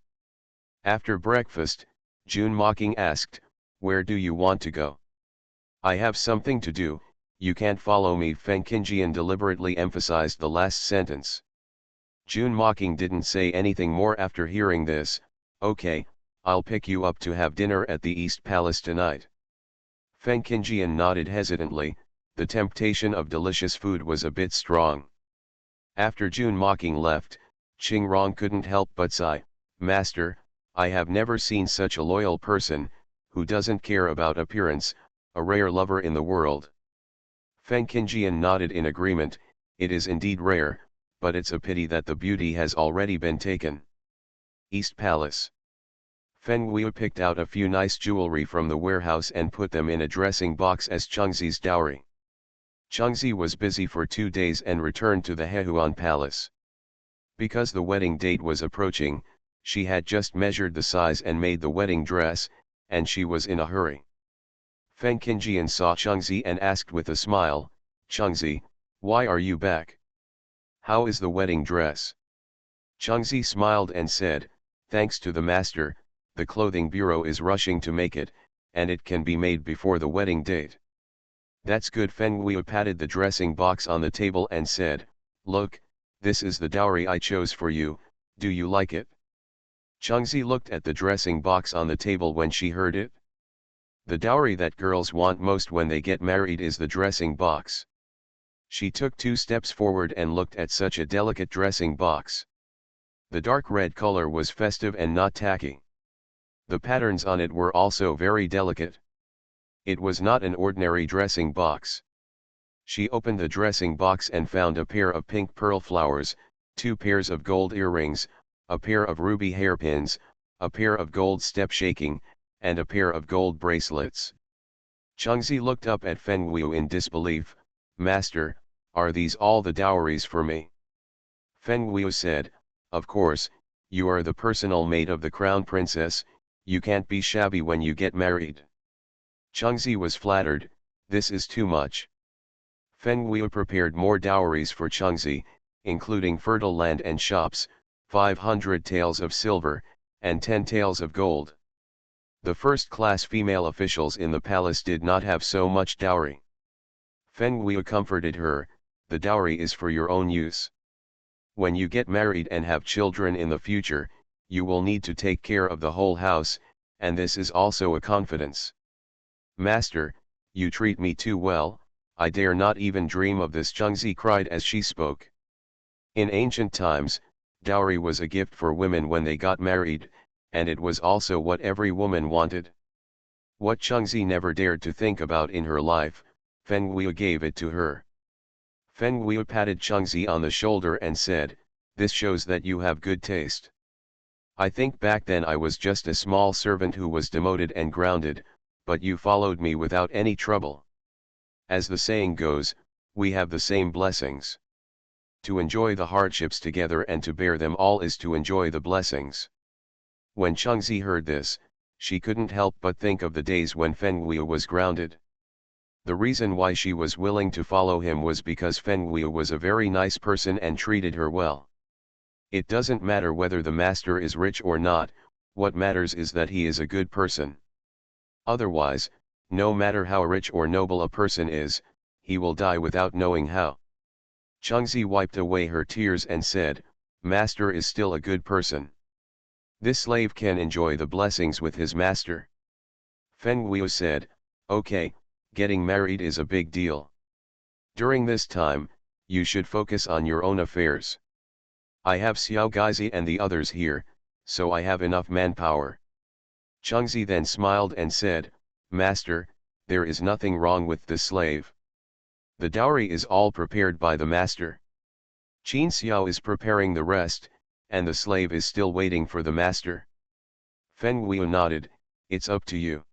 After breakfast, June Mocking asked, where do you want to go? I have something to do, you can't follow me. Feng Qingjian deliberately emphasized the last sentence. June Mocking didn't say anything more after hearing this. Okay, I'll pick you up to have dinner at the East Palace tonight. Feng Qingjian nodded hesitantly, the temptation of delicious food was a bit strong. After June Mocking left, Qing Rong couldn't help but sigh, Master, I have never seen such a loyal person, who doesn't care about appearance, a rare lover in the world. Feng Qingjian nodded in agreement, it is indeed rare, but it's a pity that the beauty has already been taken. East Palace. Feng Wei picked out a few nice jewelry from the warehouse and put them in a dressing box as Chengxi's dowry. Chengxi was busy for 2 days and returned to the Hehuan Palace. Because the wedding date was approaching, she had just measured the size and made the wedding dress, and she was in a hurry. Feng Qingjian saw Chengxi and asked with a smile, Chengxi, why are you back? How is the wedding dress? Chengxi smiled and said, thanks to the master, the clothing bureau is rushing to make it, and it can be made before the wedding date. That's good. Feng Wei patted the dressing box on the table and said, look, this is the dowry I chose for you, do you like it? Chengxi looked at the dressing box on the table when she heard it. The dowry that girls want most when they get married is the dressing box. She took 2 steps forward and looked at such a delicate dressing box. The dark red color was festive and not tacky. The patterns on it were also very delicate. It was not an ordinary dressing box. She opened the dressing box and found a pair of pink pearl flowers, 2 pairs of gold earrings, a pair of ruby hairpins, a pair of gold step shaking, and a pair of gold bracelets. Chengxi looked up at Feng Wei in disbelief, Master, are these all the dowries for me? Feng Wei said, of course, you are the personal maid of the crown princess, you can't be shabby when you get married. Chengxi was flattered, this is too much. Feng Wei prepared more dowries for Chengxi, including fertile land and shops, 500 taels of silver, and 10 taels of gold. The first-class female officials in the palace did not have so much dowry. Feng Wei comforted her, the dowry is for your own use. When you get married and have children in the future, you will need to take care of the whole house, and this is also a confidence. Master, you treat me too well, I dare not even dream of this. Chengxi cried as she spoke. In ancient times, dowry was a gift for women when they got married, and it was also what every woman wanted. What Chengxi never dared to think about in her life, Feng Wei gave it to her. Feng Wei patted Chengxi on the shoulder and said, this shows that you have good taste. I think back then I was just a small servant who was demoted and grounded, but you followed me without any trouble. As the saying goes, we have the same blessings. To enjoy the hardships together and to bear them all is to enjoy the blessings. When Chengxi heard this, she couldn't help but think of the days when Feng Wei was grounded. The reason why she was willing to follow him was because Feng Wei was a very nice person and treated her well. It doesn't matter whether the master is rich or not, what matters is that he is a good person. Otherwise, no matter how rich or noble a person is, he will die without knowing how. Chengxi wiped away her tears and said, Master is still a good person. This slave can enjoy the blessings with his master. Feng Wei said, okay, getting married is a big deal. During this time, you should focus on your own affairs. I have Xiao Gaizi and the others here, so I have enough manpower. Chengxi then smiled and said, Master, there is nothing wrong with the slave. The dowry is all prepared by the master. Qin Xiao is preparing the rest, and the slave is still waiting for the master. Feng Wu nodded, it's up to you.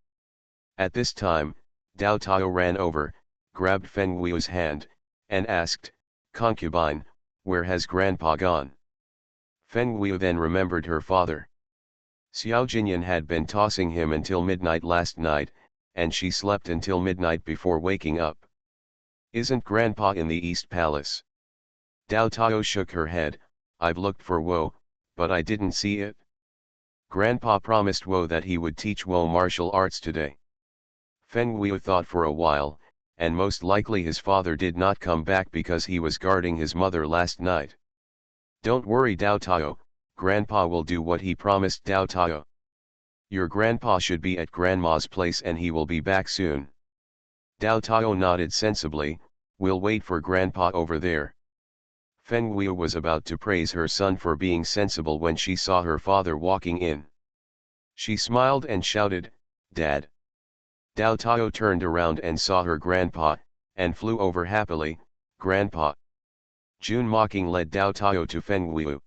At this time, Dao Tao ran over, grabbed Feng Wu's hand, and asked, concubine, where has grandpa gone? Feng Wu then remembered her father. Xiao Jinyan had been tossing him until midnight last night, and she slept until midnight before waking up. Isn't grandpa in the East Palace? Dao Tao shook her head, I've looked for Wo, but I didn't see it. Grandpa promised Wo that he would teach Wo martial arts today. Feng Wu thought for a while, and most likely his father did not come back because he was guarding his mother last night. Don't worry Dao Tao, grandpa will do what he promised Dao Tao. Your grandpa should be at grandma's place and he will be back soon. Dao Tao nodded sensibly, we'll wait for grandpa over there. Feng Wu was about to praise her son for being sensible when she saw her father walking in. She smiled and shouted, Dad. Dao Tao turned around and saw her grandpa, and flew over happily, Grandpa. Jun Mocking led Dao Tao to Feng Wu.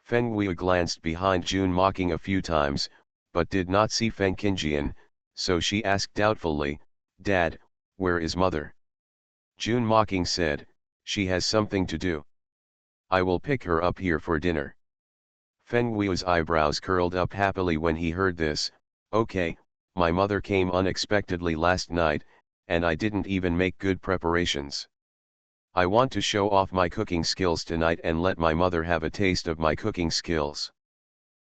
Feng Wu glanced behind Jun Mocking a few times, but did not see Feng Qinjian, so she asked doubtfully, Dad, where is mother? Jun Mocking said, she has something to do. I will pick her up here for dinner. Feng Wu's eyebrows curled up happily when he heard this, okay, my mother came unexpectedly last night, and I didn't even make good preparations. I want to show off my cooking skills tonight and let my mother have a taste of my cooking skills.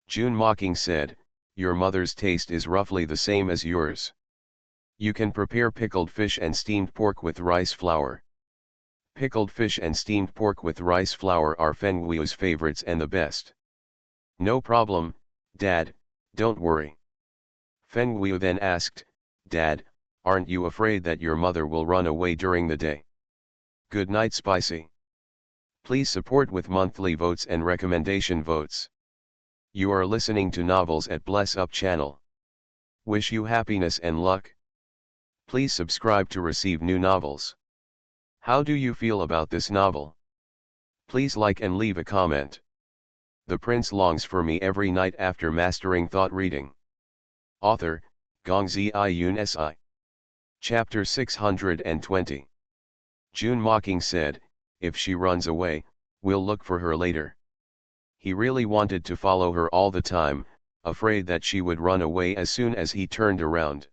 Jun Mocking said, your mother's taste is roughly the same as yours. You can prepare pickled fish and steamed pork with rice flour. Pickled fish and steamed pork with rice flour are Feng Wu's favorites and the best. No problem, Dad, don't worry. Feng Wu then asked, Dad, aren't you afraid that your mother will run away during the day? Good night Spicy. Please support with monthly votes and recommendation votes. You are listening to Novels at Bless Up channel. Wish you happiness and luck. Please subscribe to receive new novels. How do you feel about this novel? Please like and leave a comment. The prince longs for me every night after mastering thought reading. Author, Gongzi Iyun Si. Chapter 620. Jun Mocking said, if she runs away, we'll look for her later. He really wanted to follow her all the time, afraid that she would run away as soon as he turned around.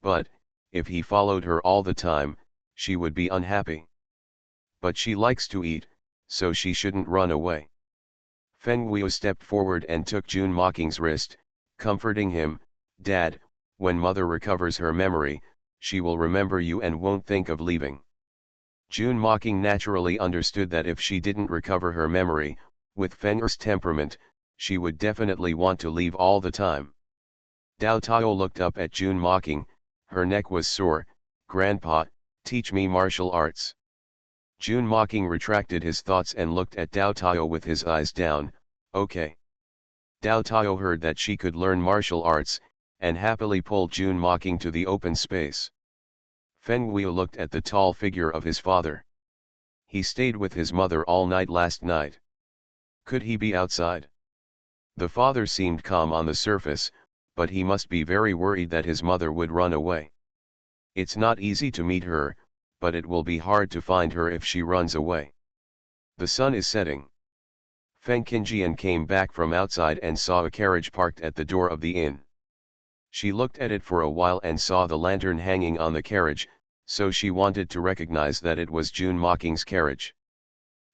But, if he followed her all the time, she would be unhappy. But she likes to eat, so she shouldn't run away. Feng Wu stepped forward and took Jun Mocking's wrist, comforting him, Dad, when mother recovers her memory, she will remember you and won't think of leaving. Jun Mocking naturally understood that if she didn't recover her memory, with Feng's temperament, she would definitely want to leave all the time. Dao Tao looked up at Jun Mocking, her neck was sore, Grandpa, teach me martial arts. Jun Mocking retracted his thoughts and looked at Dao Tao with his eyes down, okay. Dao Tao heard that she could learn martial arts, and happily pulled Jun Mocking to the open space. Feng Wu looked at the tall figure of his father. He stayed with his mother all night last night. Could he be outside? The father seemed calm on the surface, but he must be very worried that his mother would run away. It's not easy to meet her, but it will be hard to find her if she runs away. The sun is setting. Feng Qinjian came back from outside and saw a carriage parked at the door of the inn. She looked at it for a while and saw the lantern hanging on the carriage, so she wanted to recognize that it was Jun Mocking's carriage.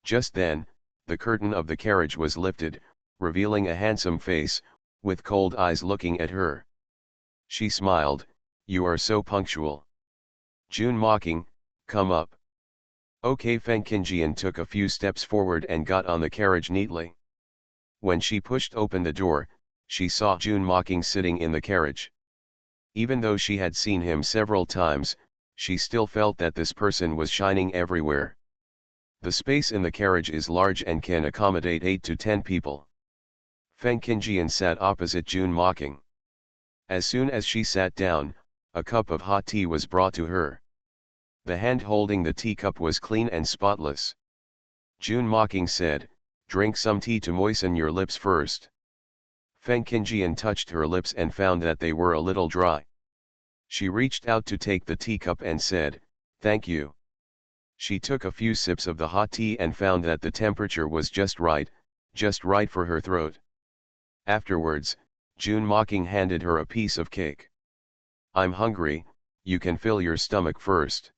Just then, the curtain of the carriage was lifted, revealing a handsome face, with cold eyes looking at her. She smiled, you are so punctual. Jun Mocking, come up. Okay. Feng Qinjian took a few steps forward and got on the carriage neatly. When she pushed open the door, she saw Jun Mocking sitting in the carriage. Even though she had seen him several times, she still felt that this person was shining everywhere. The space in the carriage is large and can accommodate 8 to 10 people. Feng Qinjian sat opposite Jun Mocking. As soon as she sat down, a cup of hot tea was brought to her. The hand holding the teacup was clean and spotless. June mocking said, drink some tea to moisten your lips first. Feng Qingjian touched her lips and found that they were a little dry. She reached out to take the teacup and said, thank you. She took a few sips of the hot tea and found that the temperature was just right for her throat. Afterwards, June mocking handed her a piece of cake. I'm hungry, you can fill your stomach first.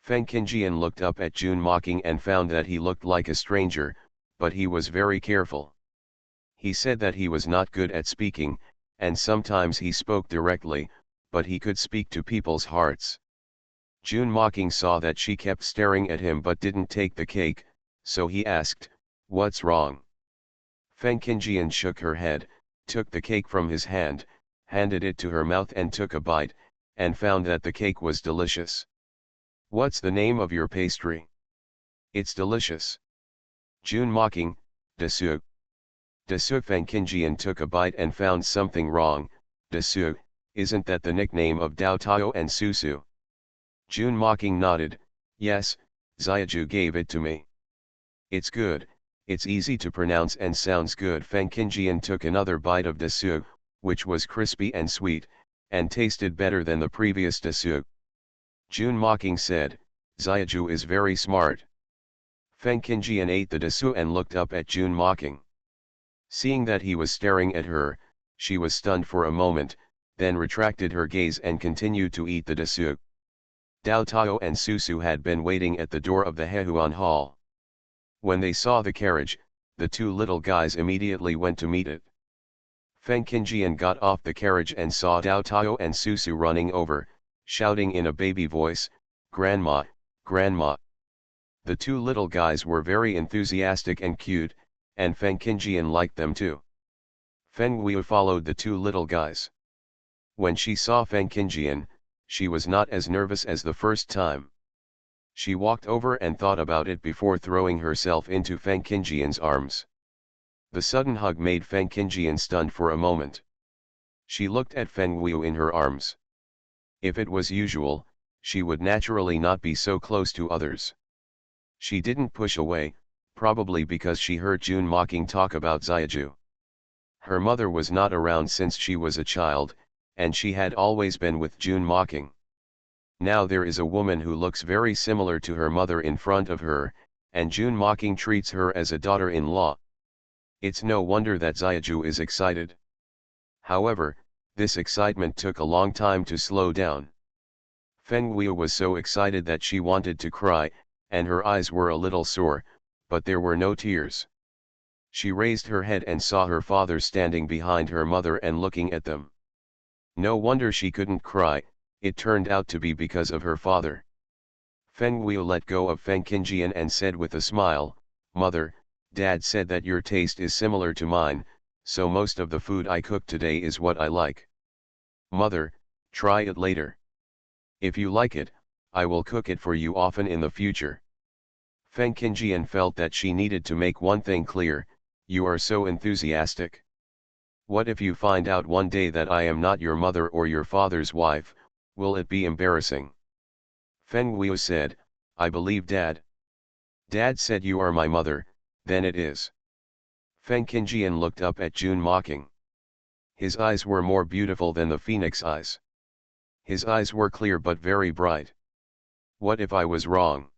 Feng Qingjian looked up at June mocking and found that he looked like a stranger, but he was very careful. He said that he was not good at speaking, and sometimes he spoke directly, but he could speak to people's hearts. June mocking saw that she kept staring at him but didn't take the cake, so he asked, what's wrong? Feng Qingjian shook her head, took the cake from his hand, handed it to her mouth and took a bite, and found that the cake was delicious. What's the name of your pastry? It's delicious. June mocking, Desu. Desu. Feng Qingjian took a bite and found something wrong. Desu, isn't that the nickname of Dao Tao and Susu? June mocking nodded, yes, Xiaju gave it to me. It's good, it's easy to pronounce and sounds good. Feng Qingjian took another bite of Desu, which was crispy and sweet, and tasted better than the previous Desu. June mocking said, Xiaju is very smart. Feng Qingjian ate the Desu and looked up at June mocking. Seeing that he was staring at her, she was stunned for a moment, then retracted her gaze and continued to eat the Desu. Dao Tao and Susu had been waiting at the door of the Hehuan Hall. When they saw the carriage, the two little guys immediately went to meet it. Feng Qingjian got off the carriage and saw Dao Tao and Susu running over, shouting in a baby voice, Grandma, Grandma. The two little guys were very enthusiastic and cute, and Feng Qingjian liked them too. Feng Wu followed the two little guys. When she saw Feng Qingjian, she was not as nervous as the first time. She walked over and thought about it before throwing herself into Feng Qingjian's arms. The sudden hug made Feng Qingjian stunned for a moment. She looked at Feng Wu in her arms. If it was usual, she would naturally not be so close to others. She didn't push away, probably because she heard June mocking talk about Xiaju. Her mother was not around since she was a child, and she had always been with June mocking. Now there is a woman who looks very similar to her mother in front of her, and June mocking treats her as a daughter-in-law. It's no wonder that Xiaju is excited. However, this excitement took a long time to slow down. Feng Wu was so excited that she wanted to cry, and her eyes were a little sore, but there were no tears. She raised her head and saw her father standing behind her mother and looking at them. No wonder she couldn't cry, it turned out to be because of her father. Feng Wu let go of Feng Qingjian and said with a smile, Mother, Dad said that your taste is similar to mine, so most of the food I cook today is what I like. Mother, try it later. If you like it, I will cook it for you often in the future. Feng Qingjian felt that she needed to make one thing clear, you are so enthusiastic. What if you find out one day that I am not your mother or your father's wife, will it be embarrassing? Feng Wu said, I believe Dad. Dad said you are my mother, then it is. Feng Qingjian looked up at June mocking. His eyes were more beautiful than the phoenix eyes. His eyes were clear but very bright. What if I was wrong?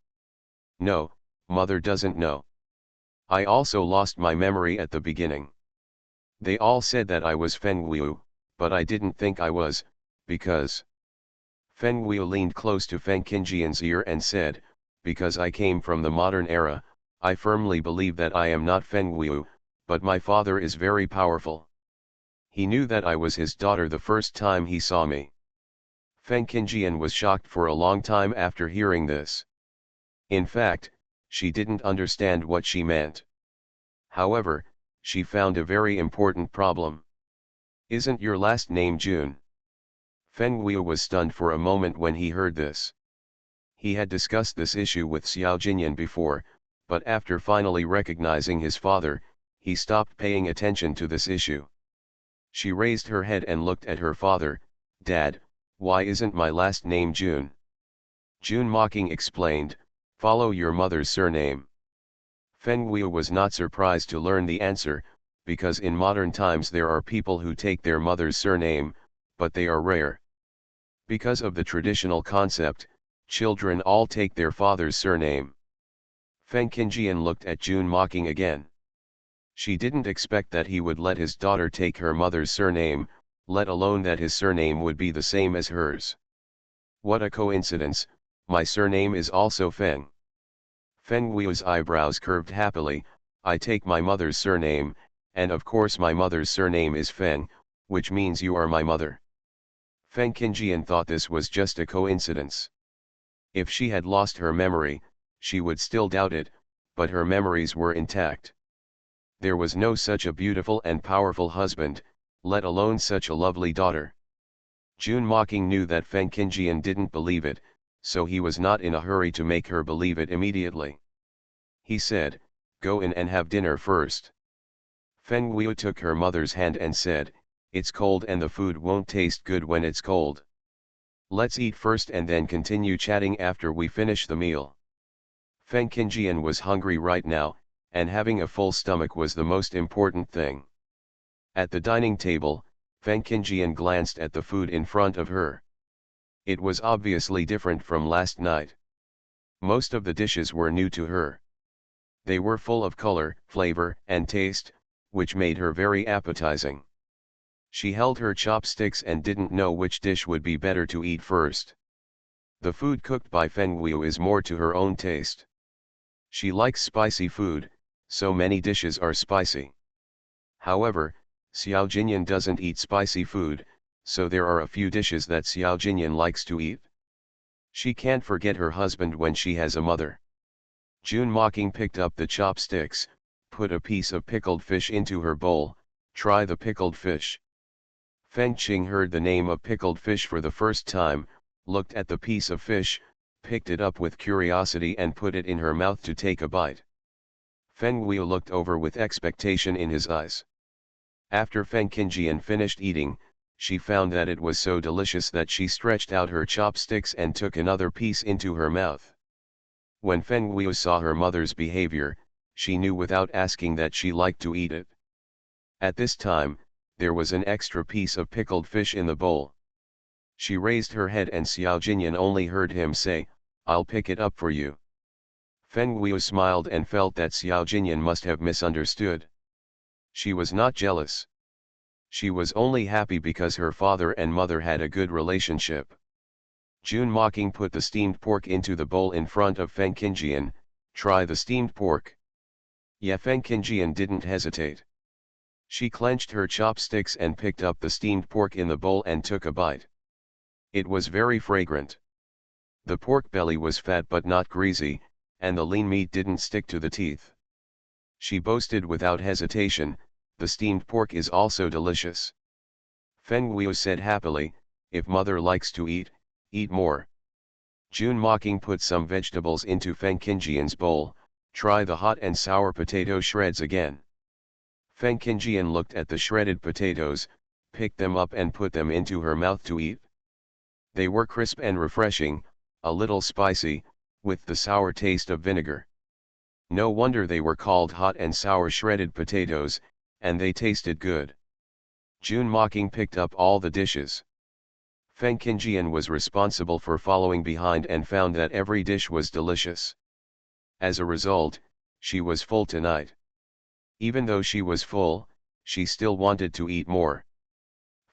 No, Mother doesn't know. I also lost my memory at the beginning. They all said that I was Feng Wu, but I didn't think I was, because... Feng Wu leaned close to Feng Qingjian's ear and said, because I came from the modern era, I firmly believe that I am not Feng Wu, but my father is very powerful. He knew that I was his daughter the first time he saw me. Feng Qingjian was shocked for a long time after hearing this. In fact, she didn't understand what she meant. However, she found a very important problem. Isn't your last name June? Feng Wu was stunned for a moment when he heard this. He had discussed this issue with Xiao Jinyan before, but after finally recognizing his father, he stopped paying attention to this issue. She raised her head and looked at her father, Dad, why isn't my last name June? June mocking explained, follow your mother's surname. Feng Wei was not surprised to learn the answer, because in modern times there are people who take their mother's surname, but they are rare. Because of the traditional concept, children all take their father's surname. Feng Qingjian looked at June mocking again. She didn't expect that he would let his daughter take her mother's surname, let alone that his surname would be the same as hers. What a coincidence, my surname is also Feng. Feng Wei's eyebrows curved happily. I take my mother's surname, and of course my mother's surname is Feng, which means you are my mother. Feng Qingjian thought this was just a coincidence. If she had lost her memory, she would still doubt it, but her memories were intact. There was no such a beautiful and powerful husband, let alone such a lovely daughter. June mocking knew that Feng Qingjian didn't believe it, so he was not in a hurry to make her believe it immediately. He said, "Go in and have dinner first." Feng Wei took her mother's hand and said, "It's cold and the food won't taste good when it's cold. Let's eat first and then continue chatting after we finish the meal." Feng Qingjian was hungry right now, and having a full stomach was the most important thing. At the dining table, Feng Qingjian glanced at the food in front of her. It was obviously different from last night. Most of the dishes were new to her. They were full of color, flavor, and taste, which made her very appetizing. She held her chopsticks and didn't know which dish would be better to eat first. The food cooked by Feng Wei is more to her own taste. She likes spicy food, so many dishes are spicy. However, Xiao Jinyan doesn't eat spicy food, so there are a few dishes that Xiao Jinyan likes to eat. She can't forget her husband when she has a mother. June mocking picked up the chopsticks, put a piece of pickled fish into her bowl. Try the pickled fish. Feng Qing heard the name of pickled fish for the first time, looked at the piece of fish, picked it up with curiosity and put it in her mouth to take a bite. Feng Wei looked over with expectation in his eyes. After Feng Qingjian finished eating, she found that it was so delicious that she stretched out her chopsticks and took another piece into her mouth. When Feng Wei saw her mother's behavior, she knew without asking that she liked to eat it. At this time, there was an extra piece of pickled fish in the bowl. She raised her head and Xiao Jinyan only heard him say, "I'll pick it up for you." Feng Wei smiled and felt that Xiao Jinyan must have misunderstood. She was not jealous. She was only happy because her father and mother had a good relationship. June mocking put the steamed pork into the bowl in front of Feng Qingjian. "Try the steamed pork." Yeah, Feng Qingjian didn't hesitate. She clenched her chopsticks and picked up the steamed pork in the bowl and took a bite. It was very fragrant. The pork belly was fat but not greasy, and the lean meat didn't stick to the teeth. She boasted without hesitation, "The steamed pork is also delicious." Feng Wei said happily, "If mother likes to eat, eat more." June mocking put some vegetables into Feng Qingjian's bowl. "Try the hot and sour potato shreds again." Feng Qingjian looked at the shredded potatoes, picked them up and put them into her mouth to eat. They were crisp and refreshing, a little spicy, with the sour taste of vinegar. No wonder they were called hot and sour shredded potatoes, and they tasted good. June mocking picked up all the dishes. Feng Qingjian was responsible for following behind and found that every dish was delicious. As a result, she was full tonight. Even though she was full, she still wanted to eat more.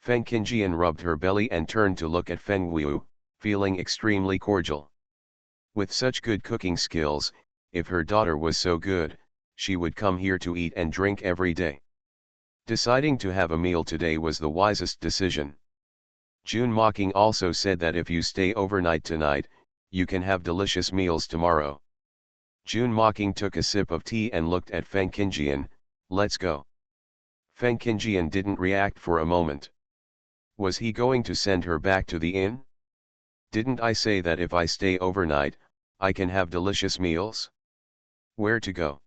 Feng Qingjian rubbed her belly and turned to look at Feng Wei, feeling extremely cordial. With such good cooking skills, if her daughter was so good, she would come here to eat and drink every day. Deciding to have a meal today was the wisest decision. June mocking also said that if you stay overnight tonight, you can have delicious meals tomorrow. June mocking took a sip of tea and looked at Feng Qingjian. "Let's go." Feng Qingjian didn't react for a moment. Was he going to send her back to the inn? Didn't I say that if I stay overnight, I can have delicious meals? Where to go?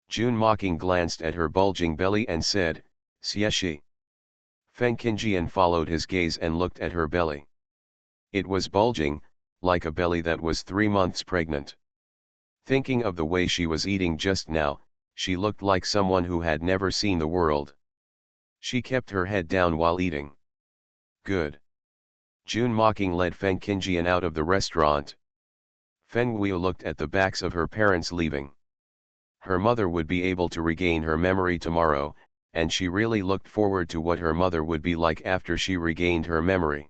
June mocking glanced at her bulging belly and said, "Xieshi." Feng Qingjian followed his gaze and looked at her belly. It was bulging, like a belly that was 3 months pregnant. Thinking of the way she was eating just now, she looked like someone who had never seen the world. She kept her head down while eating. Good. June mocking led Feng Qingjian out of the restaurant. Feng Guiu looked at the backs of her parents leaving. Her mother would be able to regain her memory tomorrow, and she really looked forward to what her mother would be like after she regained her memory.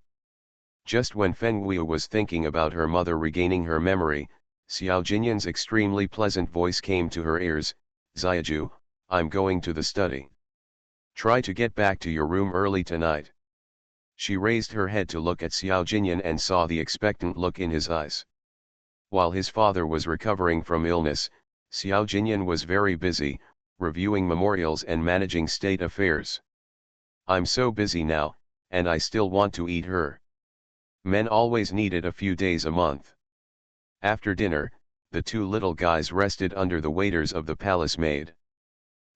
Just when Feng Guiu was thinking about her mother regaining her memory, Xiao Jinyan's extremely pleasant voice came to her ears. Xiaju, I'm going to the study. Try to get back to your room early tonight. She raised her head to look at Xiao Jinyan and saw the expectant look in his eyes. While his father was recovering from illness, Xiao Jinyan was very busy, reviewing memorials and managing state affairs. I'm so busy now, and I still want to eat her. Men always needed a few days a month. After dinner, the two little guys rested under the waiters of the palace maid.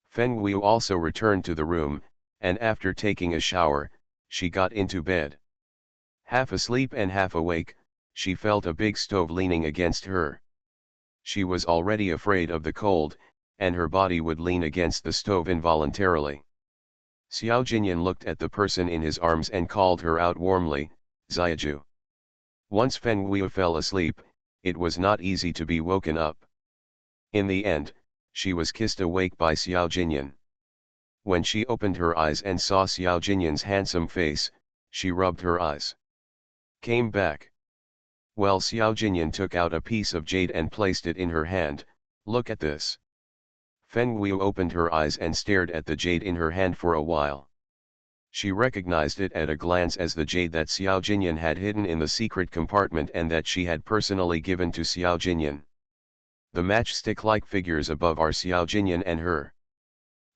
Feng Guiu also returned to the room, and after taking a shower, she got into bed. Half asleep and half awake, she felt a big stove leaning against her. She was already afraid of the cold, and her body would lean against the stove involuntarily. Xiao Jinyan looked at the person in his arms and called her out warmly, Xiaju. Once Feng Guiu fell asleep, it was not easy to be woken up. In the end, she was kissed awake by Xiao Jinyan. When she opened her eyes and saw Xiao Jinyan's handsome face, she rubbed her eyes. Came back. Well, Xiao Jinyan took out a piece of jade and placed it in her hand. Look at this. Feng Guiu opened her eyes and stared at the jade in her hand for a while. She recognized it at a glance as the jade that Xiao Jinyan had hidden in the secret compartment and that she had personally given to Xiao Jinyan. The matchstick-like figures above are Xiao Jinyan and her.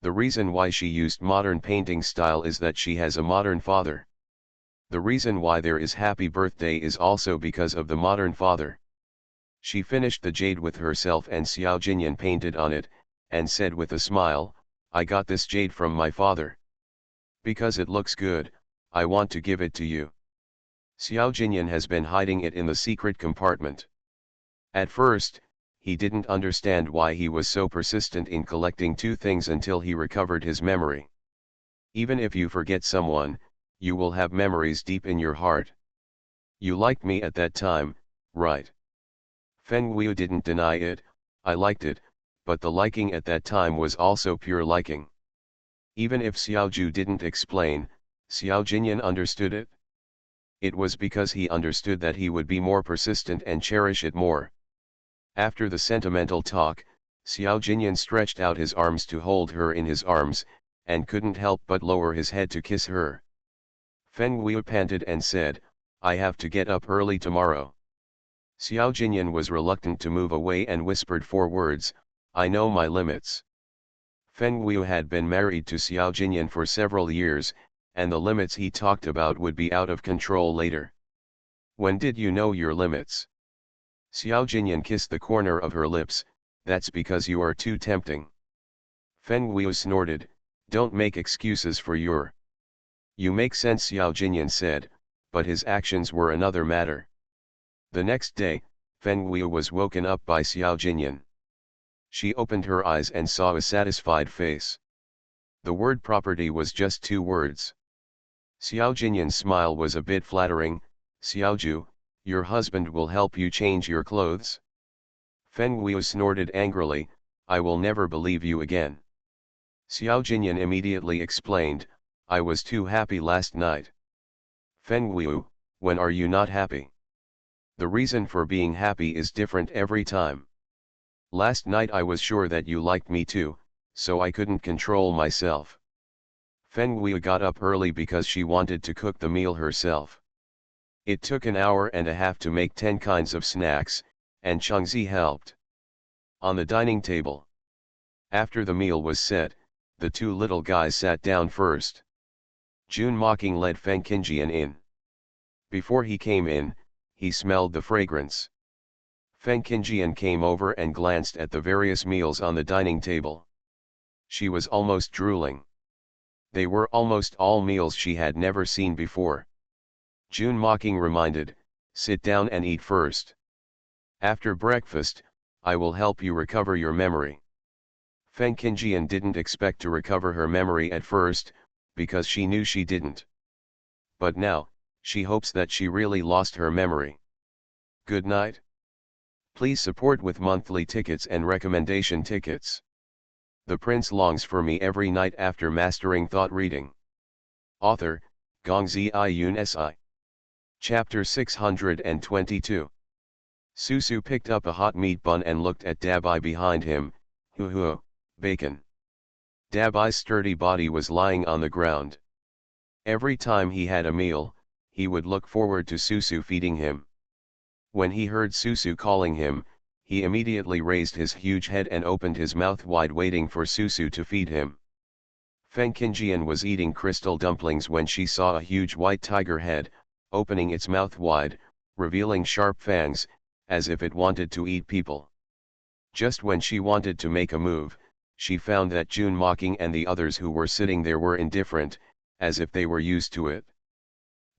The reason why she used modern painting style is that she has a modern father. The reason why there is happy birthday is also because of the modern father. She finished the jade with herself and Xiao Jinyan painted on it, and said with a smile, I got this jade from my father. Because it looks good, I want to give it to you. Xiao Jinyan has been hiding it in the secret compartment. At first, he didn't understand why he was so persistent in collecting two things until he recovered his memory. Even if you forget someone, you will have memories deep in your heart. You liked me at that time, right? Feng Guiu didn't deny it. I liked it, but the liking at that time was also pure liking. Even if Xiaoju didn't explain, Xiao Jinyan understood it. It was because he understood that he would be more persistent and cherish it more. After the sentimental talk, Xiao Jinyan stretched out his arms to hold her in his arms, and couldn't help but lower his head to kiss her. Feng Guiu panted and said, I have to get up early tomorrow. Xiao Jinyan was reluctant to move away and whispered 4 words, I know my limits. Feng Guiu had been married to Xiao Jinyan for several years, and the limits he talked about would be out of control later. When did you know your limits? Xiao Jinyan kissed the corner of her lips, that's because you are too tempting. Feng Guiu snorted, don't make excuses for your. You make sense, Xiao Jinyan said, but his actions were another matter. The next day, Feng Guiu was woken up by Xiao Jinyan. She opened her eyes and saw a satisfied face. The word property was just 2 words. Xiao Jinyan's smile was a bit flattering, Xiaoju, your husband will help you change your clothes? Feng Guiu snorted angrily, I will never believe you again. Xiao Jinyan immediately explained, I was too happy last night. Feng Guiu, when are you not happy? The reason for being happy is different every time. Last night I was sure that you liked me too, so I couldn't control myself. Feng Guiu got up early because she wanted to cook the meal herself. It took an hour and a half to make 10 kinds of snacks, and Changzi helped. On the dining table. After the meal was set, the 2 little guys sat down first. June mocking led Feng Qingjian in. Before he came in, he smelled the fragrance. Feng Qingjian came over and glanced at the various meals on the dining table. She was almost drooling. They were almost all meals she had never seen before. June mocking reminded, sit down and eat first. After breakfast, I will help you recover your memory. Feng Qingjian didn't expect to recover her memory at first, because she knew she didn't. But now, she hopes that she really lost her memory. Good night. Please support with monthly tickets and recommendation tickets. The prince longs for me every night after mastering thought reading. Author, Gongzi Yun Si. Chapter 622. Susu picked up a hot meat bun and looked at Dabai behind him. Hoo, bacon. Dabai's sturdy body was lying on the ground. Every time he had a meal, he would look forward to Susu feeding him. When he heard Susu calling him, he immediately raised his huge head and opened his mouth wide waiting for Susu to feed him. Feng Qingjian was eating crystal dumplings when she saw a huge white tiger head, opening its mouth wide, revealing sharp fangs, as if it wanted to eat people. Just when she wanted to make a move, she found that June Mocking and the others who were sitting there were indifferent, as if they were used to it.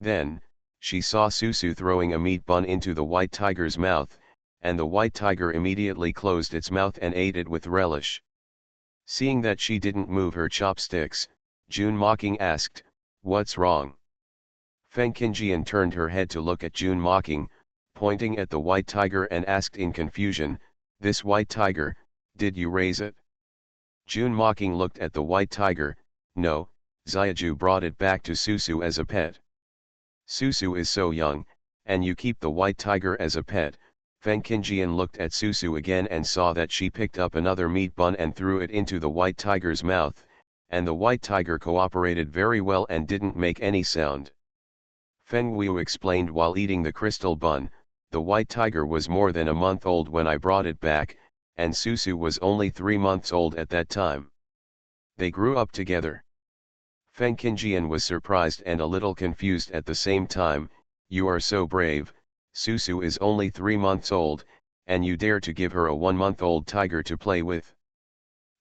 Then, she saw Susu throwing a meat bun into the white tiger's mouth, and the white tiger immediately closed its mouth and ate it with relish. Seeing that she didn't move her chopsticks, June Mocking asked, "What's wrong?" Feng Qingjian turned her head to look at June Mocking, pointing at the white tiger and asked in confusion, "This white tiger, did you raise it?" June Mocking looked at the white tiger. "No, Xiaju brought it back to Susu as a pet." "Susu is so young, and you keep the white tiger as a pet." Feng Qingjian looked at Susu again and saw that she picked up another meat bun and threw it into the white tiger's mouth, and the white tiger cooperated very well and didn't make any sound. Feng Wu explained while eating the crystal bun, "The white tiger was more than a month old when I brought it back, and Susu was only 3 months old at that time. They grew up together." Feng Qingjian was surprised and a little confused at the same time. "You are so brave. Susu is only 3 months old, and you dare to give her a 1-month-old tiger to play with.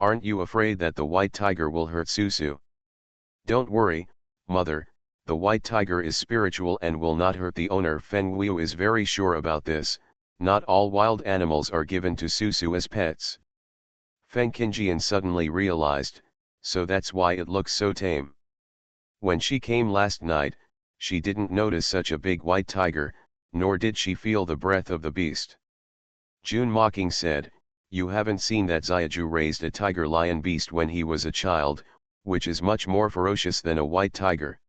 Aren't you afraid that the white tiger will hurt Susu?" "Don't worry, mother, the white tiger is spiritual and will not hurt the owner." Feng Wu is very sure about this. Not all wild animals are given to Susu as pets. Feng Qingjian suddenly realized, so that's why it looks so tame. When she came last night, she didn't notice such a big white tiger, nor did she feel the breath of the beast. June Mocking said, "You haven't seen that Xiaju raised a tiger-lion beast when he was a child, which is much more ferocious than a white tiger."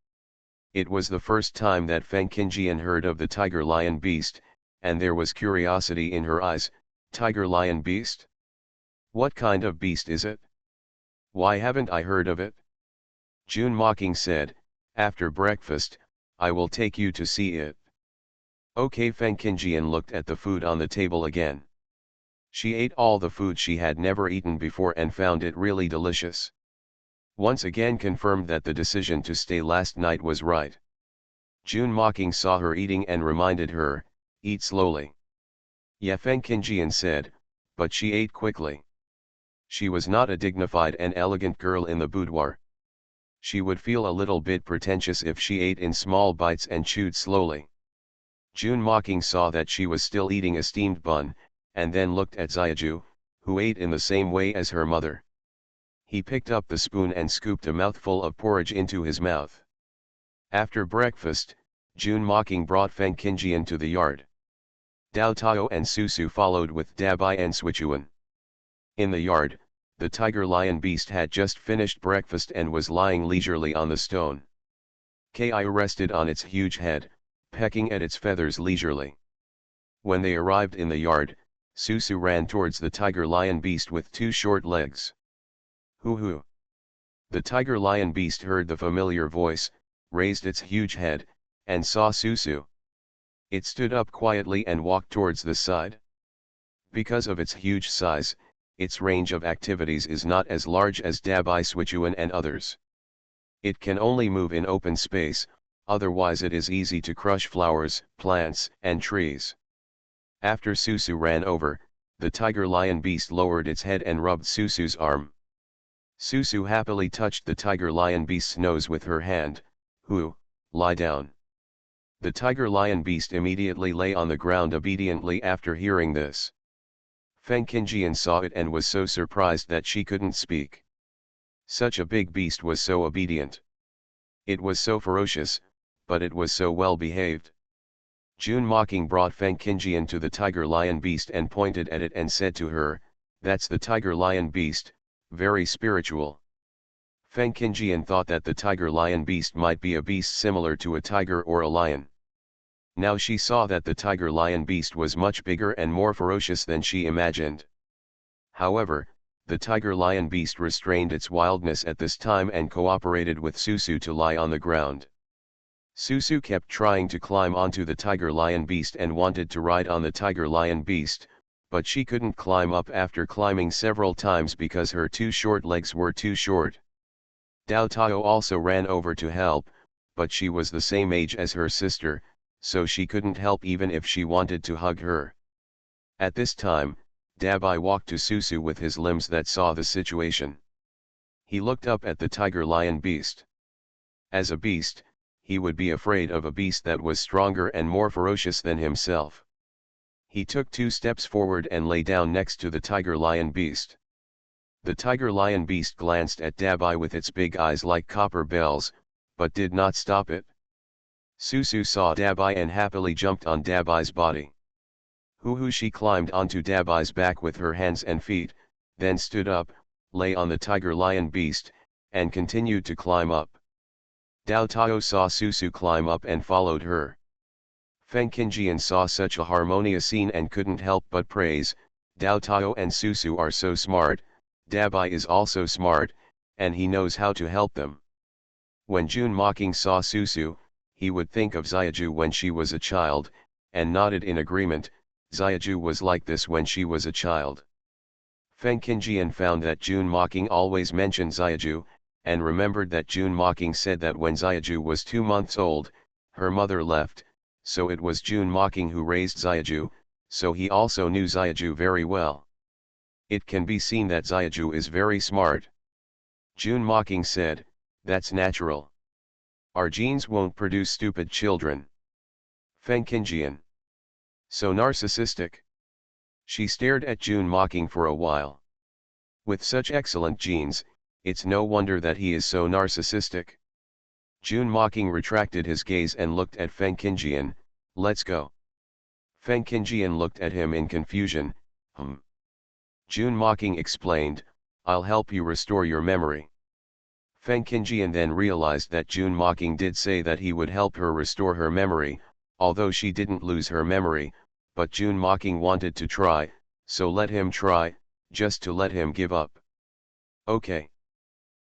It was the first time that Feng Qingjian heard of the tiger-lion beast, and there was curiosity in her eyes. "Tiger-lion beast? What kind of beast is it? Why haven't I heard of it?" June Mocking said, "After breakfast, I will take you to see it." Okay. Feng Qingjian looked at the food on the table again. She ate all the food she had never eaten before and found it really delicious. Once again confirmed that the decision to stay last night was right. June Mocking saw her eating and reminded her, "Eat slowly." "Yeah," Feng Qingjian said, but she ate quickly. She was not a dignified and elegant girl in the boudoir. She would feel a little bit pretentious if she ate in small bites and chewed slowly. June Mocking saw that she was still eating a steamed bun, and then looked at Xiaju, who ate in the same way as her mother. He picked up the spoon and scooped a mouthful of porridge into his mouth. After breakfast, June Mocking brought Feng Qingjian to the yard. Dao Tao and Susu followed with Dabai and Swichuan. In the yard, the tiger-lion beast had just finished breakfast and was lying leisurely on the stone. Ki rested on its huge head, pecking at its feathers leisurely. When they arrived in the yard, Susu ran towards the tiger-lion beast with 2 short legs. "Hoo." The tiger-lion beast heard the familiar voice, raised its huge head, and saw Susu. It stood up quietly and walked towards the side. Because of its huge size, its range of activities is not as large as Dabai, Swichuan and others. It can only move in open space, otherwise it is easy to crush flowers, plants, and trees. After Susu ran over, the tiger-lion beast lowered its head and rubbed Susu's arm. Susu happily touched the tiger-lion beast's nose with her hand. "Hoo, lie down." The tiger-lion beast immediately lay on the ground obediently after hearing this. Feng Qingjian saw it and was so surprised that she couldn't speak. Such a big beast was so obedient. It was so ferocious, but it was so well behaved. June Mocking brought Feng Qingjian to the tiger-lion beast and pointed at it and said to her, "That's the tiger-lion beast, very spiritual." Feng Qingjian thought that the tiger-lion beast might be a beast similar to a tiger or a lion. Now she saw that the tiger-lion beast was much bigger and more ferocious than she imagined. However, the tiger-lion beast restrained its wildness at this time and cooperated with Susu to lie on the ground. Susu kept trying to climb onto the tiger-lion beast and wanted to ride on the tiger-lion beast, but she couldn't climb up after climbing several times because her two short legs were too short. Dao Tao also ran over to help, but she was the same age as her sister, so she couldn't help even if she wanted to hug her. At this time, Dabai walked to Susu with his limbs that saw the situation. He looked up at the tiger-lion beast. As a beast, he would be afraid of a beast that was stronger and more ferocious than himself. He took 2 steps forward and lay down next to the tiger-lion beast. The tiger-lion beast glanced at Dabai with its big eyes like copper bells, but did not stop it. Susu saw Dabai and happily jumped on Dabai's body. She climbed onto Dabai's back with her hands and feet, then stood up, lay on the tiger-lion beast, and continued to climb up. Dao Tao saw Susu climb up and followed her. Feng Qingjian saw such a harmonious scene and couldn't help but praise, "Dao Tao and Susu are so smart, Dabai is also smart, and he knows how to help them." When June Mocking saw Susu, he would think of Xiaju when she was a child, and nodded in agreement. Xiaju was like this when she was a child. Feng Qingjian found that June Mocking always mentioned Xiaju, and remembered that June Mocking said that when Xiaju was 2 months old, her mother left, so it was June Mocking who raised Xiaju, so he also knew Xiaju very well. It can be seen that Xiaju is very smart. June Mocking said, "That's natural. Our genes won't produce stupid children." Feng Qingjian. So narcissistic. She stared at June Mocking for a while. With such excellent genes, it's no wonder that he is so narcissistic. June Mocking retracted his gaze and looked at Feng Qingjian. "Let's go." Feng Qingjian looked at him in confusion. June Mocking explained, "I'll help you restore your memory." Feng Qingjian then realized that June Mocking did say that he would help her restore her memory, although she didn't lose her memory, but June Mocking wanted to try, so let him try, just to let him give up. Okay.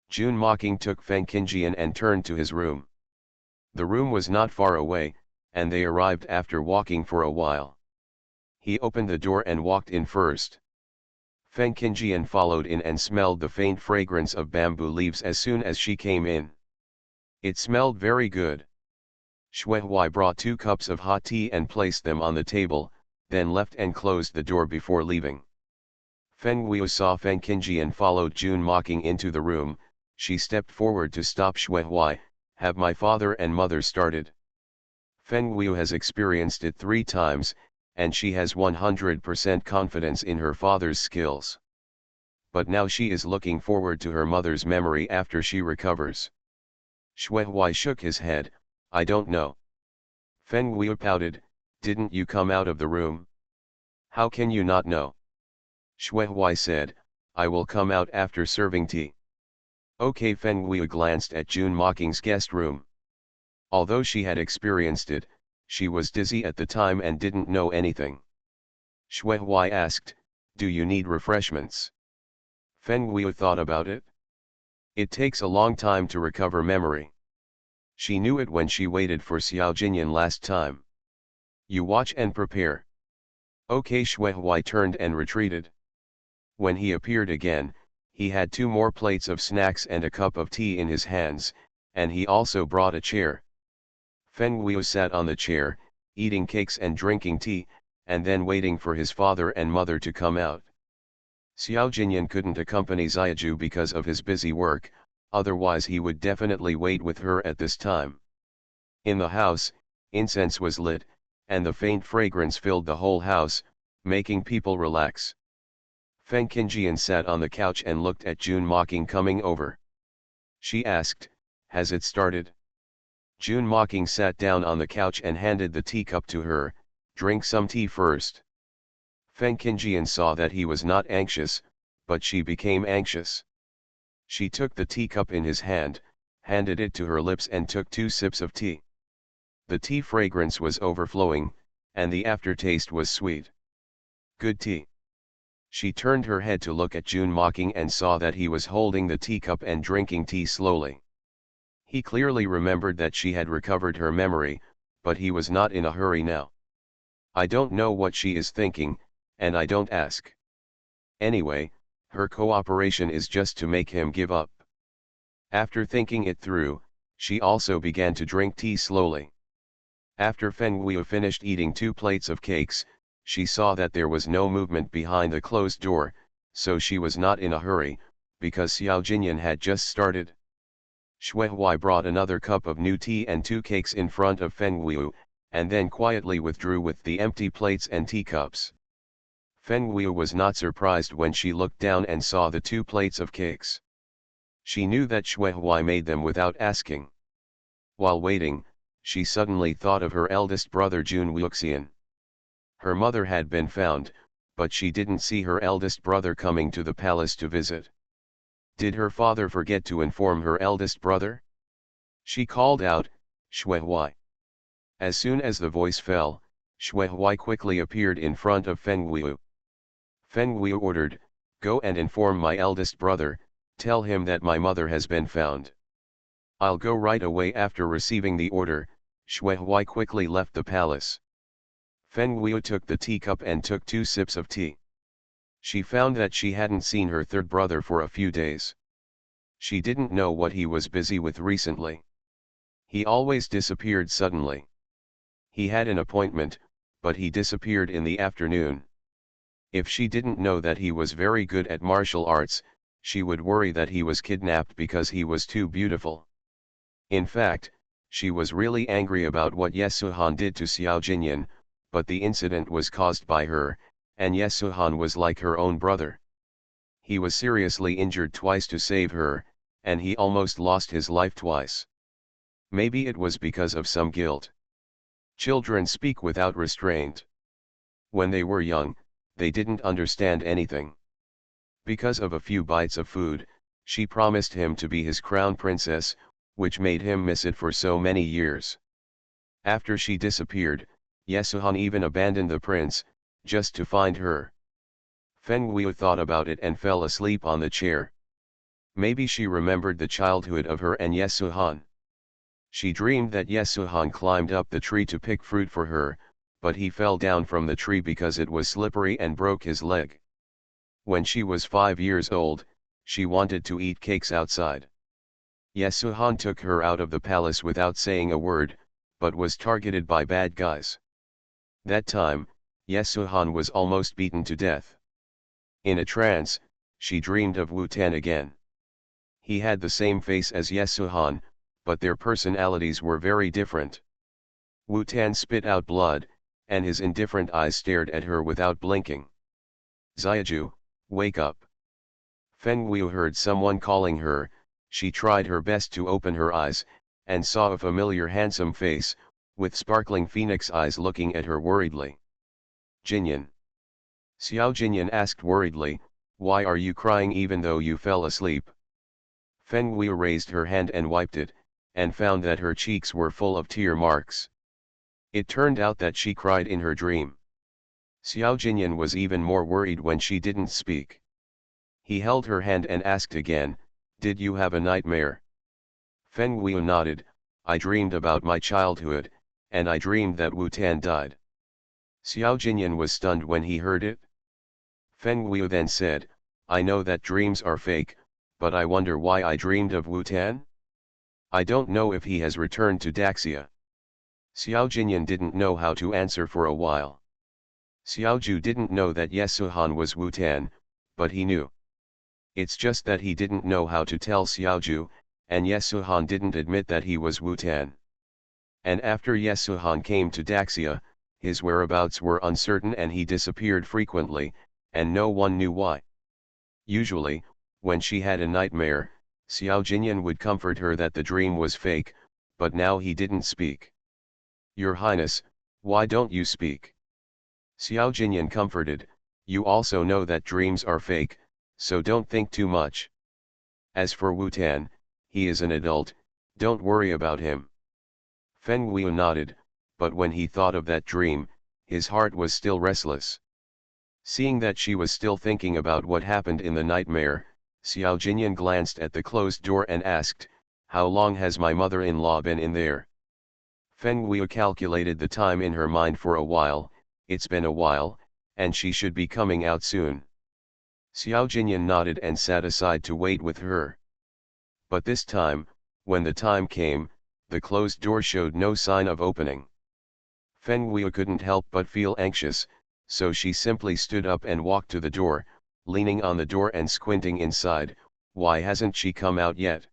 June Mocking took Feng Qingjian and turned to his room. The room was not far away, and they arrived after walking for a while. He opened the door and walked in first. Feng Qingjian followed in and smelled the faint fragrance of bamboo leaves as soon as she came in. It smelled very good. Shuehui brought 2 cups of hot tea and placed them on the table, then left and closed the door before leaving. Feng Wu saw Feng Qingjian followed June Mocking into the room. She stepped forward to stop Shuehui. "Have my father and mother started?" Feng Wu has experienced it 3 times, and she has 100% confidence in her father's skills. But now she is looking forward to her mother's memory after she recovers. Shuehui shook his head, "I don't know." Feng Wu pouted, "Didn't you come out of the room? How can you not know?" Shuehui said, "I will come out after serving tea." Okay. Feng Wu glanced at June Mocking's guest room. Although she had experienced it, she was dizzy at the time and didn't know anything. Shuehui asked, "Do you need refreshments?" Feng Wu thought about it. It takes a long time to recover memory. She knew it when she waited for Xiao Jinyan last time. "You watch and prepare." Okay. Shuehui turned and retreated. When he appeared again, he had 2 more plates of snacks and a cup of tea in his hands, and he also brought a chair. Feng Wu sat on the chair, eating cakes and drinking tea, and then waiting for his father and mother to come out. Xiao Jinyan couldn't accompany Xiaju because of his busy work, otherwise he would definitely wait with her at this time. In the house, incense was lit, and the faint fragrance filled the whole house, making people relax. Feng Qingjian sat on the couch and looked at June Mocking coming over. She asked, "Has it started?" June Mocking sat down on the couch and handed the teacup to her. "Drink some tea first." Feng Qingjian saw that he was not anxious, but she became anxious. She took the teacup in his hand, handed it to her lips and took 2 sips of tea. The tea fragrance was overflowing, and the aftertaste was sweet. Good tea. She turned her head to look at June Mocking and saw that he was holding the teacup and drinking tea slowly. He clearly remembered that she had recovered her memory, but he was not in a hurry now. I don't know what she is thinking, and I don't ask. Anyway, her cooperation is just to make him give up. After thinking it through, she also began to drink tea slowly. After Feng Guiyu finished eating 2 plates of cakes, she saw that there was no movement behind the closed door, so she was not in a hurry, because Xiao Jinyan had just started. Shui Hui brought another cup of new tea and 2 cakes in front of Feng Guiyu, and then quietly withdrew with the empty plates and teacups. Feng Guiyu was not surprised when she looked down and saw the 2 plates of cakes. She knew that Shui Hui made them without asking. While waiting, she suddenly thought of her eldest brother Jun Wuxian. Her mother had been found, but she didn't see her eldest brother coming to the palace to visit. Did her father forget to inform her eldest brother? She called out, "Shui Hui." As soon as the voice fell, Shui Hui quickly appeared in front of Feng Guiyu. Feng Guiyu ordered, "Go and inform my eldest brother, tell him that my mother has been found." "I'll go right away." After receiving the order, Shui Hui quickly left the palace. Feng Guiyu took the teacup and took 2 sips of tea. She found that she hadn't seen her third brother for a few days. She didn't know what he was busy with recently. He always disappeared suddenly. He had an appointment, but he disappeared in the afternoon. If she didn't know that he was very good at martial arts, she would worry that he was kidnapped because he was too beautiful. In fact, she was really angry about what Yesuhan did to Xiao Jinyan, but the incident was caused by her, and Yesuhan was like her own brother. He was seriously injured twice to save her, and he almost lost his life twice. Maybe it was because of some guilt. Children speak without restraint. When they were young, they didn't understand anything. Because of a few bites of food, she promised him to be his crown princess, which made him miss it for so many years. After she disappeared, Yesuhan even abandoned the prince, just to find her. Feng Guiyu thought about it and fell asleep on the chair. Maybe she remembered the childhood of her and Yesuhan. She dreamed that Yesuhan climbed up the tree to pick fruit for her, but he fell down from the tree because it was slippery and broke his leg. When she was 5 years old, she wanted to eat cakes outside. Yesuhan took her out of the palace without saying a word, but was targeted by bad guys. That time, Yesuhan was almost beaten to death. In a trance, she dreamed of Wu Tan again. He had the same face as Yesuhan, but their personalities were very different. Wu Tan spit out blood, and his indifferent eyes stared at her without blinking. "Xiaju, wake up." Feng Guiyu heard someone calling her. She tried her best to open her eyes, and saw a familiar handsome face, with sparkling phoenix eyes looking at her worriedly. "Jinyan." Xiao Jinyan asked worriedly, "Why are you crying even though you fell asleep?" Feng Guiyu raised her hand and wiped it, and found that her cheeks were full of tear marks. It turned out that she cried in her dream. Xiao Jinyan was even more worried when she didn't speak. He held her hand and asked again, "Did you have a nightmare?" Feng Guiyu nodded, "I dreamed about my childhood, and I dreamed that Wu Tan died." Xiao Jinyan was stunned when he heard it. Feng Guiyu then said, "I know that dreams are fake, but I wonder why I dreamed of Wu Tan? I don't know if he has returned to Daxia." Xiao Jinyan didn't know how to answer for a while. Xiaoju didn't know that Yesuhan was Wu Tan, but he knew. It's just that he didn't know how to tell Xiaoju, and Yesuhan didn't admit that he was Wu Tan. And after Yesuhan came to Daxia, his whereabouts were uncertain and he disappeared frequently, and no one knew why. Usually, when she had a nightmare, Xiao Jinyan would comfort her that the dream was fake, but now he didn't speak. Your Highness, why don't you speak? Xiao Jinyan comforted, you also know that dreams are fake, so don't think too much. As for Wu Tan, he is an adult, don't worry about him. Feng Wu nodded, but when he thought of that dream, his heart was still restless. Seeing that she was still thinking about what happened in the nightmare, Xiao Jinyan glanced at the closed door and asked, how long has my mother-in-law been in there? Feng Wu calculated the time in her mind for a while, it's been a while, and she should be coming out soon. Xiao Jinyan nodded and sat aside to wait with her. But this time, when the time came, the closed door showed no sign of opening. Feng Wu couldn't help but feel anxious, so she simply stood up and walked to the door, leaning on the door and squinting inside. Why hasn't she come out yet?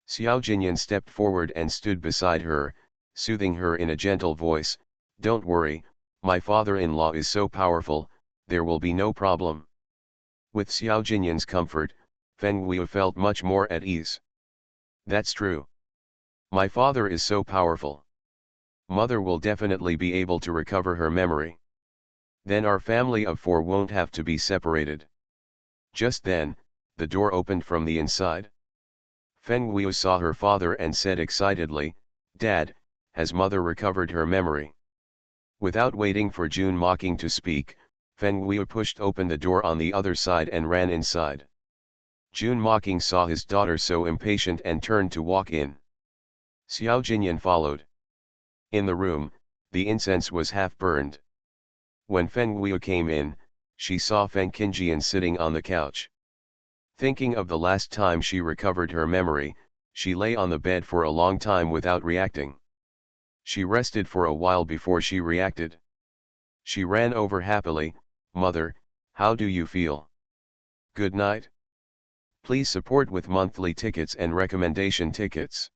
Xiao Jinyan stepped forward and stood beside her, soothing her in a gentle voice, don't worry, my father-in-law is so powerful, there will be no problem. With Xiao Jinyan's comfort, Feng Wu felt much more at ease. That's true. My father is so powerful. Mother will definitely be able to recover her memory. Then our family of 4 won't have to be separated. Just then, the door opened from the inside. Feng Wu saw her father and said excitedly, Dad, has mother recovered her memory? Without waiting for Jun Mocking to speak, Feng Wu pushed open the door on the other side and ran inside. Jun Mocking saw his daughter so impatient and turned to walk in. Xiao Jinyan followed. In the room, the incense was half burned. When Feng Wu came in, she saw Feng Qingjian sitting on the couch. Thinking of the last time she recovered her memory, she lay on the bed for a long time without reacting. She rested for a while before she reacted. She ran over happily, Mother, how do you feel? Good night. Please support with monthly tickets and recommendation tickets.